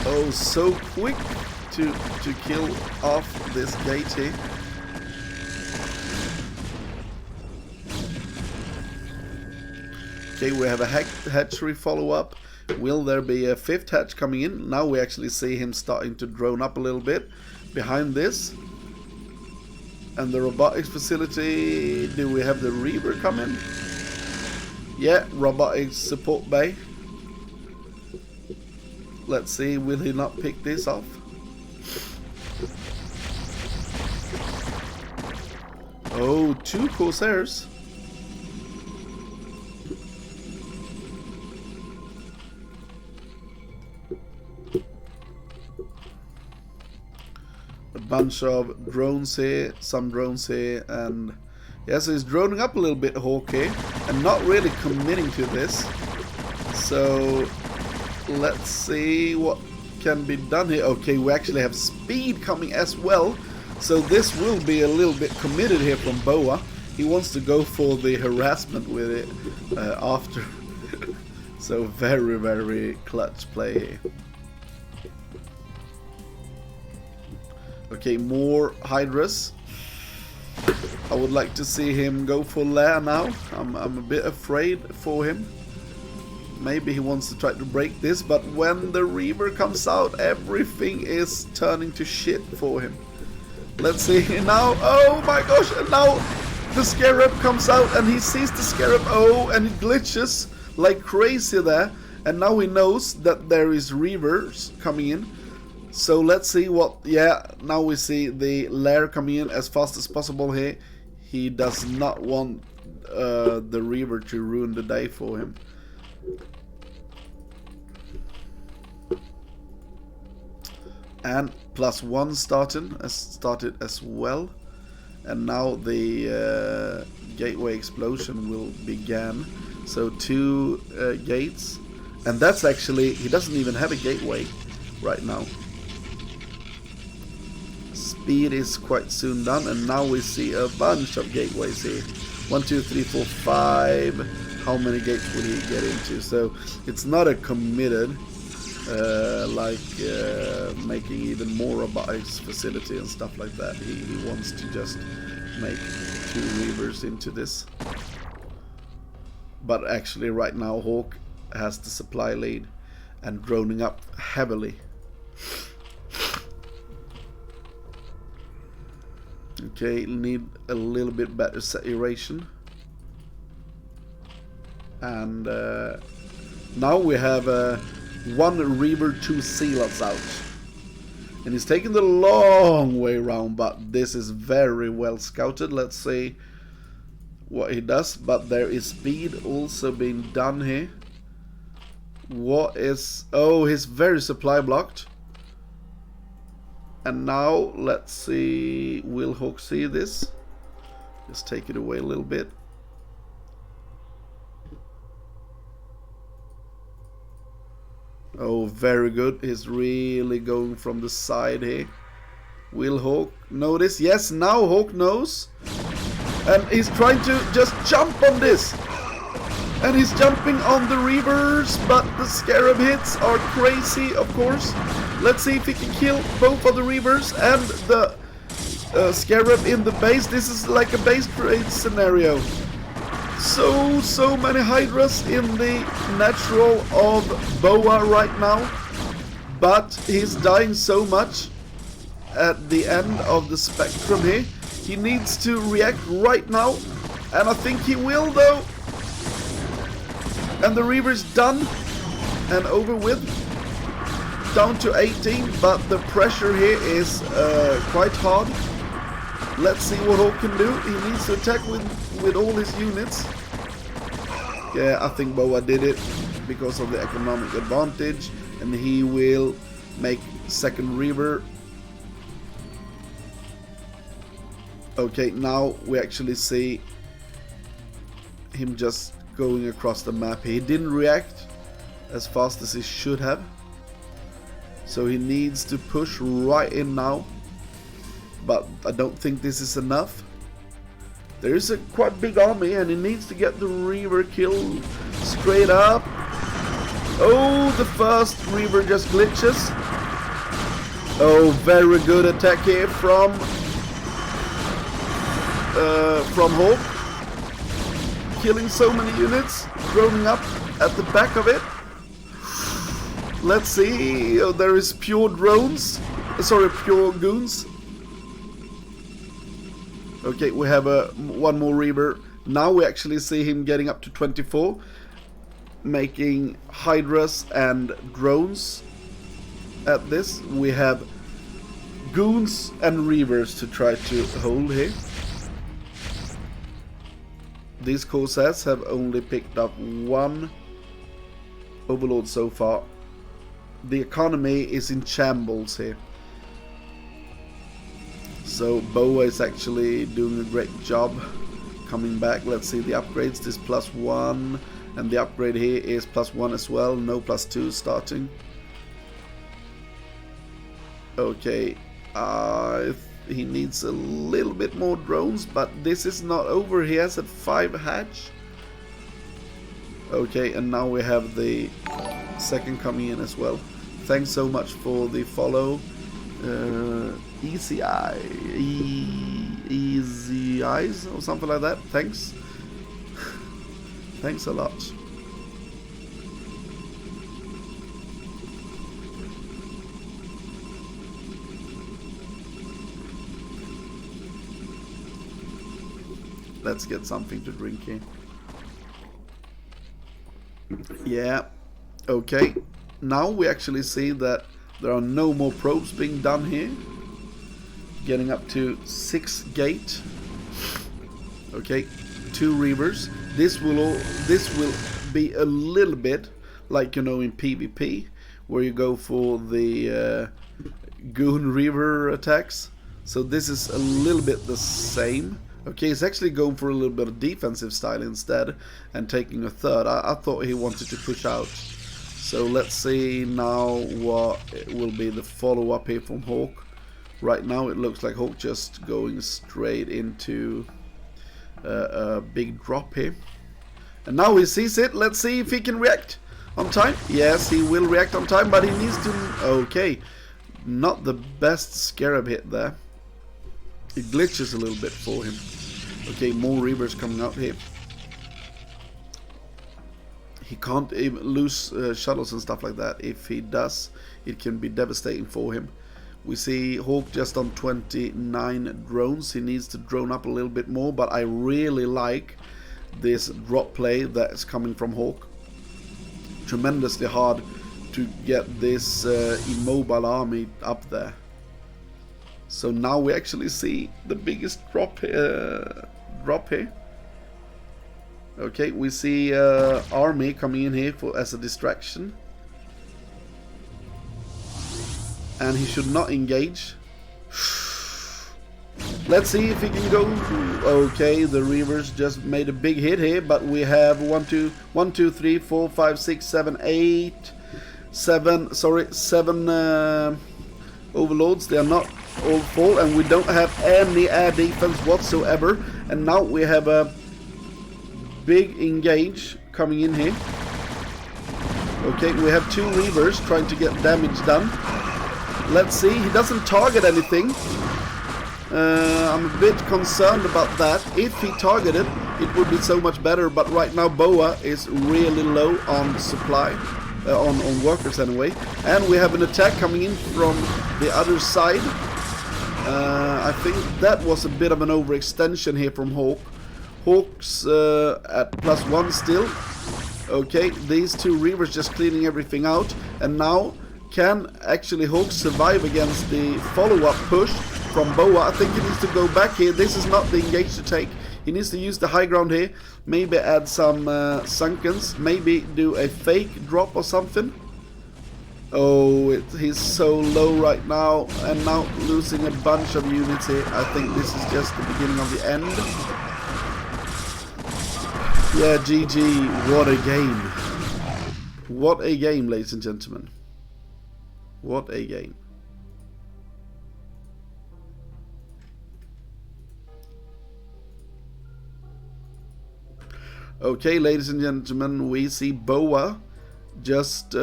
Oh, so quick to kill off this gate here. Okay, we have a hatchery follow-up. Will there be a fifth hatch coming in? Now we actually see him starting to drone up a little bit behind this. And the robotics facility, do we have the Reaver coming? Yeah, robotics support bay. Let's see, will he not pick this off? Oh, 2 Corsairs. A bunch of drones here, some drones here, and yeah, so he's droning up a little bit, Hawk here, and not really committing to this. So let's see what can be done here. Okay, we actually have speed coming as well, so this will be a little bit committed here from BWCL. He wants to go for the harassment with it after. So very, very clutch play here. Okay, more Hydras. I would like to see him go for lair now. I'm a bit afraid for him. Maybe he wants to try to break this, but when the Reaver comes out, everything is turning to shit for him. Let's see now. Oh my gosh, and now the Scarab comes out and he sees the Scarab. Oh, and it glitches like crazy there. And now he knows that there is Reavers coming in. So let's see what, yeah, now we see the lair coming in as fast as possible here. He does not want the Reaver to ruin the day for him. And +1 started as well. And now the gateway explosion will begin. So 2 gates. And that's actually, he doesn't even have a gateway right now. Speed is quite soon done, and now we see a bunch of gateways here. 1, 2, 3, 4, 5. How many gates will he get into? So it's not a committed making even more robotics facility and stuff like that. He wants to just make 2 Reavers into this. But actually right now Hawk has the supply lead and droning up heavily. Okay, need a little bit better saturation. And now we have 1 Reaver, 2 Zealots out. And he's taking the long way around, but this is very well scouted. Let's see what he does. But there is speed also being done here. What is... oh, he's very supply blocked. And now let's see, will Hawk see this? Just take it away a little bit. Oh, very good. He's really going from the side here. Will Hawk notice? Yes, now Hawk knows. And he's trying to just jump on this. And he's jumping on the Reavers, but the Scarab hits are crazy, of course. Let's see if he can kill both of the Reavers and the Scarab in the base. This is like a base trade scenario. So many Hydras in the natural of BWCL right now. But he's dying so much at the end of the spectrum here. He needs to react right now. And I think he will though. And the Reaver's done and over with. Down to 18, but the pressure here is quite hard. Let's see what Hawk can do. He needs to attack with all his units. Yeah, I think BWCL did it because of the economic advantage, and he will make second Reaver. Okay, now we actually see him just going across the map. He didn't react as fast as he should have. So he needs to push right in now. But I don't think this is enough. There is a quite big army and he needs to get the Reaver kill straight up. Oh, the first Reaver just glitches. Oh, very good attack here from Hawk. Killing so many units, droning up at the back of it. Let's see, oh, there is pure drones, sorry, pure goons. Okay, we have one more Reaver. Now we actually see him getting up to 24, making Hydras and drones at this. We have goons and Reavers to try to hold here. These Corsairs have only picked up one Overlord so far. The economy is in shambles here. So Boa is actually doing a great job coming back. Let's see the upgrades. This +1 and the upgrade here is +1 as well. No +2 starting. Okay, he needs a little bit more drones, but this is not over. He has a 5 hatch. Okay, and now we have the second coming in as well. Thanks so much for the follow. Easy Eyes or something like that. Thanks. Thanks a lot. Let's get something to drink here. Yeah. Okay. Now we actually see that there are no more probes being done here. Getting up to 6 gate. Okay, 2 Reavers. This will be a little bit like, you know, in PvP, where you go for the Goon Reaver attacks. So this is a little bit the same. Okay, he's actually going for a little bit of defensive style instead and taking a third. I thought he wanted to push out. So let's see now what will be the follow-up here from Hawk. Right now it looks like Hawk just going straight into a big drop here. And now he sees it. Let's see if he can react on time. Yes, he will react on time, but he needs to... Okay, not the best Scarab hit there. It glitches a little bit for him. Okay, more Reavers coming out here. He can't even lose shuttles and stuff like that. If he does, it can be devastating for him. We see Hawk just on 29 drones. He needs to drone up a little bit more, but I really like this drop play that is coming from Hawk. Tremendously hard to get this immobile army up there. So now we actually see the biggest drop here. Okay, we see army coming in here as a distraction. And he should not engage. Let's see if he can go. Okay, the Reavers just made a big hit here, but we have 1, 2, 3, 4, 5, 6, 7, 8, 7 Overlords. They are not all full, and we don't have any air defense whatsoever. And now we have a big engage coming in here. Okay, we have 2 Reavers trying to get damage done. Let's see, he doesn't target anything. I'm a bit concerned about that. If he targeted, it would be so much better, but right now Boa is really low on supply, on workers anyway. And we have an attack coming in from the other side. I think that was a bit of an overextension here from Hawk. Hawk's at +1 still. Okay, these 2 Reavers just cleaning everything out. And now, can actually Hawk survive against the follow-up push from Boa? I think he needs to go back here. This is not the engage to take. He needs to use the high ground here. Maybe add some Sunkens. Maybe do a fake drop or something. Oh, he's so low right now, and now losing a bunch of units here. I think this is just the beginning of the end. Yeah, GG. What a game. What a game, ladies and gentlemen. What a game. Okay, ladies and gentlemen, we see Boa just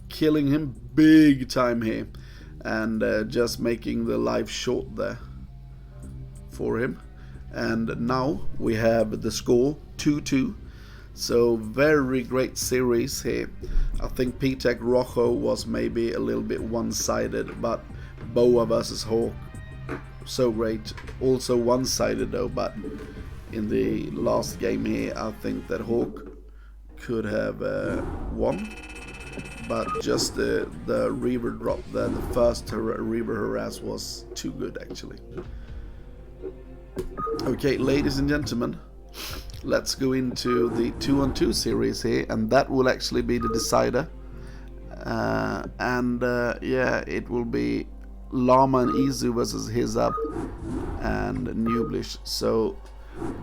killing him big time here, and just making the life short there for him. And now we have the score 2-2. So very great series here. I think P-Tech Rojo was maybe a little bit one-sided, but Boa versus Hawk, so great. Also one-sided though, but in the last game here I think that Hawk could have won. But just the Reaver drop there, the first Reaver harass was too good actually. Okay, ladies and gentlemen, let's go into the 2-on-2 series here, and that will actually be the decider. Yeah, it will be Llama and Izu versus His Up and Nublish. So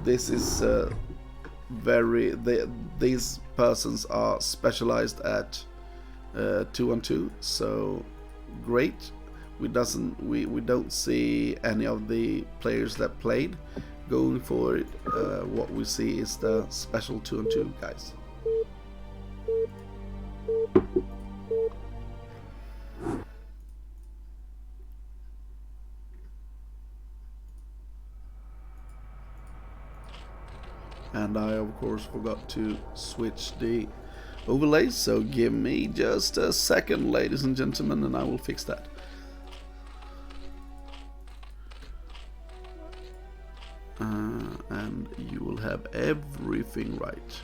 this is these persons are specialized at 2-on-2, so great. We don't see any of the players that played going for it. What we see is the special 2-on-2 guys. And I of course forgot to switch the overlays, so give me just a second, ladies and gentlemen, and I will fix that. And you will have everything right.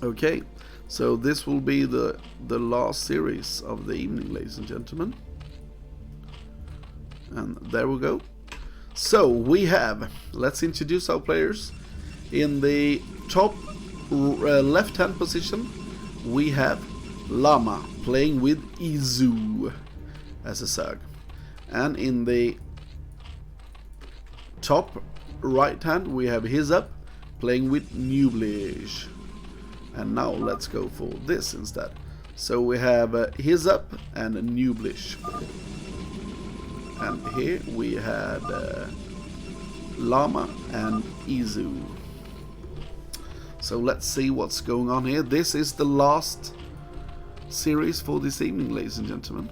Okay, so this will be the last series of the evening, ladies and gentlemen. And there we go. So we have, let's introduce our players. In the top left hand position we have Llama playing with Izu as a Zerg, and in the top right hand we have His Up playing with Nublish. And now let's go for this instead. So we have His Up and Nublish, and here we had Llama and Izu. So let's see what's going on here. This is the last series for this evening, ladies and gentlemen.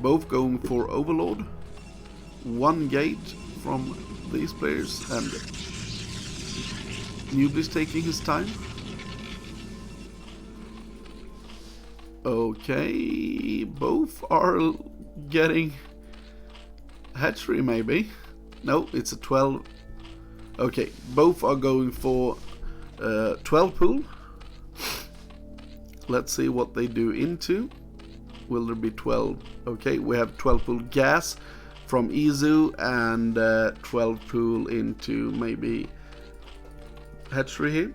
Both going for Overlord. One gate from these players, and Nublish taking his time. Okay, both are getting hatchery maybe. No, it's a 12. Okay, both are going for 12 pool. Let's see what they do into. Will there be 12? Okay, we have 12 pool gas from Izu and 12 pool into maybe hatchery here.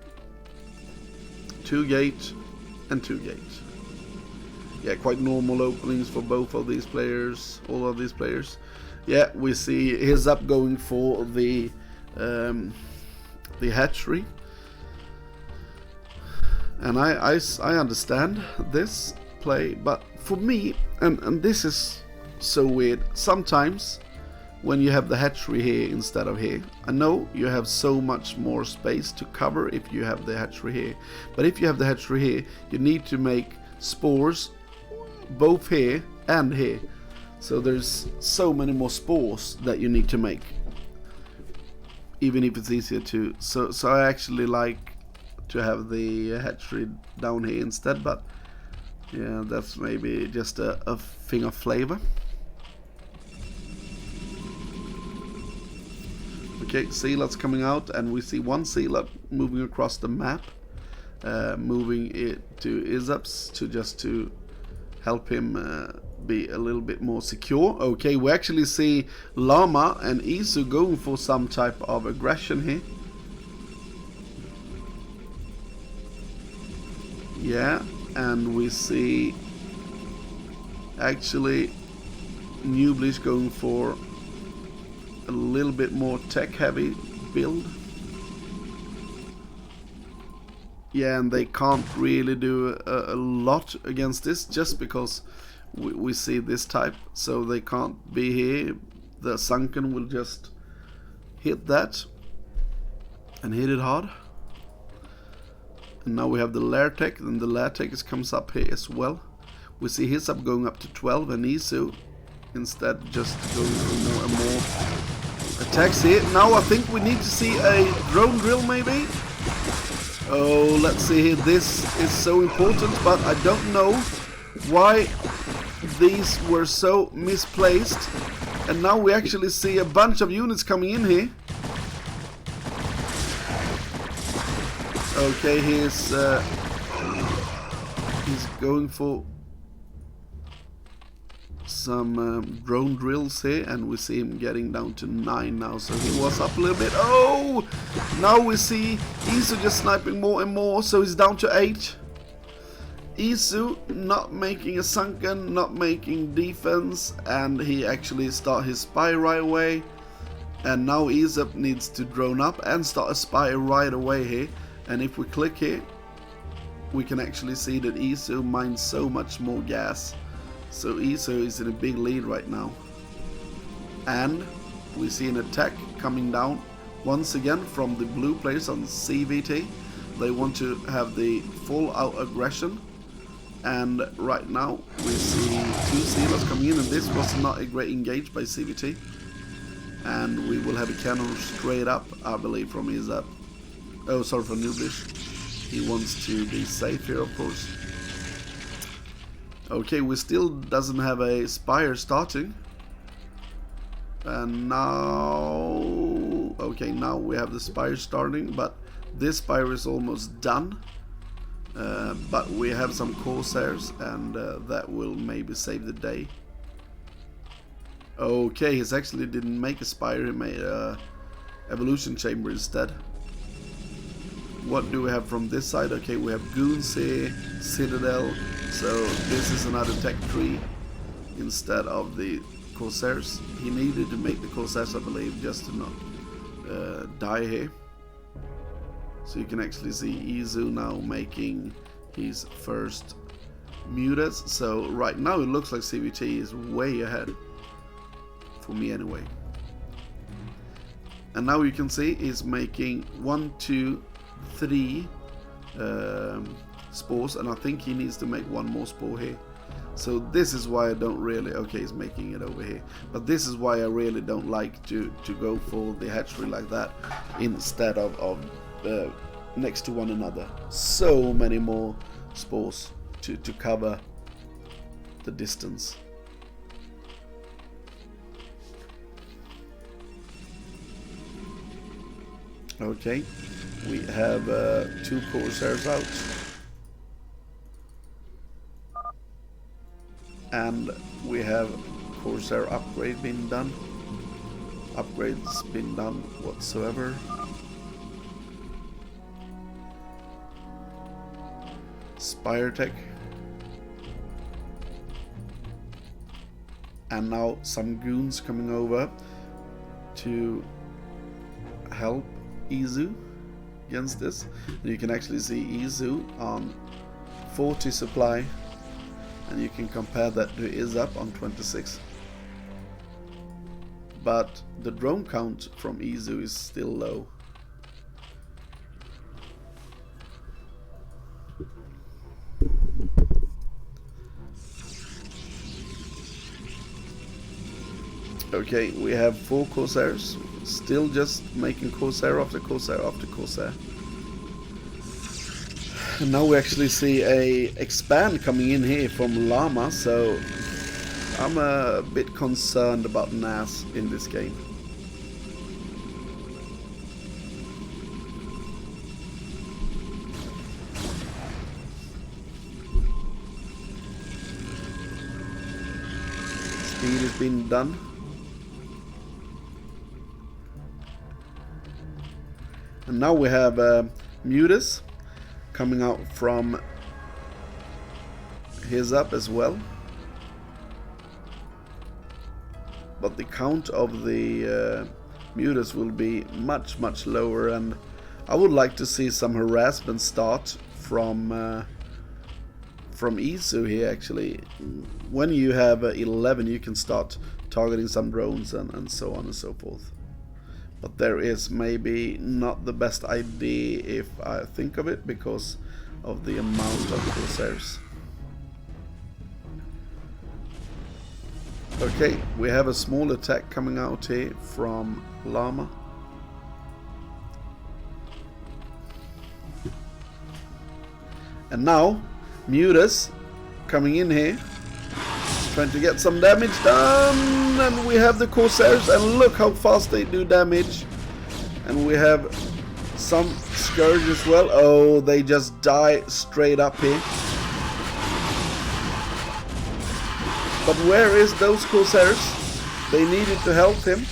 2 gate and 2 gate. Yeah, quite normal openings for both of these players, all of these players. Yeah, we see His Up going for the hatchery, and I understand this play, but for me, and this is so weird, sometimes when you have the hatchery here instead of here, I know you have so much more space to cover if you have the hatchery here, but if you have the hatchery here, you need to make spores both here and here. So there's so many more spores that you need to make, even if it's easier to. So I actually like to have the hatchery down here instead, but yeah, that's maybe just a thing of flavor. Okay, Sealot's coming out, and we see one Sealot moving across the map, moving it to Izups to help him be a little bit more secure. Okay, we actually see Llama and Izu going for some type of aggression here. Yeah, and we see actually New Bleach going for a little bit more tech heavy build. Yeah, and they can't really do a lot against this just because we see this type, so they can't be here. The Sunken will just hit that and hit it hard. And now we have the Lair Tech, and the Lair Tech comes up here as well. We see his up going up to 12, and Isu instead just going for more and more attacks here. Now I think we need to see a drone drill maybe. Oh, let's see here. This is so important, but I don't know why these were so misplaced. And now we actually see a bunch of units coming in here. Okay, he's going for some drone drills here, and we see him getting down to 9 now, so he was up a little bit. Oh! Now we see Isu just sniping more and more, so he's down to 8. Isu not making a Sunken, not making defense, and he actually start his spy right away. And now Isu needs to drone up and start a spy right away here. And if we click here, we can actually see that Isu mines so much more gas. So Isu is in a big lead right now. And we see an attack coming down once again from the blue players on CwT. They want to have the full out aggression. And right now we see 2 sealers coming in, and this was not a great engage by CwT. And we will have a cannon straight up, I believe, from his up. Oh, sorry, for New Bleach. He wants to be safe here, of course. Okay, we still doesn't have a Spire starting. And now... Okay, now we have the Spire starting, but this Spire is almost done. But we have some Corsairs, and that will maybe save the day. Okay, he actually didn't make a Spire, he made a Evolution Chamber instead. What do we have from this side? Okay, we have Goons here, Citadel, so this is another tech tree instead of the Corsairs. He needed to make the Corsairs, I believe, just to not die here. So you can actually see Isu now making his first Mutas. So right now it looks like CwT is way ahead, for me anyway. And now you can see he's making 1, 2, 3 spores, and I think he needs to make 1 more spore here. So this is why I don't really... Okay, he's making it over here. But this is why I really don't like to go for the hatchery like that instead of next to one another. So many more spores to cover the distance. Okay, we have 2 Corsairs out. And we have Corsair upgrade been done. Upgrades been done whatsoever. Spire Tech. And now some goons coming over to help Isu against this. And you can actually see Isu on 40 supply, and you can compare that to Izup on 26. But the drone count from Isu is still low. Okay, we have 4 Corsairs, still just making Corsair after Corsair after Corsair. And now we actually see a expand coming in here from Llama, so I'm a bit concerned about NaS in this game. Speed has been done. And now we have Mutas coming out from his up as well. But the count of the mutas will be much, much lower, and I would like to see some harassment start from Isu here. Actually, when you have 11, you can start targeting some drones and so on and so forth. But there is maybe not the best idea if I think of it, because of the amount of Corsairs. Okay, we have a small attack coming out here from Llama. And now, Mutas coming in here, trying to get some damage done, and we have the Corsairs, and look how fast they do damage. And we have some Scourge as well. Oh, they just die straight up here. But where is those Corsairs? They needed to help him.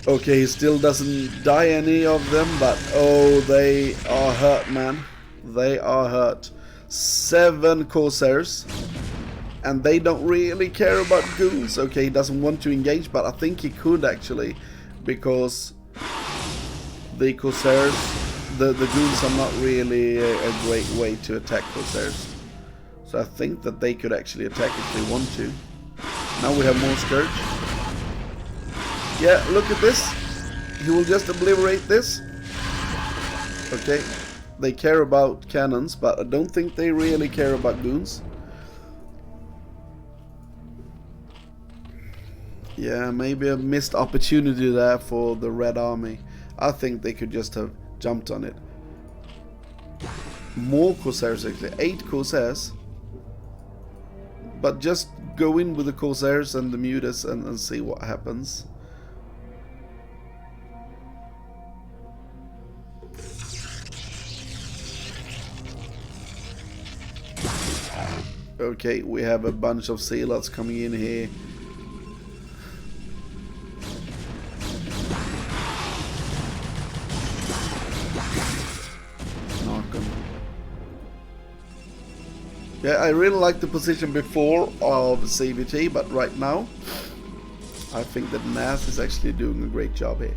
Okay, he still doesn't die any of them, but oh, they are hurt, man. They are hurt. 7 Corsairs. And they don't really care about goons. Okay, he doesn't want to engage, but I think he could actually, because the Corsairs, the goons are not really a great way to attack Corsairs. So I think that they could actually attack if they want to. Now we have more Scourge. Yeah, look at this. He will just obliterate this. Okay, they care about cannons, but I don't think they really care about goons. Yeah, maybe a missed opportunity there for the Red Army. I think they could just have jumped on it. More Corsairs actually, 8 Corsairs. But just go in with the Corsairs and the Mutas and see what happens. Okay, we have a bunch of Zealots coming in here. Yeah, I really like the position before of CwT, but right now I think that NaS is actually doing a great job here.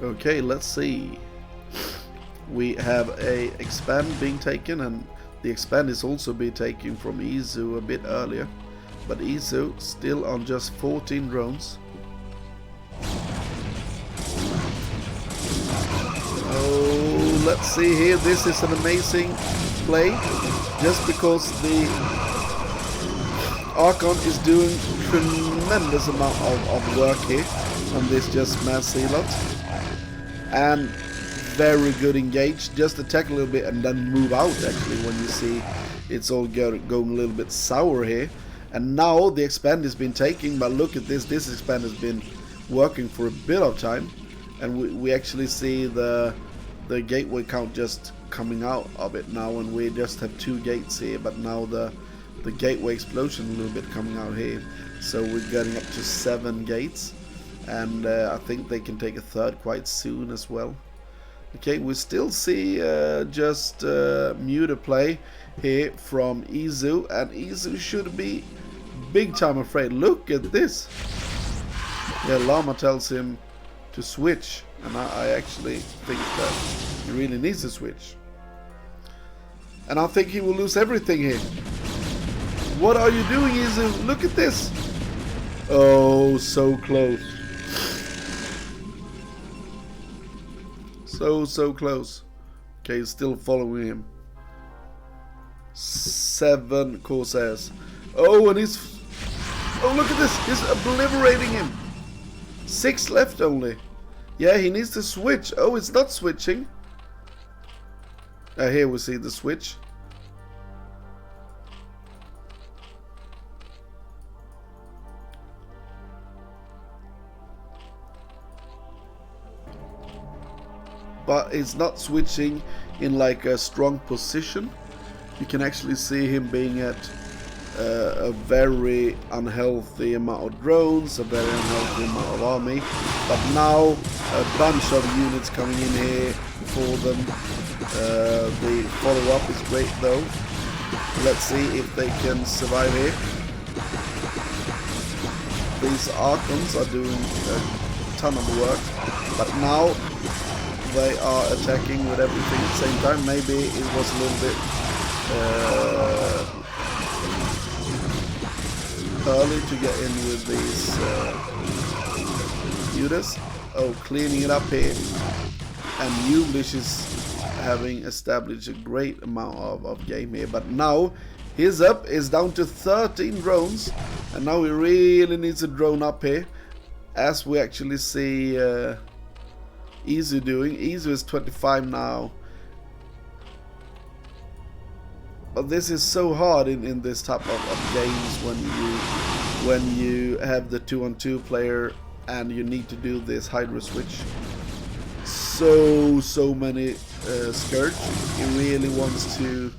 Okay, let's see. We have a expand being taken, and the expand is also being taken from Isu a bit earlier. But Isu still on just 14 drones. Oh, let's see here. This is an amazing play, just because the Archon is doing tremendous amount of work here on this just mass Zealot. And very good engage. Just attack a little bit and then move out actually when you see it's all going a little bit sour here. And now the expand has been taking, but look at this. This expand has been working for a bit of time. And we actually see the gateway count just coming out of it now, and we just have 2 gates here, but now the gateway explosion a little bit coming out here. So we're getting up to 7 gates. And I think they can take a 3rd quite soon as well. Okay, we still see just Muta play here from Isu, and Isu should be big time afraid. Look at this. Yeah, Llama tells him to switch, and I actually think that he really needs to switch. And I think he will lose everything here. What are you doing, Isu? Look at this. Oh, so close. So close. Okay, still following him. 7 Corsairs. Oh, and he's... Oh, look at this. He's obliterating him. 6 left only. Yeah, he needs to switch. Oh, it's not switching. Here we see the switch. but he's not switching in like a strong position. You can actually see him being at a very unhealthy amount of drones, a very unhealthy amount of army. But now a bunch of units coming in here for them. The follow-up is great though. Let's see if they can survive here. These Archons are doing a ton of work, but now they are attacking with everything at the same time. Maybe it was a little bit early to get in with these units. Oh, cleaning it up here. And Newblish is having established a great amount of game here, but now his up is down to 13 drones, and now he really needs a drone up here, as we actually see Izu doing. Izu is 25 now. But this is so hard in this type of games when you have the 2-on-2 player and you need to do this Hydra switch. So many Scourge. He really wants to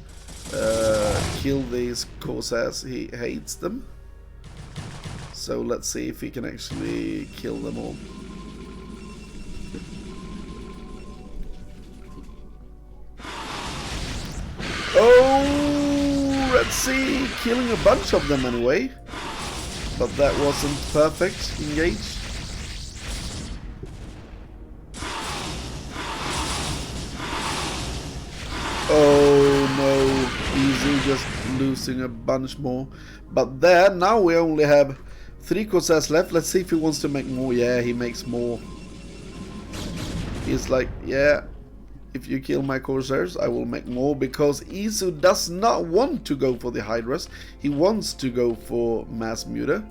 kill these Corsairs. He hates them. So let's see if he can actually kill them all. Oh, let's see, killing a bunch of them anyway. But that wasn't perfect. Engage. Oh no, Izu just losing a bunch more. But there, now we only have 3 Corsairs left. Let's see if he wants to make more. Yeah, he makes more. He's like, yeah, if you kill my Corsairs, I will make more, because Izu does not want to go for the Hydras. He wants to go for Mass Muta.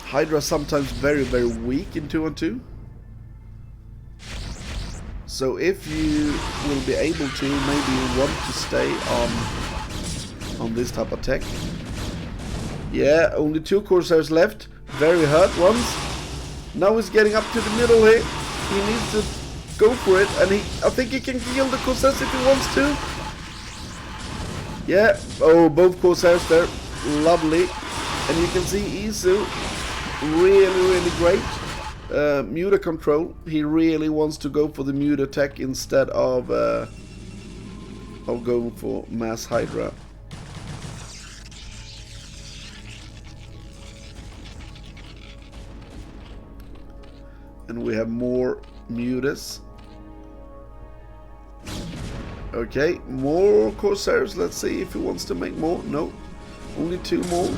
Hydra is sometimes very weak in 2-on-2. So if you will be able to, maybe you want to stay on this type of tech. Yeah, only 2 Corsairs left. Very hurt ones. Now he's getting up to the middle here. He needs to go for it, and I think he can kill the Corsairs if he wants to. Yeah, oh, both Corsairs there. Lovely. And you can see Izu, really great. Muta control. He really wants to go for the Muta tech instead of going for Mass Hydra. And we have more Mutas. Okay, more Corsairs. Let's see if he wants to make more. No, only 2 more.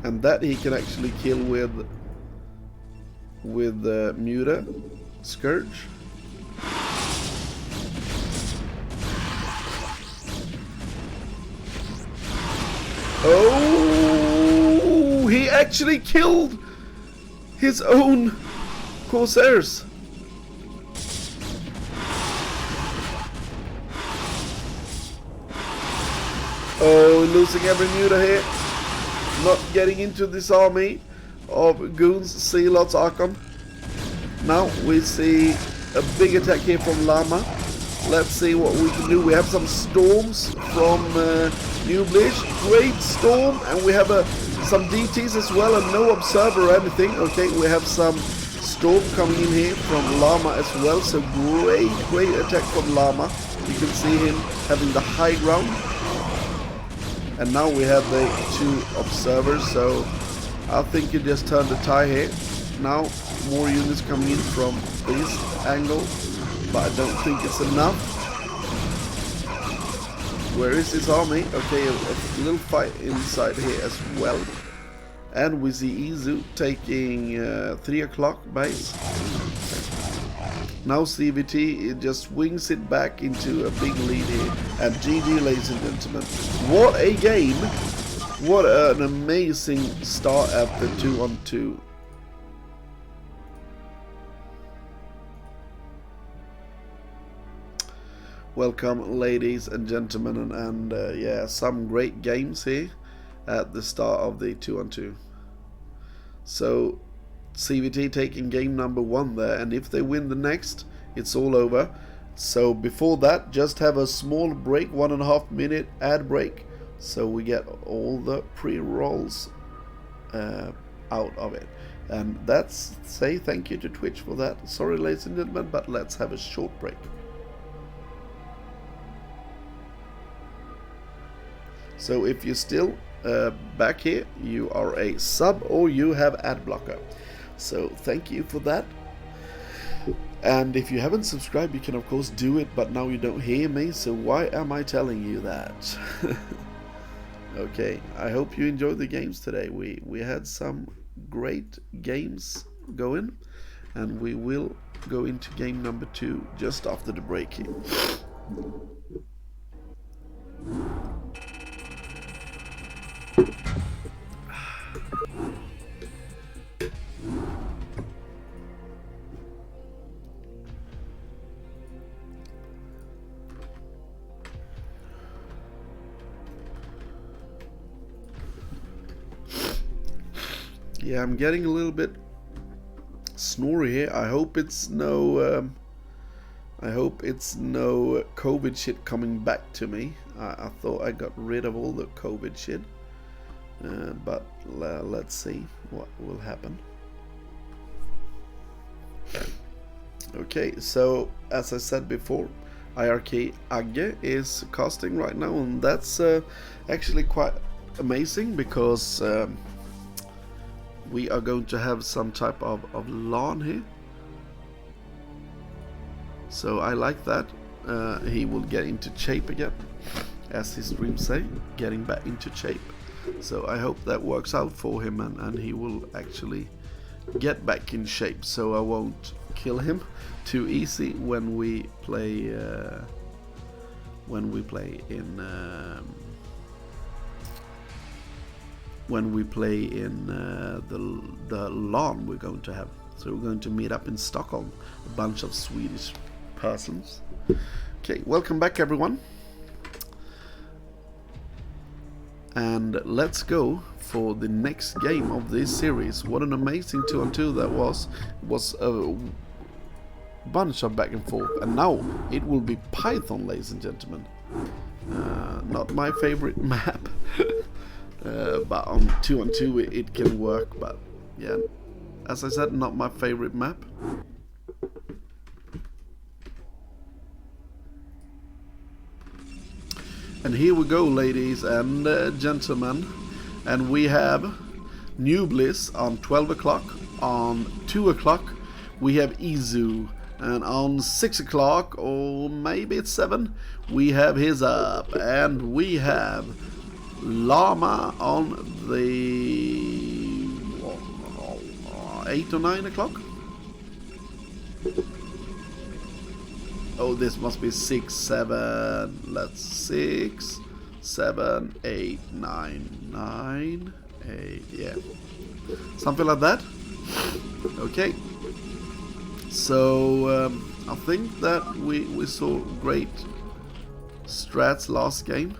And that he can actually kill with Muta Scourge. Oh, he actually killed his own Corsairs. Oh, losing every Muta here. Not getting into this army of goons, Zealots, Archon. Now we see a big attack here from Llama. Let's see what we can do. We have some storms from Newblish. Great storm, and we have some DTs as well, and no observer or anything. Okay, we have some storm coming in here from Llama as well. So great attack from Llama. You can see him having the high ground. And now we have the 2 observers, so I think you just turn the tie here. Now more units coming in from this angle, but I don't think it's enough. Where is his army? Okay, a little fight inside here as well. And we see Izu taking 3 o'clock base. Now CwT, it just swings it back into a big lead here. And GG, ladies and gentlemen. What a game! What an amazing start at the 2-on-2. Welcome, ladies and gentlemen, and yeah, some great games here at the start of the 2-on-2. So CwT taking game number 1 there, and if they win the next, it's all over. So before that, just have a small break, 1.5 minute ad break, so we get all the pre-rolls out of it. And that's say thank you to Twitch for that. Sorry ladies and gentlemen, but let's have a short break. So if you're still back here, you are a sub or you have ad blocker. So thank you for that. And if you haven't subscribed, you can of course do it, but now you don't hear me, so why am I telling you that? Okay, I hope you enjoyed the games today. We had some great games going, and we will go into game number 2 just after the break here. Yeah, I'm getting a little bit snory here. I hope it's no COVID shit coming back to me. I thought I got rid of all the COVID shit, but let's see what will happen. Okay, so as I said before, IRK Agge is casting right now, and that's actually quite amazing because we are going to have some type of LAN here. So I like that. He will get into shape again, as his streams say, getting back into shape. So I hope that works out for him, and he will actually get back in shape, so I won't kill him too easy when we play the LAN we're going to have. So we're going to meet up in Stockholm, a bunch of Swedish persons. Okay, welcome back everyone. And let's go for the next game of this series. What an amazing 2-on-2 that was. It was a bunch of back and forth, and now it will be Python, ladies and gentlemen. Not my favorite map. But on 2-on-2 it can work, but yeah, as I said, not my favorite map. And here we go, ladies and gentlemen, and we have New Bliss on 12 o'clock, on 2 o'clock we have Izu, and on 6 o'clock, or maybe it's 7, we have His Up, and we have Llama on the 8 or 9 o'clock. Oh, this must be 6, 7. Let's 6, 7, 8, 9, 9, 8. Yeah, something like that. Okay. So I think that we saw great strats last game.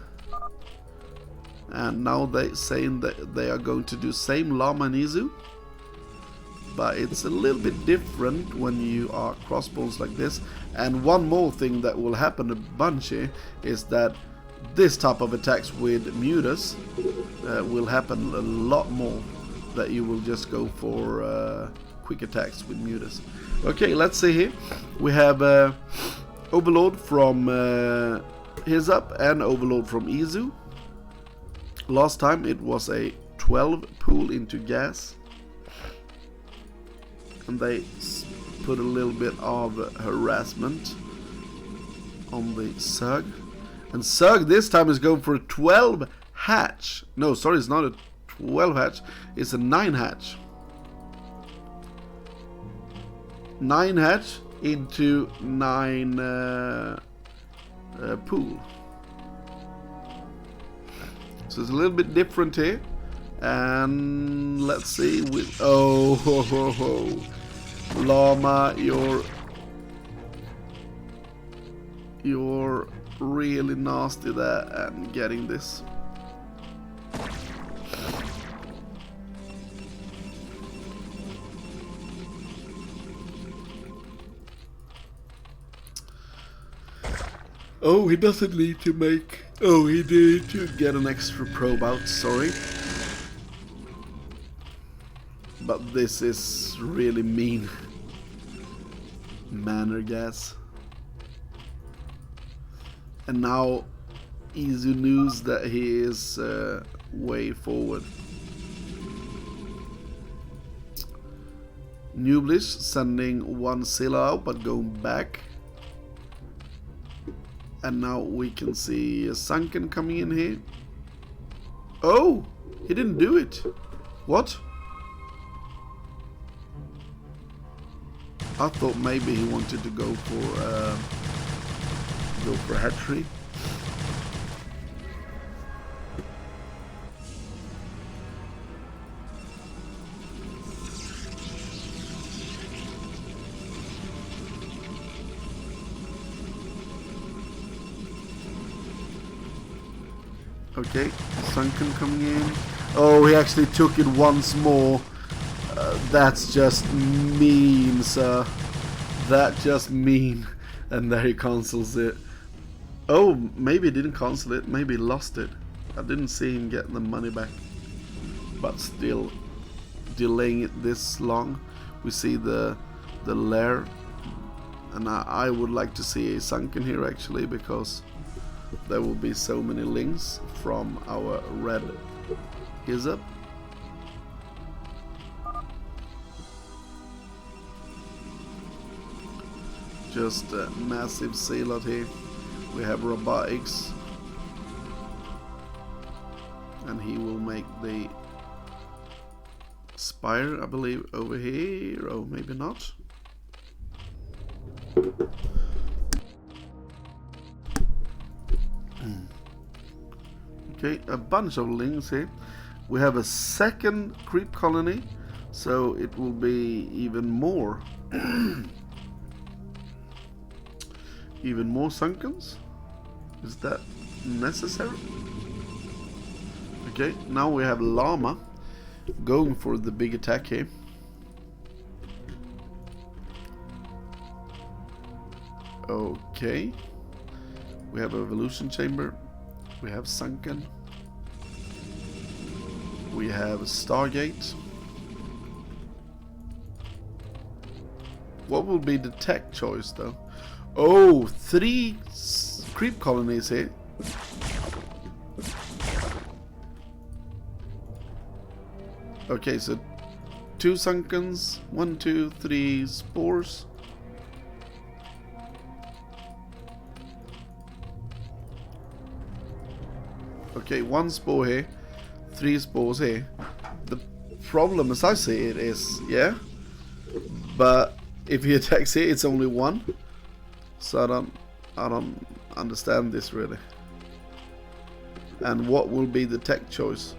And now they saying that they are going to do same Llama and Izu, but it's a little bit different when you are crossbows like this. And one more thing that will happen a bunch here is that this type of attacks with mutas will happen a lot more, that you will just go for quick attacks with mutas. Okay, let's see here. We have Overlord from His Up and Overlord from Izu. Last time it was a 12 pool into gas, and they put a little bit of harassment on the Zerg. And Zerg this time is going for a 12 hatch. No, sorry, it's not a 12 hatch, it's a 9 hatch. 9 hatch into 9 pool. So it's a little bit different here. And let's see with Llama, you're really nasty there and getting this. Oh, he doesn't need to make... Oh, he did to get an extra probe out, sorry. But this is really mean. Manner gas. And now Izu knows that he is way forward. Nublish sending one Scylla out but going back. And now we can see a Sunken coming in here. Oh! He didn't do it. What? I thought maybe he wanted to go for hatchery. Okay, Sunken coming in. Oh, he actually took it once more. That's just mean, sir. That just mean. And there he cancels it. Oh, maybe he didn't cancel it. Maybe he lost it. I didn't see him get the money back. But still, delaying it this long. We see the lair. And I would like to see a Sunken here actually, because there will be so many links from our red Izab. Just a massive sail out here. We have robotics, and he will make the spire, I believe, over here. Oh, maybe not. Okay, a bunch of links here. We have a second creep colony, so it will be even more. Even more Sunkens? Is that necessary? Okay, now we have Llama going for the big attack here. Okay. We have Evolution Chamber. We have Sunken. We have Stargate. What will be the tech choice though? Oh, 3 creep colonies here. Okay, so 2 Sunkens, 1, 2, 3 spores. Okay, 1 spore here, 3 spores here. The problem as I see it is, yeah, but if he attacks here, it's only 1. So I don't understand this really. And what will be the tech choice?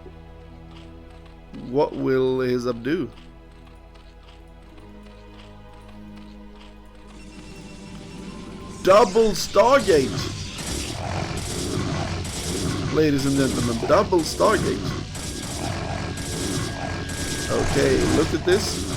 What will his do? Double Stargate! Ladies and gentlemen, double Stargate. Okay, look at this.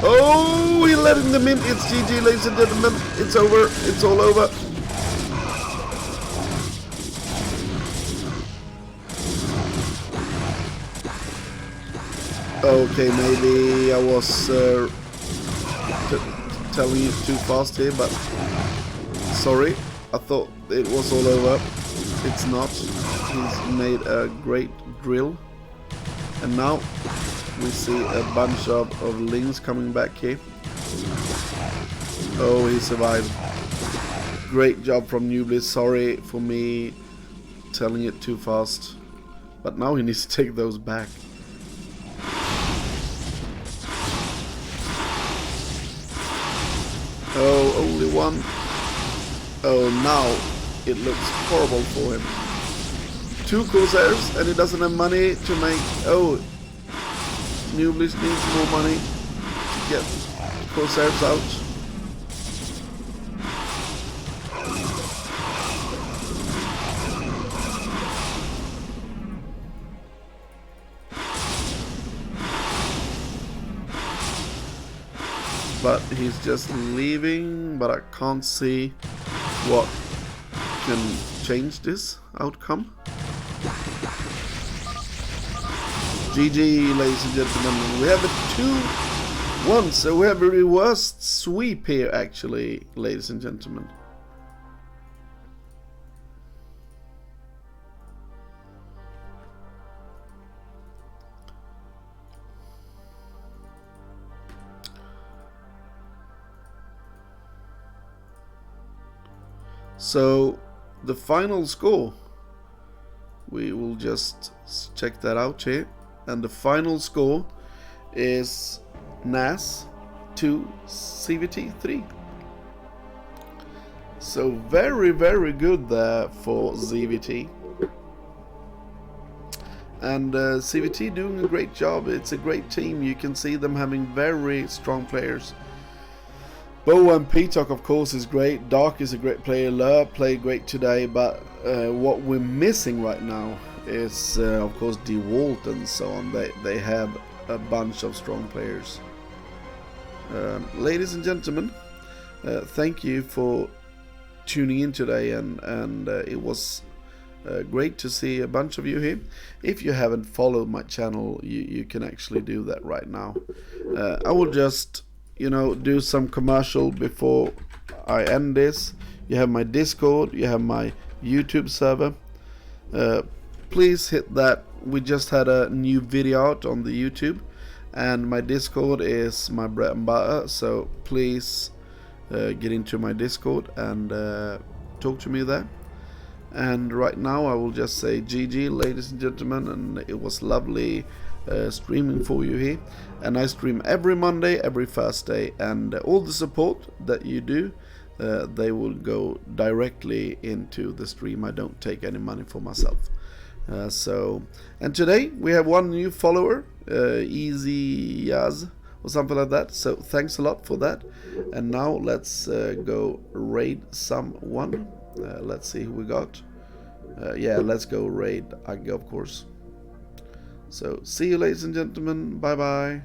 Oh, he letting them in. It's GG, ladies and gentlemen. It's over. It's all over. Okay, maybe I was telling you too fast here, but sorry. I thought it was all over. It's not. He's made a great drill. And now we see a bunch of links coming back here. Oh, he survived. Great job from Newbliss. Sorry for me telling it too fast. But now he needs to take those back. Oh, only 1. Oh, now it looks horrible for him. 2 Corsairs, and he doesn't have money to make... Oh, Newbliss needs more money to get Corsairs out. but he's just leaving, but I can't see what can change this outcome. GG, ladies and gentlemen. We have a 2-1, so we have a reversed sweep here, actually, ladies and gentlemen. So the final score, we will just check that out here, and the final score is NaS 2, CwT 3. So very, very good there for CwT. And CwT doing a great job. It's a great team. You can see them having very strong players. Bo and Peacock, of course, is great. Dark is a great player. Lur played great today, but what we're missing right now is, of course, DeWalt and so on. They have a bunch of strong players. Ladies and gentlemen, thank you for tuning in today, and it was great to see a bunch of you here. If you haven't followed my channel, you can actually do that right now. I will just, do some commercial before I end this. You have my Discord, you have my YouTube server. Please hit that. We just had a new video out on the YouTube, and my Discord is my bread and butter, so please get into my Discord and talk to me there. And right now I will just say GG, ladies and gentlemen, and it was lovely streaming for you here. And I stream every Monday, every Thursday, and all the support that you do, they will go directly into the stream. I don't take any money for myself. And today we have one new follower, Easy Yaz or something like that, so thanks a lot for that. And now let's go raid someone. Let's see who we got. Yeah, let's go raid Agge, of course. So see you, ladies and gentlemen. Bye bye.